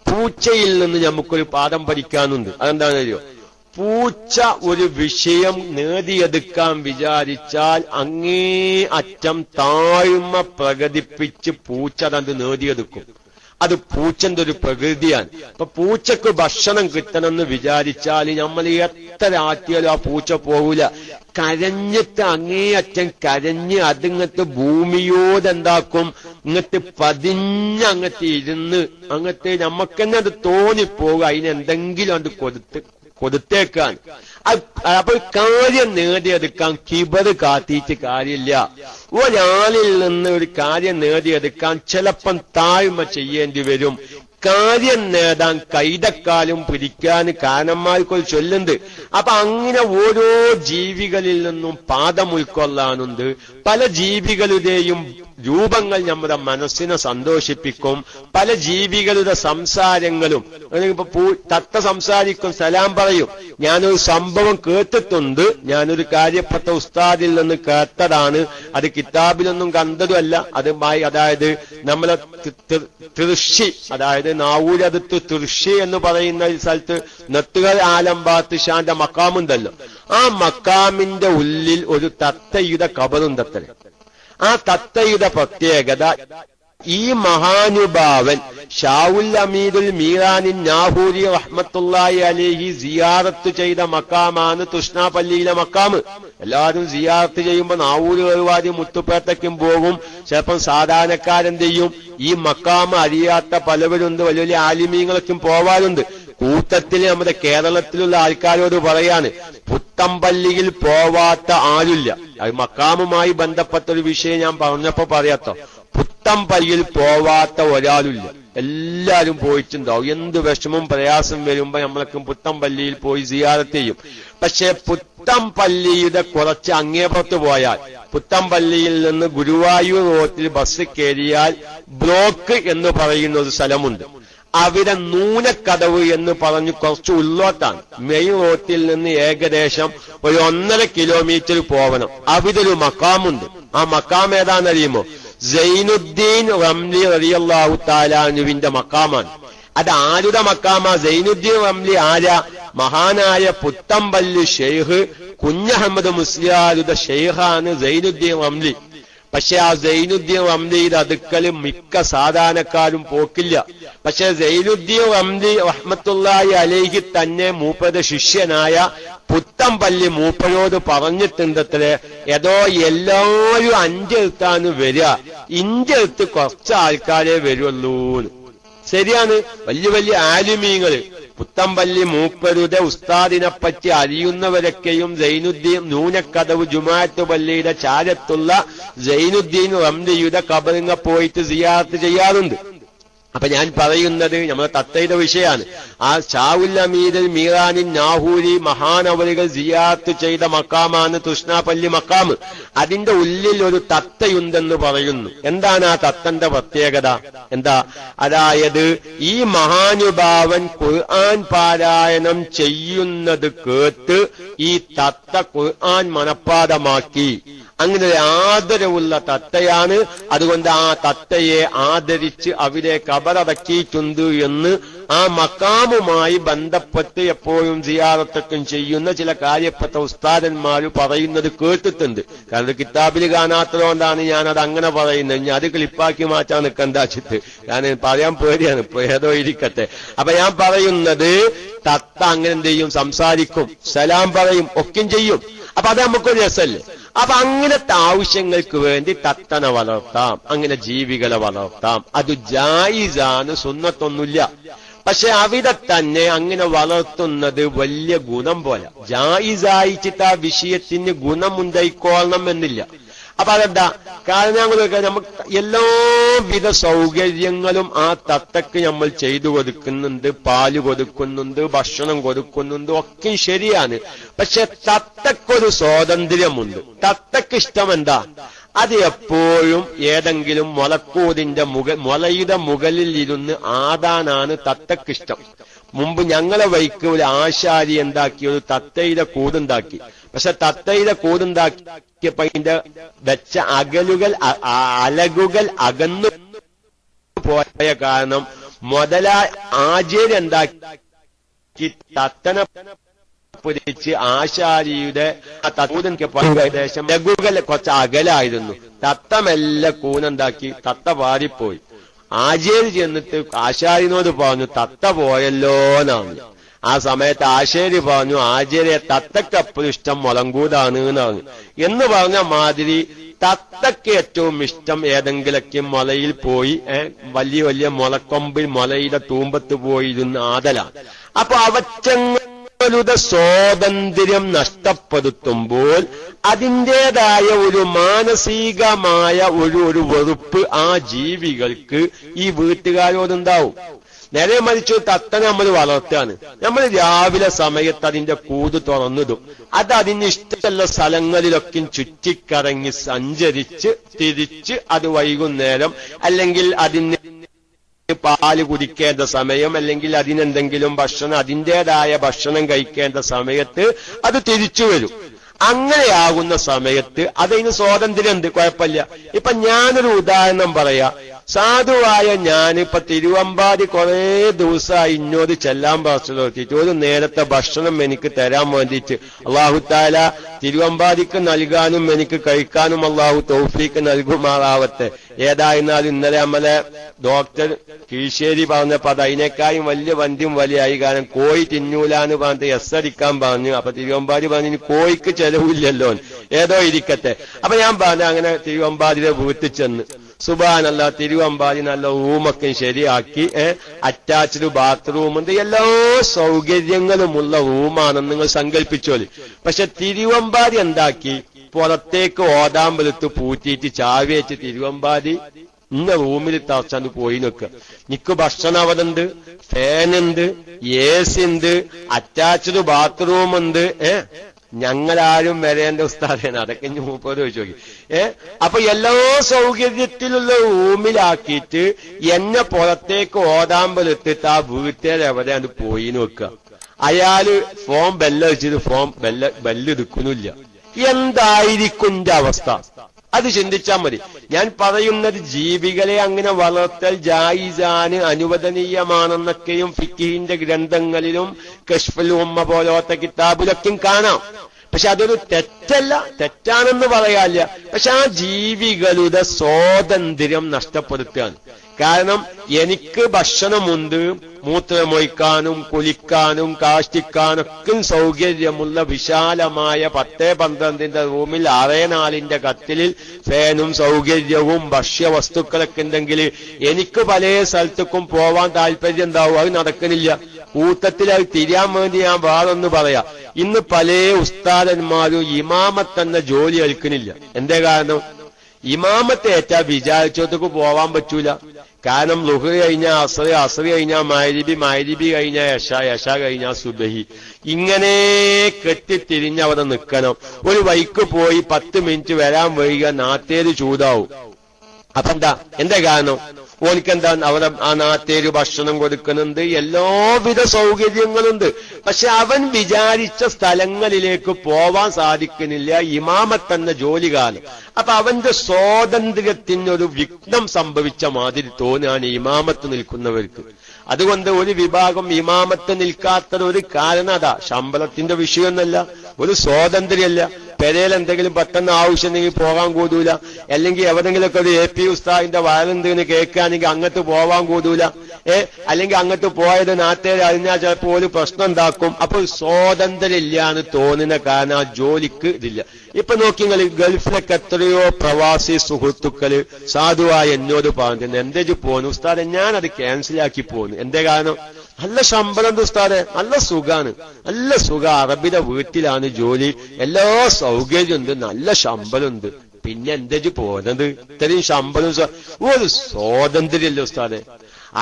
പൂച്ചയിൽ നിന്ന് നമുക്കൊരു പാഠം പഠിക്കാനുണ്ട്. അതെന്താണെന്നറിയോ? പൂച്ച ഒരു വിഷയം നേടിയെടുക്കാൻ വിചാരിച്ചാൽ അങ്ങേ അറ്റം താഴ്മ പ്രകടിപ്പിച്ച് പൂച്ച അത് നേടിയെടുക്കും. അത് പൂച്ചന്റെ ഒരു പ്രകൃതിയാണ്. അപ്പൊ പൂച്ചക്ക് ഭക്ഷണം കിട്ടണമെന്ന് വിചാരിച്ചാൽ നമ്മൾ എത്ര ആറ്റിയാലും ആ പൂച്ച പോകൂല. കരഞ്ഞിട്ട് അങ്ങേയറ്റം കരഞ്ഞ് അതിങ്ങത്ത് ഭൂമിയോടെന്താക്കും, ഇങ്ങട്ട് പതിഞ്ഞങ്ങട്ട് ഇരുന്ന് അങ്ങട്ട് നമുക്കെന്നെ അത് തോന്നിപ്പോകുക, അതിനെന്തെങ്കിലും അത് കൊടുത്തേക്കാൻ. അപ്പൊ കാര്യം നേടിയെടുക്കാൻ കിബറ് കാത്തിയിട്ട് കാര്യമില്ല. ഒരാളിൽ നിന്ന് ഒരു കാര്യം നേടിയെടുക്കാൻ ചിലപ്പം താഴ്മ ചെയ്യേണ്ടി വരും. കാര്യം നേടാൻ കൈതക്കാലും പിടിക്കാൻ കാരണന്മാർക്കൊരു ചൊല്ലുണ്ട്. അപ്പൊ അങ്ങനെ ഓരോ ജീവികളിൽ നിന്നും പാഠം ഉൾക്കൊള്ളാനുണ്ട്. പല ജീവികളുടെയും രൂപങ്ങൾ നമ്മുടെ മനസ്സിനെ സന്തോഷിപ്പിക്കും. പല ജീവികളുടെ സംസാരങ്ങളും, ഇപ്പൊ തത്ത സംസാരിക്കും, സലാം പറയും. ഞാനൊരു സംഭവം കേട്ടിട്ടുണ്ട്. ഞാനൊരു കാര്യപ്പെട്ട ഉസ്താദിൽ നിന്ന് കേട്ടതാണ്. അത് കിതാബിലൊന്നും കണ്ടതുമല്ല. അതായത് നമ്മളെ തൃശ്ശി, അതായത് നാവൂരടുത്ത് തൃശ്ശി എന്ന് പറയുന്ന സ്ഥലത്ത് നെത്തുകൾ ആലമ്പാത്ത് ഷാന്റെ മക്കാമുണ്ടല്ലോ. ആ മക്കാമിന്റെ ഉള്ളിൽ ഒരു തത്തയുടെ കബറുണ്ടത്രേ. ആ തത്തയുടെ പ്രത്യേകത, ഈ മഹാനുഭാവൻ ഷാവുൽ അമീദുൽ മീറാനിൻ നാഹൂരി റഹ്മത്തുള്ളാഹി അലൈഹി സിയാറത്ത് ചെയ്ത മക്കാമാണ് തുഷ്ണാപള്ളിയിലെ മക്കാമ്. എല്ലാവരും സിയാറത്ത് ചെയ്യുമ്പോൾ നാവൂര് കേറുവാതി മുത്തുപേട്ടയ്ക്കും പോകും. ചിലപ്പം സാധാരണക്കാരെന്ത് ചെയ്യും, ഈ മക്കാമ് അറിയാത്ത പലവരുണ്ട്, വലിയ വലിയ ആലിമീങ്ങളൊക്കെ പോവാറുണ്ട്. കൂട്ടത്തിൽ നമ്മുടെ കേരളത്തിലുള്ള ആൾക്കാരോട് പറയാണ്, പുത്തമ്പള്ളിയിൽ പോവാത്ത ആരില്ല. അത് മക്കാമുമായി ബന്ധപ്പെട്ടൊരു വിഷയം ഞാൻ പറഞ്ഞപ്പോ പറയാത്തോ. പുത്തമ്പള്ളിയിൽ പോവാത്ത ഒരാളില്ല, എല്ലാരും പോയിട്ടുണ്ടാവും. എന്ത് വിഷമവും പ്രയാസം വരുമ്പോ നമ്മളൊക്കെ പുത്തമ്പള്ളിയിൽ പോയി സിയാറത്ത് ചെയ്യും. പക്ഷെ പുത്തമ്പള്ളിയുടെ കുറച്ച് അങ്ങേപ്പുറത്ത് പോയാൽ, പുത്തമ്പള്ളിയിൽ നിന്ന് ഗുരുവായൂർ റോഡിൽ ബസ് കയറിയാൽ ബ്ലോക്ക് എന്ന് പറയുന്ന ഒരു സ്ഥലമുണ്ട്. അവിടെ നൂനക്കടവ് എന്ന് പറഞ്ഞു കുറച്ച് ഉള്ളോട്ടാണ്. മെയിൻ റോഡിൽ നിന്ന് ഏകദേശം ഒരു 1.5 കിലോമീറ്റർ പോവണം. അവിടെ ഒരു മക്കാമുണ്ട്. ആ മക്കാം ഏതാണെന്നറിയുമോ? സൈനുദ്ദീൻ റംലി റളിയല്ലാഹു തആല അൻഹുവിന്റെ മക്കാമാണ്. അത് ആരുടെ മക്കാമാ? സൈനുദ്ദീൻ റംലി ആരാ? മഹാനായ പുത്തമ്പള്ളി ഷെയ്ഖ് കുഞ്ഞഹമ്മദ് മുസ്ലിയാരുടെ ഷെയ്ഖാണ് സൈനുദ്ദീൻ റംലി. പക്ഷെ ആ സൈനുദ്ദീൻ റംലിയുടെ അടുക്കല് മിക്ക സാധാരണക്കാരും പോക്കില്ല. പക്ഷെ സൈനുദ്ദീൻ റംലി റഹ്മത്തുള്ളാഹി അലൈഹി തന്നെ മൂപ്പരുടെ ശിഷ്യനായ പുത്തമ്പള്ളി മൂപ്പരോട് പറഞ്ഞിട്ടുണ്ടത്രേ, ഏതോ എല്ലാവരും 5 എഴുത്താണ് വരിക, 5 എഴുത്ത് കുറച്ച് ആൾക്കാരെ വരുള്ളൂ. ശരിയാണ്. വലിയ വലിയ ആലിമീങ്ങള് പുത്തമ്പള്ളി മൂപ്പരുടെ ഉസ്താദിനെ പറ്റി അറിയുന്നവരൊക്കെയും സൈനുദ്ദീൻ നൂനക്കടവ് ജുമാഅത്ത് പള്ളിയുടെ ചാരത്തുള്ള സൈനുദ്ദീൻ റംലിയുടെ ഖബറിങ്ങ പോയിട്ട് സിയാറത്ത് ചെയ്യാറുണ്ട്. അപ്പൊ ഞാൻ പറയുന്നത് നമ്മുടെ തത്തയുടെ വിഷയമാണ്. ആ ഷാവുൽ അമീദുൽ മീറാനിൻ നാഹൂരി മഹാനവറുകൾ സിയാറത്ത് ചെയ്ത മക്കാമാണ് തുഷ്ണാപള്ളി മക്കാമ്. അതിന്റെ ഉള്ളിൽ ഒരു തത്തയുണ്ടെന്ന് പറയുന്നു. എന്താണ് ആ തത്തന്റെ പ്രത്യേകത? എന്താ? അതായത് ഈ മഹാനുഭാവൻ ഖുർആൻ പാരായണം ചെയ്യുന്നത് കേട്ട് ഈ തത്ത ഖുർആൻ മനഃപ്പാഠമാക്കി. അങ്ങനെ ഒരു ആദരവുള്ള തത്തയാണ്. അതുകൊണ്ട് ആ തത്തയെ ആദരിച്ച് അവിടെ ഖബറടക്കിയിട്ടുണ്ട് എന്ന് ആ മക്കാമുമായി ബന്ധപ്പെട്ട് എപ്പോഴും സിയാറത്തൊക്കെ ചെയ്യുന്ന ചില കാര്യപ്പെട്ട ഉസ്താദന്മാര് പറയുന്നത് കേട്ടിട്ടുണ്ട്. കാരണം കിതാബിൽ കാണാത്തതുകൊണ്ടാണ് ഞാനത് അങ്ങനെ പറയുന്നത്. ഞാൻ അത് ക്ലിപ്പാക്കി മാറ്റാൻ നിൽക്കണ്ടാച്ചിട്ട്, കാരണം പറയാൻ പേടിയാണ്. ഏതോ ഇരിക്കട്ടെ. അപ്പൊ ഞാൻ പറയുന്നത് തത്ത അങ്ങനെ എന്ത് ചെയ്യും? സംസാരിക്കും, സലാം പറയും, ഒക്കെ ചെയ്യും. അപ്പൊ അത് നമുക്കൊരു രസമല്ലേ? അപ്പൊ അങ്ങനത്തെ ആവശ്യങ്ങൾക്ക് വേണ്ടി തത്തനെ വളർത്താം, അങ്ങനെ ജീവികളെ വളർത്താം. അത് ജായിസാണ്, സുന്നത്തൊന്നുമില്ല. പക്ഷെ അവിടെ തന്നെ അങ്ങനെ വളർത്തുന്നത് വലിയ ഗുണം പോലെ. ജായിസായിച്ചിട്ട് ആ വിഷയത്തിന് ഗുണമുണ്ടായിക്കോളണം എന്നില്ല. അപ്പൊ അതെന്താ കാരണം? നമുക്ക് എല്ലാവിധ സൗകര്യങ്ങളും ആ തത്തക്ക് നമ്മൾ ചെയ്തു കൊടുക്കുന്നുണ്ട്. പാല് കൊടുക്കുന്നുണ്ട്, ഭക്ഷണം കൊടുക്കുന്നുണ്ട്, ഒക്കെ ശരിയാണ്. പക്ഷെ തത്തക്കൊരു സ്വാതന്ത്ര്യമുണ്ട്. തത്തക്ക് ഇഷ്ടം എന്താ? അത് എപ്പോഴും ഏതെങ്കിലും മുലക്കൂടിന്റെ മുലയുടെ മുകളിൽ ഇരുന്ന് ആടാനാണ് തത്തക്കിഷ്ടം. മുമ്പ് ഞങ്ങളെ വൈക്ക് ഒരു ആശാരി എന്താക്കി, ഒരു തത്തയുടെ കൂടുണ്ടാക്കി. പക്ഷെ തത്തയുടെ കൂടുണ്ടാക്കിയപ്പോ അതിന്റെ വെച്ച അലകുകൾ അകന്നു പോയ കാരണം ആചാര്യ എന്താക്കി, തത്തനെ പൊരിച്ച് ആശാരിയുടെ ഏകദേശം ലഘുകൾ കുറച്ച് അകലായിരുന്നു. തത്ത മെല്ലെ കൂനെന്താക്കി, തത്ത പാറിപ്പോയി. ആചാര്യ ചെന്നിട്ട് ആശാരിനോട് പറഞ്ഞു, തത്ത പോയല്ലോന്നാണ്. ആ സമയത്ത് ആശാരി പറഞ്ഞു, ആചാര്യ തത്തക്കപ്പോഴും ഇഷ്ടം മുളങ്കൂടാണ് എന്നാണ്. എന്ന് പറഞ്ഞ മാതിരി തത്തക്ക് ഏറ്റവും ഇഷ്ടം ഏതെങ്കിലൊക്കെ മുലയിൽ പോയി വലിയ വലിയ മുളക്കൊമ്പിൽ മുലയുടെ തൂമ്പത്ത് പോയിരുന്ന ആദലാണ്. അപ്പൊ അവറ്റങ്ങളുടെ സ്വാതന്ത്ര്യം നഷ്ടപ്പെടുത്തുമ്പോൾ അതിൻ്റെതായ ഒരു മാനസികമായ ഒരു വെറുപ്പ് ആ ജീവികൾക്ക് ഈ വീട്ടുകാരോടുണ്ടാവും. നേരെ മറിച്ചു തത്തനെ നമ്മൾ വളർത്തുകയാണ്. നമ്മൾ രാവിലെ സമയത്ത് അതിന്റെ കൂട് തുറന്നിടും. അത് അതിന് ഇഷ്ടമുള്ള സ്ഥലങ്ങളിലൊക്കെ ചുറ്റിക്കറങ്ങി സഞ്ചരിച്ച് തിരിച്ച് അത് വൈകുന്നേരം അല്ലെങ്കിൽ അതിന് പാല് കുടിക്കേണ്ട സമയം അല്ലെങ്കിൽ അതിനെന്തെങ്കിലും ഭക്ഷണം അതിൻ്റെതായ ഭക്ഷണം കഴിക്കേണ്ട സമയത്ത് അത് തിരിച്ചു വരും. അങ്ങനെയാകുന്ന സമയത്ത് അതിന് സ്വാതന്ത്ര്യം ഉണ്ട്, കുഴപ്പമില്ല. ഇപ്പൊ ഞാനൊരു ഉദാഹരണം പറയാ. സാധുവായ ഞാനിപ്പോ തിരുവമ്പാടി കുറെ ദിവസമായി ഇന്നോട് ചെല്ലാൻ പറഞ്ഞു നോക്കിയിട്ട് ഒരു നേരത്തെ ഭക്ഷണം എനിക്ക് തരാൻ വേണ്ടിയിട്ട് അള്ളാഹു താല തിരുവമ്പാടിക്ക് നൽകാനും എനിക്ക് കഴിക്കാനും അള്ളാഹു തൗഫീക്ക് നൽകുമാറാവട്ടെ. ഏതായിരുന്നാലും ഇന്നലെ നമ്മളെ ഡോക്ടർ കീഴ്ശ്ശേരി പറഞ്ഞപ്പോ അത് അതിനേക്കാളും വലിയ വന്ധ്യം വലിയായി. കാരണം കോഴി തിന്നൂലാന്ന് പറഞ്ഞിട്ട് എസ് അടിക്കാൻ പറഞ്ഞു. അപ്പൊ തിരുവമ്പാടി പറഞ്ഞു ഇനി കോഴിക്ക് ചെലവില്ലല്ലോ, ഏതോ ഇരിക്കട്ടെ. അപ്പൊ ഞാൻ പറഞ്ഞു അങ്ങനെ തിരുവമ്പാടിയുടെ വീട്ടിൽ ചെന്ന് സുബ്ഹാനല്ലാ തിരുവമ്പാടി നല്ല റൂമൊക്കെ ശരിയാക്കി, അറ്റാച്ച്ഡ് ബാത്റൂമുണ്ട്, എല്ലാ സൗകര്യങ്ങളുമുള്ള റൂമാണെന്ന് നിങ്ങൾ സങ്കല്പിച്ചോളി. പക്ഷെ തിരുവമ്പാടി എന്താക്കി, പുറത്തേക്ക് ഓതാമ്പലത്ത് പൂറ്റിയിട്ട് ചാവിയേറ്റ് തിരുവമ്പാടി ഇന്ന റൂമിൽ തറച്ചാണ്ട് പോയി നോക്കുക. നിക്ക് ഭക്ഷണം അവിടെ ഉണ്ട്, ഫാനുണ്ട്, AC ഉണ്ട്, അറ്റാച്ച്ഡ് ബാത്റൂം ഉണ്ട്. ഞങ്ങളാരും വരേണ്ട ഉസ്താദാണ്, അതൊക്കെ ഇനി മൂപ്പത് വെച്ച് നോക്കി. അപ്പൊ എല്ലാ സൗകര്യത്തിലുള്ള റൂമിലാക്കിയിട്ട് എന്നെ പുറത്തേക്ക് ഓതാമ്പലെത്തിട്ട് ആ വീട്ടുകാരെവിടെയാണ് പോയി നോക്കുക. അയാള് ഫോൺ ബെല്ലടിച്ചിട്ട് ഫോൺ ബെല്ലെടുക്കുന്നില്ല. എന്തായിരിക്കും എന്റെ അവസ്ഥ? അത് ചിന്തിച്ചാൽ മതി. ഞാൻ പറയുന്നത് ജീവികളെ അങ്ങനെ വളർത്തൽ ജായിസാന് അനുവദനീയമാണെന്നൊക്കെയും ഫിഖിന്റെ ഗ്രന്ഥങ്ങളിലും കശ്ഫുൽ ഉമ്മ പോലത്തെ കിതാബിലൊക്കെയും കാണാം. പക്ഷെ അതൊരു തെറ്റല്ല, തെറ്റാണെന്ന് പറയാനില്ല. പക്ഷെ ആ ജീവികളുടെ സ്വാതന്ത്ര്യം നഷ്ടപ്പെടുത്തുകയാണ്. കാരണം എനിക്ക് ഭക്ഷണമുണ്ട്, മൂത്രമൊഴിക്കാനും കുളിക്കാനും കാഷ്ടിക്കാനൊക്കെ സൗകര്യമുള്ള വിശാലമായ 10-12 റൂമിൽ 6-4 കട്ടിലിൽ ഫാനും സൗകര്യവും ഭക്ഷ്യവസ്തുക്കളൊക്കെ ഉണ്ടെങ്കിൽ എനിക്ക് പല സ്ഥലത്തേക്കും പോവാൻ താല്പര്യം ഉണ്ടാവും. അത് നടക്കുന്നില്ല. കൂട്ടത്തിൽ അത് തിരിയാൻ വേണ്ടി ഞാൻ വേറൊന്ന് പറയാം. ഇന്ന് പല ഉസ്താദന്മാരും ഇമാമത്തെന്ന ജോലി ഏൽക്കുന്നില്ല. എന്തേ കാരണം? ഇമാമത്തെ ഏറ്റാ വിചാരിച്ചോത്തേക്ക് പോവാൻ പറ്റൂല. കാരണം ളുഹർ കഴിഞ്ഞാൽ അസ്ർ, അസ്ർ കഴിഞ്ഞാൽ മഗ്രിബ്, മഗ്രിബ് കഴിഞ്ഞാൽ ഇശാ, ഇശാ കഴിഞ്ഞാൽ സുബ്ഹി. ഇങ്ങനെ കെട്ടിത്തിരിഞ്ഞ് അവിടെ നിൽക്കണം. ഒരു വൈക്ക് പോയി 10 മിനിറ്റ് വരാൻ വൈകിയ നാട്ടേര് ചൂടാവും. അപ്പൊ എന്താ കാരണം? ഓനിക്കെന്താ അവിടെ ആ നാട്ടേര് ഭക്ഷണം കൊടുക്കുന്നുണ്ട്, എല്ലാവിധ സൗകര്യങ്ങളുണ്ട്. പക്ഷെ അവൻ വിചാരിച്ച സ്ഥലങ്ങളിലേക്ക് പോവാൻ സാധിക്കുന്നില്ല, ഇമാമത്തെന്ന ജോലി കാലം. അപ്പൊ അവന്റെ സ്വാതന്ത്ര്യത്തിനൊരു വിഘ്നം സംഭവിച്ച മാതിരി തോന്നാണ് ഇമാമത്ത് നിൽക്കുന്നവർക്ക്. അതുകൊണ്ട് ഒരു വിഭാഗം ഇമാമത്ത് നിൽക്കാത്തത് ഒരു കാരണം അതാ, ശമ്പളത്തിന്റെ വിഷയമൊന്നല്ല, ഒരു സ്വാതന്ത്ര്യമല്ല. പെരയിൽ എന്തെങ്കിലും പെട്ടെന്ന് ആവശ്യമുണ്ടെങ്കിൽ പോകാൻ കൂടൂല, അല്ലെങ്കിൽ എവിടെങ്കിലൊക്കെ ഒരു AP ഉസ്താദിന്റെ വയലുണ്ടെന്ന് കേൾക്കുകയാണെങ്കിൽ അങ്ങോട്ട് പോവാൻ കൂടൂല. അല്ലെങ്കിൽ അങ്ങോട്ട് പോയത് നാട്ടുകാർ അറിഞ്ഞാൽ ചിലപ്പോൾ ഒരു പ്രശ്നം ഉണ്ടാക്കും. അപ്പോൾ സ്വാതന്ത്ര്യം ഇല്ലാന്ന് തോന്നുന്ന കാരണം ആ ജോലിക്ക് ഇതില്ല. ഇപ്പൊ നോക്കി നിങ്ങൾ ഗൾഫിലൊക്കെ എത്രയോ പ്രവാസി സുഹൃത്തുക്കള് സാധുവായി എന്നോട് പറഞ്ഞിട്ടുണ്ട്, എന്തേജ് പോന്നു ഉസ്താദെ, ഞാനത് ക്യാൻസലാക്കി പോന്നു. എന്തേ കാരണം? നല്ല ശമ്പളം ഉസ്താദെ, നല്ല സുഖാണ്, നല്ല സുഖം, അറബിയുടെ വീട്ടിലാണ് ജോലി, എല്ലാ സൗകര്യമുണ്ട്, നല്ല ശമ്പളമുണ്ട്. പിന്നെ എന്തേജ് പോകുന്നത്? ഇത്രയും ശമ്പളം ഒരു സ്വാതന്ത്ര്യമല്ലേ ഉസ്താദെ.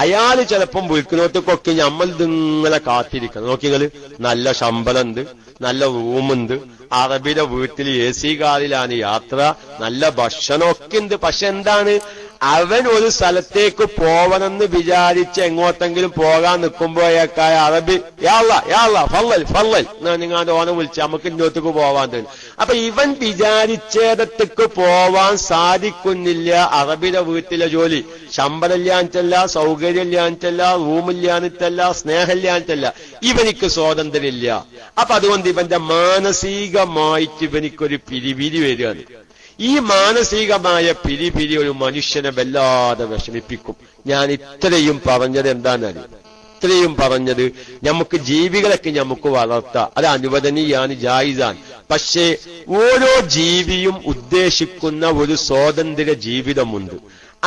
അയാള് ചിലപ്പം വിളിക്കുന്നവർക്കൊക്കെ നമ്മൾ ഇതിങ്ങനെ കാത്തിരിക്കണം. നോക്കിങ്ങള് നല്ല ശമ്പളമുണ്ട്, നല്ല റൂമുണ്ട്, അറബിയുടെ വീട്ടിൽ AC കാറിലാണ് യാത്ര, നല്ല ഭക്ഷണമൊക്കെ ഉണ്ട്. പക്ഷെ എന്താണ്, അവൻ ഒരു സ്ഥലത്തേക്ക് പോവണമെന്ന് വിചാരിച്ച് എങ്ങോട്ടെങ്കിലും പോകാൻ നിൽക്കുമ്പോഴേക്കായ അറബി ഫള്ളൽ നിങ്ങളുടെ ഓനെ വിളിച്ച് നമുക്ക് ഇങ്ങോട്ടേക്ക് പോവാൻ തരും. അപ്പൊ ഇവൻ വിചാരിച്ചേടത്തേക്ക് പോവാൻ സാധിക്കുന്നില്ല. അറബിയുടെ വീട്ടിലെ ജോലി ശമ്പളമില്ലാഞ്ഞിട്ടല്ല, സൗകര്യമില്ലാഞ്ഞിട്ടല്ല, റൂമില്ലാഞ്ഞിട്ടല്ല, സ്നേഹമില്ലാഞ്ഞിട്ടല്ല, ഇവനിക്ക് സ്വാതന്ത്ര്യമില്ല. അപ്പൊ അതുകൊണ്ട് ഇവന്റെ മാനസികമായിട്ട് ഇവനിക്കൊരു പിരിപിരി വരികയാണ്. ഈ മാനസികമായ പിരിപിരി ഒരു മനുഷ്യനെ വല്ലാതെ വിഷമിപ്പിക്കും. ഞാൻ ഇത്രയും പറഞ്ഞത് എന്താണെന്നറിയാം? ഇത്രയും പറഞ്ഞത് നമുക്ക് ജീവികളൊക്കെ നമുക്ക് വളർത്താം, അത് അനുവദനീയാണ്, ജായിസാണ്. പക്ഷേ ഓരോ ജീവിയും ഉദ്ദേശിക്കുന്ന ഒരു സ്വാതന്ത്ര്യ ജീവിതമുണ്ട്.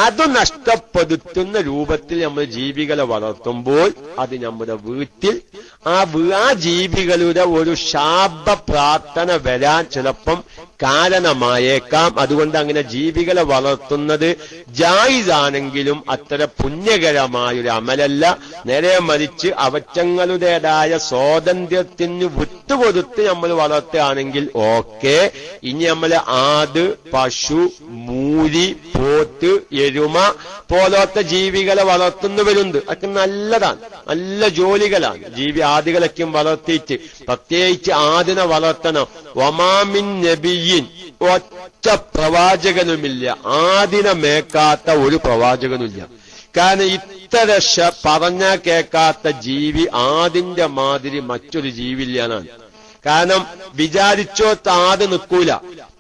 അത് നഷ്ടപ്പെടുത്തുന്ന രൂപത്തിൽ നമ്മൾ ജീവികളെ വളർത്തുമ്പോൾ അത് നമ്മുടെ വീട്ടിൽ ആ ജീവികളുടെ ഒരു ശാപ പ്രാർത്ഥന വരാൻ ചിലപ്പം കാരണമായേക്കാം. അതുകൊണ്ട് അങ്ങനെ ജീവികളെ വളർത്തുന്നത് ജായിസാണെങ്കിലും അത്ര പുണ്യകരമായൊരു അമലല്ല. നേരെ മറിച്ച് അവറ്റങ്ങളുടേതായ സ്വാതന്ത്ര്യത്തിന് വിട്ടുകൊടുത്ത് നമ്മൾ വളർത്തുകയാണെങ്കിൽ ഓക്കെ. ഇനി നമ്മൾ ആട്, പശു, മൂരി, പോത്ത്, എരുമ പോലത്തെ ജീവികളെ വളർത്തുന്നവരുണ്ട്. അതൊക്കെ നല്ലതാണ്, നല്ല ജോലികളാണ്. ആദികളൊക്കെ വളർത്തിയിട്ട് പ്രത്യേകിച്ച് ആദിനെ വളർത്തണം. വമാമിൻ നബിയും നബിയിൻ, ഒറ്റ പ്രവാചകനുമില്ല, ആദിനെ മേക്കാത്ത ഒരു പ്രവാചകനുമില്ല. കാരണം ഇത്തര പറഞ്ഞാ കേൾക്കാത്ത ജീവി ആദിന്റെ മാതിരി മറ്റൊരു ജീവില്ലാന്നാണ്. കാരണം വിചാരിച്ചോത്ത് ആദ് നിൽക്കൂല,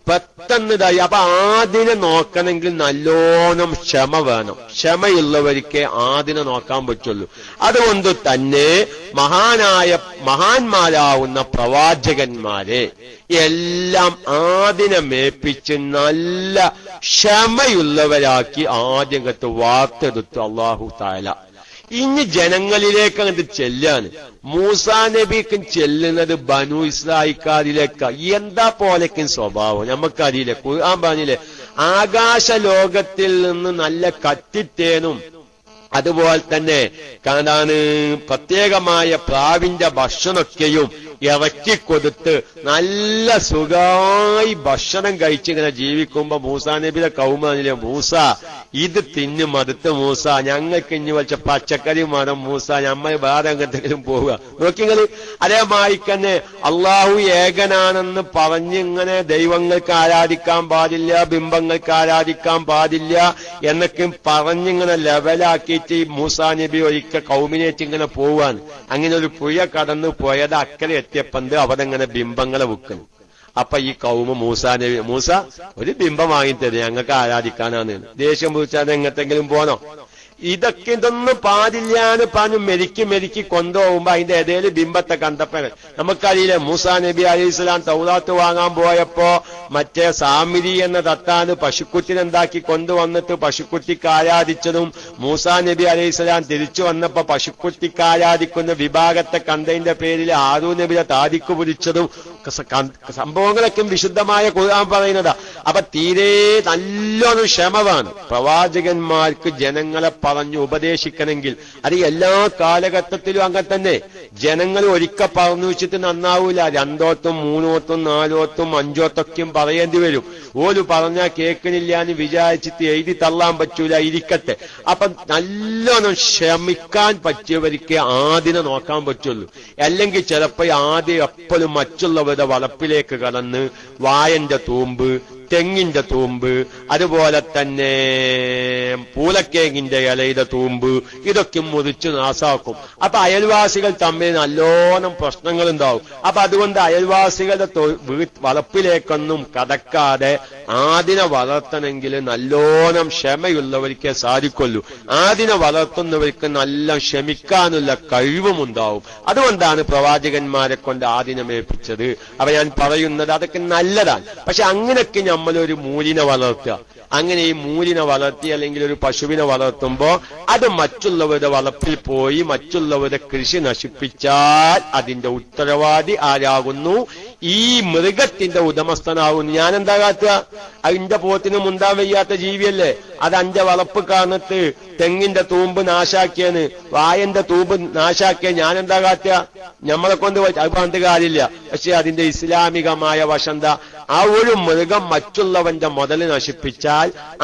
പെട്ടെന്നിതായി. അപ്പൊ ആദിനെ നോക്കണമെങ്കിൽ നല്ലോണം ക്ഷമ വേണം. ക്ഷമയുള്ളവർക്ക് ആദിനെ നോക്കാൻ പറ്റുള്ളൂ. അതുകൊണ്ട് തന്നെ മഹാന്മാരാവുന്ന പ്രവാചകന്മാരെ എല്ലാം ആദിനെ മേപ്പിച്ച് നല്ല ക്ഷമയുള്ളവരാക്കി ആദ്യം കത്ത് വാർത്തെടുത്തു അല്ലാഹു തആല. ഇനി ജനങ്ങളിലേക്ക് അങ്ങോട്ട് ചെല്ലാണ്. മൂസാ നബിക്കും ചെല്ലുന്നത് ബനു ഇസ്രായേൽക്കാരിലേക്ക്. എന്താ പോലെക്കും സ്വഭാവം നമുക്കറിയില്ല. ഖുർആൻ പറഞ്ഞില്ലേ, ആകാശ ലോകത്തിൽ നിന്ന് നല്ല കത്തിത്തേനും അതുപോലെ തന്നെ കാണാന് പ്രത്യേകമായ പ്രാവിന്റെ ഭക്ഷണമൊക്കെയും ഇറക്കിക്കൊടുത്ത് നല്ല സുഖമായി ഭക്ഷണം കഴിച്ചിങ്ങനെ ജീവിക്കുമ്പോ മൂസാ നബിയുടെ കൗമാനിലെ മൂസ ഇത് തിന്നു മടുത്ത് മൂസ, ഞങ്ങൾക്ക് ഇനി വെച്ച പച്ചക്കറി വേണം മൂസ, നമ്മൾ വേറെ എങ്ങോട്ടെങ്കിലും പോവുക. നോക്കിങ്ങള് അതേമായി തന്നെ അള്ളാഹു ഏകനാണെന്ന് പറഞ്ഞിങ്ങനെ ദൈവങ്ങൾക്ക് ആരാധിക്കാൻ പാടില്ല, ബിംബങ്ങൾക്ക് ആരാധിക്കാൻ പാടില്ല എന്നൊക്കെ പറഞ്ഞിങ്ങനെ ലെവലാക്കിയിട്ട് മൂസാ നബി ഒരിക്കൽ കൗമിനേറ്റ് ഇങ്ങനെ പോവാൻ. അങ്ങനെ ഒരു പുഴ കടന്നു പോയത് അക്കരെ എത്തിയപ്പന്ത് അവരെങ്ങനെ ബിംബങ്ങളെ വിൽക്കുന്നു. അപ്പൊ ഈ കൗമ മൂസാ നബി, മൂസ ഒരു ബിംബം വാങ്ങിത്തരും, ഞങ്ങൾക്ക് ആരാധിക്കാനാണ്. ദേഷ്യം പിടിച്ചാൽ എങ്ങോട്ടെങ്കിലും പോനോ? ഇതൊന്നും പാടില്ലാന്ന് പറഞ്ഞു മെരുക്കി കൊണ്ടുപോകുമ്പോ അതിന്റെ ഇടയില് ബിംബത്തെ കണ്ടപ്പോ നമുക്കറിയില്ല, മൂസാ നബി അലൈഹിസ്സലാം തൗറാത്ത് വാങ്ങാൻ പോയപ്പോ മറ്റേ സാമിരി എന്ന തത്താന് പശുക്കുറ്റിനെന്താക്കി കൊണ്ടുവന്നിട്ട് പശുക്കുറ്റിക്ക് ആരാധിച്ചതും, മൂസാ നബി അലൈഹിസ്സലാം തിരിച്ചു വന്നപ്പോ പശുക്കുറ്റിക്ക് ആരാധിക്കുന്ന വിഭാഗത്തെ കണ്ടതിന്റെ പേരിൽ ഹാറൂൻ നബിയെ താടിക്ക് പിടിച്ചതും സംഭവങ്ങളൊക്കെ വിശുദ്ധമായ ഖുർആൻ പറയുന്നതാ. അപ്പൊ തീരെ നല്ലൊരു ക്ഷമമാണ് പ്രവാചകന്മാർക്ക് ജനങ്ങളെ പറഞ്ഞു ഉപദേശിക്കണമെങ്കിൽ. അത് എല്ലാ കാലഘട്ടത്തിലും അങ്ങനെ തന്നെ. ജനങ്ങൾ ഒരിക്കൽ പറഞ്ഞു വെച്ചിട്ട് നന്നാവൂല, രണ്ടോത്തും മൂന്നോത്തും നാലോത്തും അഞ്ചോത്തൊക്കെയും പറയേണ്ടി വരും. ഓല് പറഞ്ഞാൽ കേൾക്കണില്ല എന്ന് വിചാരിച്ചിട്ട് എഴുതി തള്ളാൻ പറ്റൂല, ഇരിക്കട്ടെ. അപ്പൊ നല്ലോണം ക്ഷമിക്കാൻ പറ്റിയവർക്ക് ആദിനെ നോക്കാൻ പറ്റുള്ളൂ. അല്ലെങ്കിൽ ചിലപ്പോ ആദ്യം എപ്പോഴും മറ്റുള്ളവരുടെ വളപ്പിലേക്ക് കടന്ന് വായന്റെ തൂമ്പ്, തെങ്ങിന്റെ തൂമ്പ്, അതുപോലെ തന്നെ പൂലക്കേങ്ങിന്റെ ഇലയുടെ തൂമ്പ്, ഇതൊക്കെ മുറിച്ച് നാസാക്കും. അപ്പൊ അയൽവാസികൾ തമ്മിൽ നല്ലോണം പ്രശ്നങ്ങൾ ഉണ്ടാവും. അപ്പൊ അതുകൊണ്ട് അയൽവാസികളുടെ വളപ്പിലേക്കൊന്നും കടക്കാതെ ആദിനെ വളർത്തണമെങ്കിൽ നല്ലോണം ക്ഷമയുള്ളവർക്കേ സാധിക്കുള്ളൂ. ആദിനെ വളർത്തുന്നവർക്ക് നല്ല ക്ഷമിക്കാനുള്ള കഴിവുമുണ്ടാവും. അതുകൊണ്ടാണ് പ്രവാചകന്മാരെ കൊണ്ട് ആദിനെ മേപ്പിച്ചത്. അപ്പൊ ഞാൻ പറയുന്നത് അതൊക്കെ നല്ലതാണ്. പക്ഷെ അങ്ങനെയൊക്കെ നമ്മളൊരു മൂലിനെ വളർത്തുക, അങ്ങനെ ഈ മൂലിനെ വളർത്തി അല്ലെങ്കിൽ ഒരു പശുവിനെ വളർത്തുമ്പോ അത് മറ്റുള്ളവരുടെ വളപ്പിൽ പോയി മറ്റുള്ളവരുടെ കൃഷി നശിപ്പിച്ചാൽ അതിന്റെ ഉത്തരവാദി ആരാകുന്നു? ഈ മൃഗത്തിന്റെ ഉടമസ്ഥനാകുന്നു. ഞാൻ എന്താ കാട്ടുക? അതിന്റെ പോത്തിന് മുണ്ടാൻ വയ്യാത്ത ജീവിയല്ലേ, അത് അന്റെ വളപ്പ് കാണിട്ട് തെങ്ങിന്റെ തൂമ്പ് നാശാക്കിയെന്ന്, വായന്റെ തൂമ്പ് നാശാക്കിയ ഞാൻ എന്താ കാട്ടുക? നമ്മളെ കൊണ്ട് അത് പറഞ്ഞിട്ട് കാര്യമില്ല. പക്ഷെ അതിന്റെ ഇസ്ലാമികമായ വശന്ത, ആ ഒരു മൃഗം മറ്റുള്ളവന്റെ മുതൽ നശിപ്പിച്ചാൽ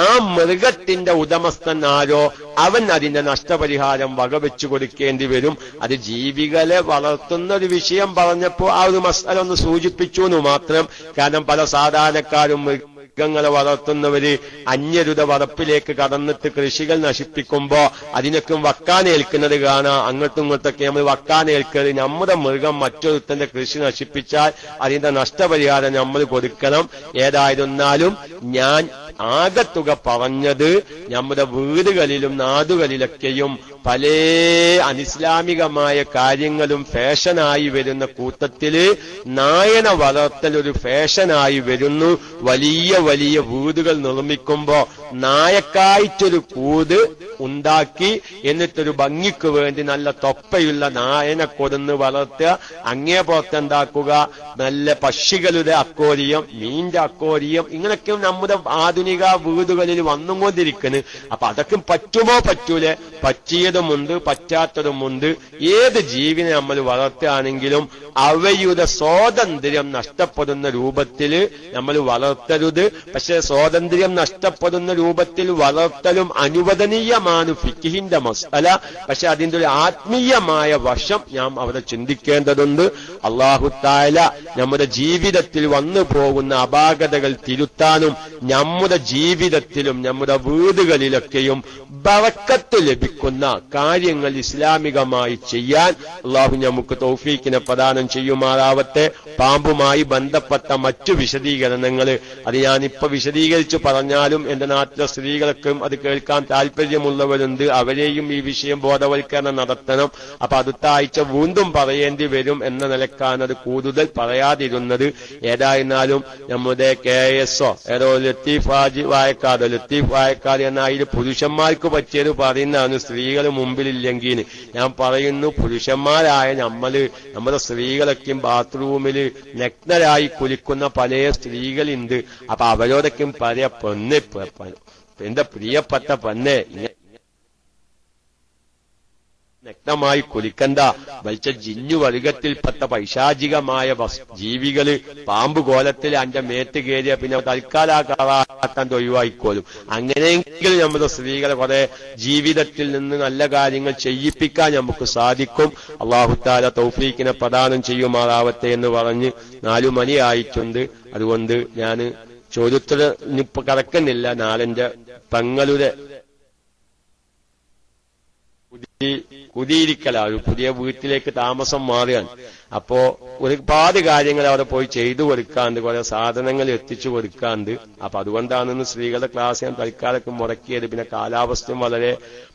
ആ മൃഗത്തിന്റെ ഉടമസ്ഥൻ ആരോ അവൻ അതിന്റെ നഷ്ടപരിഹാരം വകവെച്ചു കൊടുക്കേണ്ടി വരും. അത് ജീവികളെ വളർത്തുന്ന ഒരു വിഷയം പറഞ്ഞപ്പോ ആ ഒരു മസാല ഒന്ന് സൂചിപ്പിച്ചു എന്ന് മാത്രം. കാരണം പല സാധാരണക്കാരും മൃഗങ്ങളെ വളർത്തുന്നവര് അന്യരുടെ വളപ്പിലേക്ക് കടന്നിട്ട് കൃഷികൾ നശിപ്പിക്കുമ്പോ അതിനൊക്കെ വക്കാനേൽക്കുന്നത് കാണാം. അങ്ങോട്ടും ഇങ്ങോട്ടൊക്കെ നമ്മൾ വക്കാനേൽക്കരുത്. നമ്മുടെ മൃഗം മറ്റൊരുത്തന്റെ കൃഷി നശിപ്പിച്ചാൽ അതിന്റെ നഷ്ടപരിഹാരം നമ്മൾ കൊടുക്കണം. ഏതായിരുന്നാലും ഞാൻ ആകത്തുക പറഞ്ഞത് നമ്മുടെ വീടുകളിലും നാടുകളിലൊക്കെയും പല അനിസ്ലാമികമായ കാര്യങ്ങളും ഫാഷനായി വരുന്ന കൂട്ടത്തില് നായനെ വളർത്തൽ ഒരു ഫാഷനായി വരുന്നു. വലിയ വലിയ വീടുകൾ നിർമ്മിക്കുമ്പോ നായക്കായിട്ടൊരു കൂട് ഉണ്ടാക്കി എന്നിട്ടൊരു ഭംഗിക്ക് വേണ്ടി നല്ല തൊപ്പയുള്ള നായനെ കൊടുന്ന് വളർത്തുക. അങ്ങേ പുറത്തുണ്ടാക്കുക നല്ല പക്ഷികളുടെ അക്വേറിയം, മീന്റെ അക്വേറിയം, ഇങ്ങനെയൊക്കെ നമ്മുടെ ആധുനിക വീടുകളിൽ വന്നുകൊണ്ടിരിക്കുന്നു. അപ്പൊ അതൊക്കെ പറ്റുമോ പറ്റൂലേ? പറ്റിയത് പറ്റിയതുമുണ്ട് പറ്റാത്തതുമുണ്ട്. ഏത് ജീവിനെ നമ്മൾ വളർത്തുകയാണെങ്കിലും അവയുടെ സ്വാതന്ത്ര്യം നഷ്ടപ്പെടുന്ന രൂപത്തിൽ നമ്മൾ വളർത്തരുത്. പക്ഷെ സ്വാതന്ത്ര്യം നഷ്ടപ്പെടുന്ന രൂപത്തിൽ വളർത്തലും അനുവദനീയമാണ് ഫിഖ്ഹിന്റെ മസ്അല. പക്ഷെ അതിന്റെ ഒരു ആത്മീയമായ വശം നാം അവിടെ ചിന്തിക്കേണ്ടതുണ്ട്. അല്ലാഹു തആല നമ്മുടെ ജീവിതത്തിൽ വന്നു പോകുന്ന അപാകതകൾ തിരുത്താനും നമ്മുടെ ജീവിതത്തിലും നമ്മുടെ വീടുകളിലൊക്കെയും ബറക്കത്ത് ലഭിക്കുന്ന കാര്യങ്ങൾ ഇസ്ലാമികമായി ചെയ്യാൻ അല്ലാഹു നമുക്ക് തൗഫീഖിനെ പ്രദാനം ചെയ്യുമാറാവട്ടെ. പാമ്പുമായി ബന്ധപ്പെട്ട മറ്റു വിശദീകരണങ്ങൾ അത് ഞാനിപ്പോ വിശദീകരിച്ചു പറഞ്ഞാലും എന്റെ നാട്ടിലെ സ്ത്രീകൾക്കും അത് കേൾക്കാൻ താല്പര്യമുള്ളവരുണ്ട്. അവരെയും ഈ വിഷയം ബോധവൽക്കരണം നടത്തണം. അപ്പൊ അടുത്ത ആഴ്ച വീണ്ടും പറയേണ്ടി വരും എന്ന നിലക്കാണ് അത് കൂടുതൽ പറയാതിരുന്നത്. ഏതായിരുന്നാലും നമ്മുടെ KSO ഏതോ ലത്തീഫ് വായക്കാട് എന്ന അതിൽ പുരുഷന്മാർക്ക് പറ്റിയത് പറയുന്നതാണ്. സ്ത്രീകൾ മുമ്പിലില്ലെങ്കിൽ ഞാൻ പറയുന്നു, പുരുഷന്മാരായ നമ്മുടെ സ്ത്രീകളൊക്കെയും ബാത്റൂമിൽ നഗ്നരായി കുലിക്കുന്ന പല സ്ത്രീകളുണ്ട്. അപ്പൊ അവരോടൊക്കെയും പറയാ, എന്റെ പ്രിയപ്പെട്ട പെണ്ണെ, നഗ്നമായി കുലിക്കണ്ട. വലിച്ച ജിന്നു വർഗത്തിൽപ്പെട്ട പൈശാചികമായ ജീവികള് പാമ്പ് കോലത്തിൽ അന്റെ മേത്ത് കയറിയ പിന്നെ തൽക്കാലാക്കാൻ ഒഴിവായിക്കോലും. അങ്ങനെയെങ്കിലും നമ്മുടെ സ്ത്രീകളെ കുറെ ജീവിതത്തിൽ നിന്ന് നല്ല കാര്യങ്ങൾ ചെയ്യിപ്പിക്കാൻ നമുക്ക് സാധിക്കും. അല്ലാഹു തആല തൗഫീഖിനെ പ്രദാനം ചെയ്യുമാറാവട്ടെ എന്ന് പറഞ്ഞ് 4 മണി ആയിട്ടുണ്ട്. അതുകൊണ്ട് ഞാൻ ചോദ്യത്തിനിപ്പോ കടക്കുന്നില്ല. നാളെന്റെ പെങ്ങളുടെ കുടിയിരിക്കലാണ്, പുതിയ വീട്ടിലേക്ക് താമസം മാറുകയാണ്. അപ്പോ ഒരുപാട് കാര്യങ്ങൾ അവിടെ പോയി ചെയ്തു കൊടുക്കാണ്ട്, കുറെ സാധനങ്ങൾ എത്തിച്ചു കൊടുക്കാണ്ട്. അപ്പൊ അതുകൊണ്ടാണ് സ്ത്രീകളുടെ ക്ലാസ് ഞാൻ തൽക്കാലത്ത് മുടക്കിയത്. പിന്നെ കാലാവസ്ഥയും വളരെ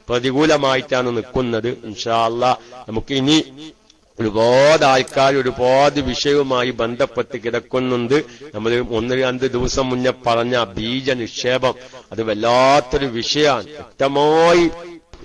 പ്രതികൂലമായിട്ടാണ് നിൽക്കുന്നത്. ഇൻഷാ അല്ലാഹ് നമുക്ക് ഇനി ഒരുപാട് ആൾക്കാർ ഒരുപാട് വിഷയവുമായി ബന്ധപ്പെട്ട് കിടക്കുന്നുണ്ട്. നമ്മൾ 1-2 ദിവസം മുന്നേ പറഞ്ഞ ബീജ നിക്ഷേപം അത് വല്ലാത്തൊരു വിഷയമാണ്. വ്യക്തമായി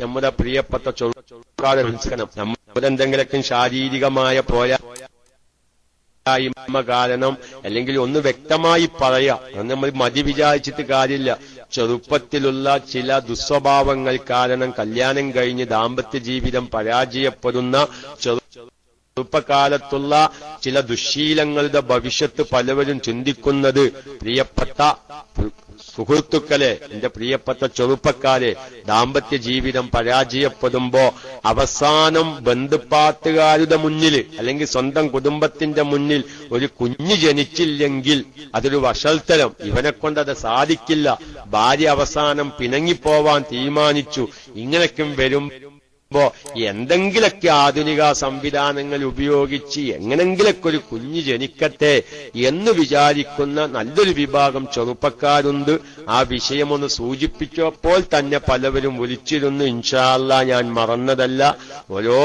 നമ്മുടെ പ്രിയപ്പെട്ട ചെറുക്കാരെ മനസ്സിലാക്കണം. നമ്മുടെ എന്തെങ്കിലൊക്കെ ശാരീരികമായ പോരായ്മ കാരണം അല്ലെങ്കിൽ ഒന്ന് വ്യക്തമായി പറയാം, നമ്മൾ മതി വിചാരിച്ചിട്ട് കാര്യമില്ല. ചെറുപ്പത്തിലുള്ള ചില ദുസ്വഭാവങ്ങൾ കാരണം കല്യാണം കഴിഞ്ഞ് ദാമ്പത്യ ജീവിതം പരാജയപ്പെടുന്ന ചെറുപ്പകാലത്തുള്ള ചില ദുശ്ശീലങ്ങളുടെ ഭവിഷ്യത്ത് പലവരും ചിന്തിക്കുന്നത്, പ്രിയപ്പെട്ട സുഹൃത്തുക്കളെ, എന്റെ പ്രിയപ്പെട്ട ചെറുപ്പക്കാരെ, ദാമ്പത്യ ജീവിതം പരാജയപ്പെടുമ്പോ അവസാനം ബന്ധുപ്പാട്ടുകാരുടെ മുന്നിൽ അല്ലെങ്കിൽ സ്വന്തം കുടുംബത്തിന്റെ മുന്നിൽ ഒരു കുഞ്ഞ് ജനിച്ചില്ലെങ്കിൽ അതൊരു വഷൾത്തരം, ഇവനെ കൊണ്ടത് സാധിക്കില്ല, ഭാര്യ അവസാനം പിണങ്ങിപ്പോവാൻ തീരുമാനിച്ചു, ഇങ്ങനെയൊക്കെ വരുമ്പോ എന്തെങ്കിലൊക്കെ ആധുനിക സംവിധാനങ്ങൾ ഉപയോഗിച്ച് എങ്ങനെങ്കിലൊക്കെ ഒരു കുഞ്ഞ് ജനിക്കട്ടെ എന്ന് വിചാരിക്കുന്ന നല്ലൊരു വിഭാഗം ചെറുപ്പക്കാരുണ്ട്. ആ വിഷയമൊന്ന് സൂചിപ്പിച്ചപ്പോൾ തന്നെ പലവരും വിളിച്ചിരുന്നു. ഇൻഷാ അല്ലാഹ് ഞാൻ മറന്നതല്ല. ഓരോ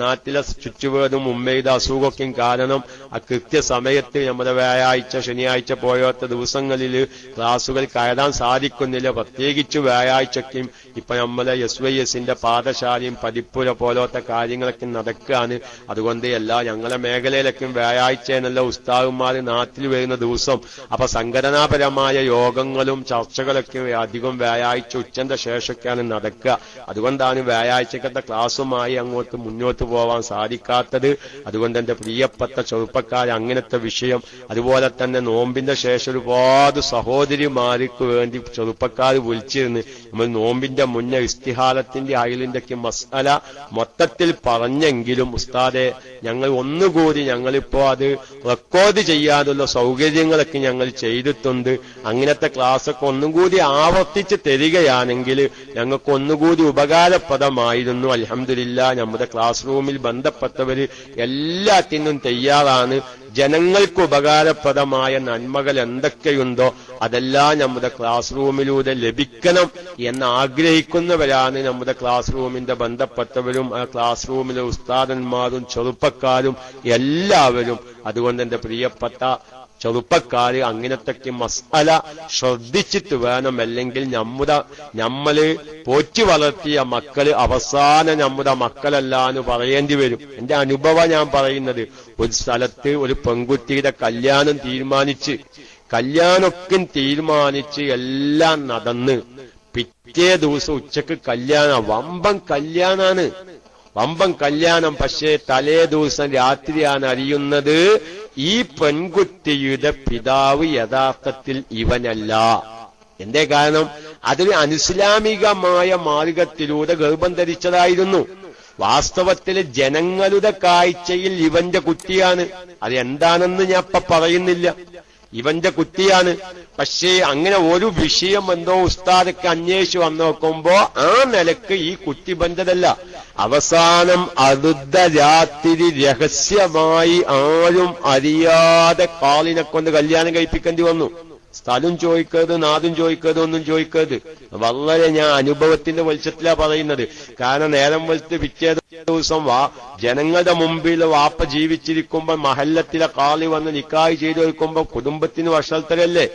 നാട്ടിലെ ചുറ്റുപാടും ഉമ്മയുടെ അസുഖമൊക്കെയും കാരണം ആ കൃത്യസമയത്ത് നമ്മുടെ വ്യാഴാഴ്ച ശനിയാഴ്ച പോയാത്ത ദിവസങ്ങളിൽ ക്ലാസുകൾ കയറാൻ സാധിക്കുന്നില്ല. പ്രത്യേകിച്ച് വ്യാഴാഴ്ചയ്ക്കും ഇപ്പൊ നമ്മളെ SYSന്റെ പാഠശാലയും പതിപ്പുര പോലത്തെ കാര്യങ്ങളൊക്കെ നടക്കുകയാണ്. അതുകൊണ്ട് ഞങ്ങളെ മേഖലയിലൊക്കെ വ്യാഴാഴ്ച എന്നുള്ള ഉസ്താദുമാർ നാട്ടിൽ വരുന്ന ദിവസം. അപ്പൊ സംഘടനാപരമായ യോഗങ്ങളും ചർച്ചകളൊക്കെ അധികം വ്യാഴാഴ്ച ഉച്ചന്റെ ശേഷമൊക്കെയാണ് നടക്കുക. അതുകൊണ്ടാണ് വ്യാഴാഴ്ചക്കത്തെ ക്ലാസ്സുമായി അങ്ങോട്ട് മുന്നോട്ട് പോവാൻ സാധിക്കാത്തത്. അതുകൊണ്ട് എന്റെ പ്രിയപ്പെട്ട ചെറുപ്പക്കാർ അങ്ങനത്തെ വിഷയം, അതുപോലെ തന്നെ നോമ്പിന്റെ ശേഷം ഒരുപാട് സഹോദരിമാർക്ക് വേണ്ടി ചെറുപ്പക്കാർ വിളിച്ചിരുന്നു. നമ്മൾ നോമ്പിന്റെ മുന്നേ ഇസ്തിഹാലത്തിന്റെ അയലിന്റെ ഒക്കെ മസ്അല മൊത്തത്തിൽ പറഞ്ഞെങ്കിലും ഉസ്താദെ ഞങ്ങൾ ഒന്നുകൂടി, ഞങ്ങളിപ്പോ അത് റെക്കോർഡ് ചെയ്യാനുള്ള സൗകര്യങ്ങളൊക്കെ ഞങ്ങൾ ചെയ്തിട്ടുണ്ട്. അങ്ങനത്തെ ക്ലാസ്സൊക്കെ ഒന്നും കൂടി ആവർത്തിച്ച് തരികയാണെങ്കിൽ ഞങ്ങൾക്ക് ഒന്നുകൂടി ഉപകാരപ്രദമായിരുന്നു. അൽഹംദുലില്ലാഹ് നമ്മുടെ ക്ലാസ് റൂമിൽ ബന്ധപ്പെട്ടവര് എല്ലാത്തിനും തയ്യാറാണ്. ജനങ്ങൾക്ക് ഉപകാരപ്രദമായ നന്മകൾ എന്തൊക്കെയുണ്ടോ അതെല്ലാം നമ്മുടെ ക്ലാസ് റൂമിലൂടെ ലഭിക്കണം എന്ന് ആഗ്രഹിക്കുന്നവരാണ് നമ്മുടെ ക്ലാസ് റൂമിന്റെ ബന്ധപ്പെട്ടവരും ആ ക്ലാസ് റൂമിലെ ഉസ്താദന്മാരും ചെറുപ്പക്കാരും എല്ലാവരും. അതുകൊണ്ട് എന്റെ പ്രിയപ്പെട്ട ചെറുപ്പക്കാര് അങ്ങനത്തെ മസ്അല ശ്രദ്ധിച്ചിട്ട് വേണം. അല്ലെങ്കിൽ നമ്മള് പോറ്റി വളർത്തിയ മക്കള് അവസാനം നമ്മുടെ മക്കളല്ല എന്ന് പറയേണ്ടി വരും. എന്റെ അനുഭവം ഞാൻ പറയുന്നത്, ഒരു സ്ഥലത്ത് ഒരു പെൺകുട്ടിയുടെ കല്യാണമൊക്കെ തീരുമാനിച്ച് എല്ലാം നടന്ന് പിറ്റേ ദിവസം ഉച്ചക്ക് കല്യാണം, വമ്പൻ കല്യാണാണ്, വമ്പൻ കല്യാണം. പക്ഷേ തലേ ദിവസം രാത്രിയാണ് അറിയുന്നത് ഈ പെൺകുട്ടിയുടെ പിതാവ് യഥാർത്ഥത്തിൽ ഇവനല്ല. എന്തേ കാരണം? അതൊരു അനിസ്ലാമികമായ മാർഗത്തിലൂടെ ഗർഭം ധരിച്ചതായിരുന്നു. വാസ്തവത്തിൽ ജനങ്ങളുടെ കാഴ്ചയിൽ ഇവന്റെ കുട്ടിയാണ്. അത് എന്താണെന്ന് ഞാൻ ഇപ്പൊ പറയുന്നില്ല, ഇവന്റെ കുട്ടിയാണ്. പക്ഷേ അങ്ങനെ ഒരു വിഷയം എന്തോ ഉസ്താദൊക്കെ അന്വേഷിച്ചു വന്നു നോക്കുമ്പോ ആ നിലക്ക് ഈ കുട്ടി ബന്ധതല്ല. അവസാനം അടുത്ത രാത്രി രഹസ്യമായി ആരും അറിയാതെ കാളിനെ കൊണ്ട് കല്യാണം കഴിപ്പിക്കേണ്ടി വന്നു. സ്ഥലം ചോദിക്കരുത്, നാദും ചോദിക്കരുത്, ഒന്നും ചോദിക്കരുത്. വളരെ ഞാൻ അനുഭവത്തിന്റെ വെളിച്ചത്തിലാ പറയുന്നത്. കാരണം നേരം വെളുത്ത് പിറ്റേ ദിവസം ജനങ്ങളുടെ മുമ്പിൽ വാപ്പ ജീവിച്ചിരിക്കുമ്പോ മഹല്ലത്തിലെ കാളി വന്ന് നിക്കാഹ് ചെയ്തു വെക്കുമ്പോ കുടുംബത്തിന് വഷളത്തരല്ലേ.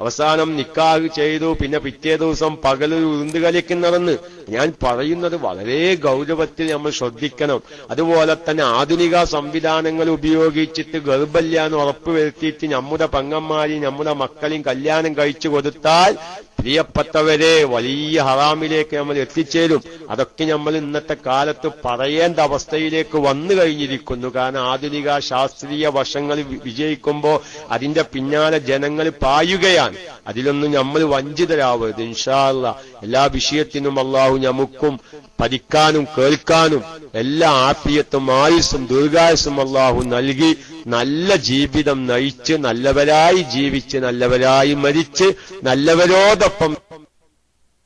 അവസാനം നിക്കാഹ് ചെയ്തു, പിന്നെ പിറ്റേ ദിവസം പകലൊരു ഉരുണ്ടുകളിക്ക് നടന്ന്. ഞാൻ പറയുന്നത് വളരെ ഗൗരവത്തിൽ നമ്മൾ ശ്രദ്ധിക്കണം. അതുപോലെ തന്നെ ആധുനിക സംവിധാനങ്ങൾ ഉപയോഗിച്ചിട്ട് ഗർഭല്യാന്ന് ഉറപ്പുവരുത്തിയിട്ട് നമ്മുടെ പെങ്ങന്മാരെയും നമ്മുടെ മക്കളെയും കല്യാണം കഴിച്ചു കൊടുത്താൽ പ്രിയപ്പെട്ടവരെ വലിയ ഹറാമിലേക്ക് നമ്മൾ എത്തിച്ചേരും. അതൊക്കെ നമ്മൾ ഇന്നത്തെ കാലത്ത് പറയേണ്ട അവസ്ഥയിലേക്ക് വന്നു കഴിഞ്ഞിരിക്കുന്നു. കാരണം ആധുനിക ശാസ്ത്രീയ വശങ്ങൾ വിജയിക്കുമ്പോൾ അതിന്റെ പിന്നാലെ ജനങ്ങൾ പായുകയാണ്. അതിലൊന്നും നമ്മൾ വഞ്ചിതരാവരുത്. ഇൻഷാ അല്ലാഹ് എല്ലാ വിഷയത്തിനും അള്ളാഹു നമുക്കും പഠിക്കാനും കേൾക്കാനും എല്ലാ ആഫിയത്തും ആയുസ്സും ദീർഘായുസ്സും അള്ളാഹു നൽകി നല്ല ജീവിതം നയിച്ച് നല്ലവരായി ജീവിച്ച് നല്ലവരായി മരിച്ച് നല്ലവരോടൊപ്പം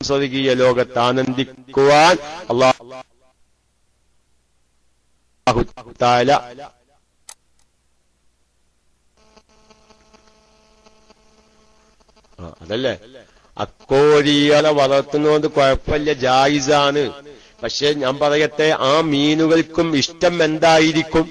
സ്വർഗീയ ലോകത്ത് ആനന്ദിക്കുവാൻ അല്ലാഹു തആല അതല്ലേ. അക്കോരികളെ വളർത്തുന്നതുകൊണ്ട് കുഴപ്പമില്ല, ജായിസാണ്. പക്ഷെ ഞാൻ പറയട്ടെ, ആ മീനുകൾക്കും ഇഷ്ടം എന്തായിരിക്കും?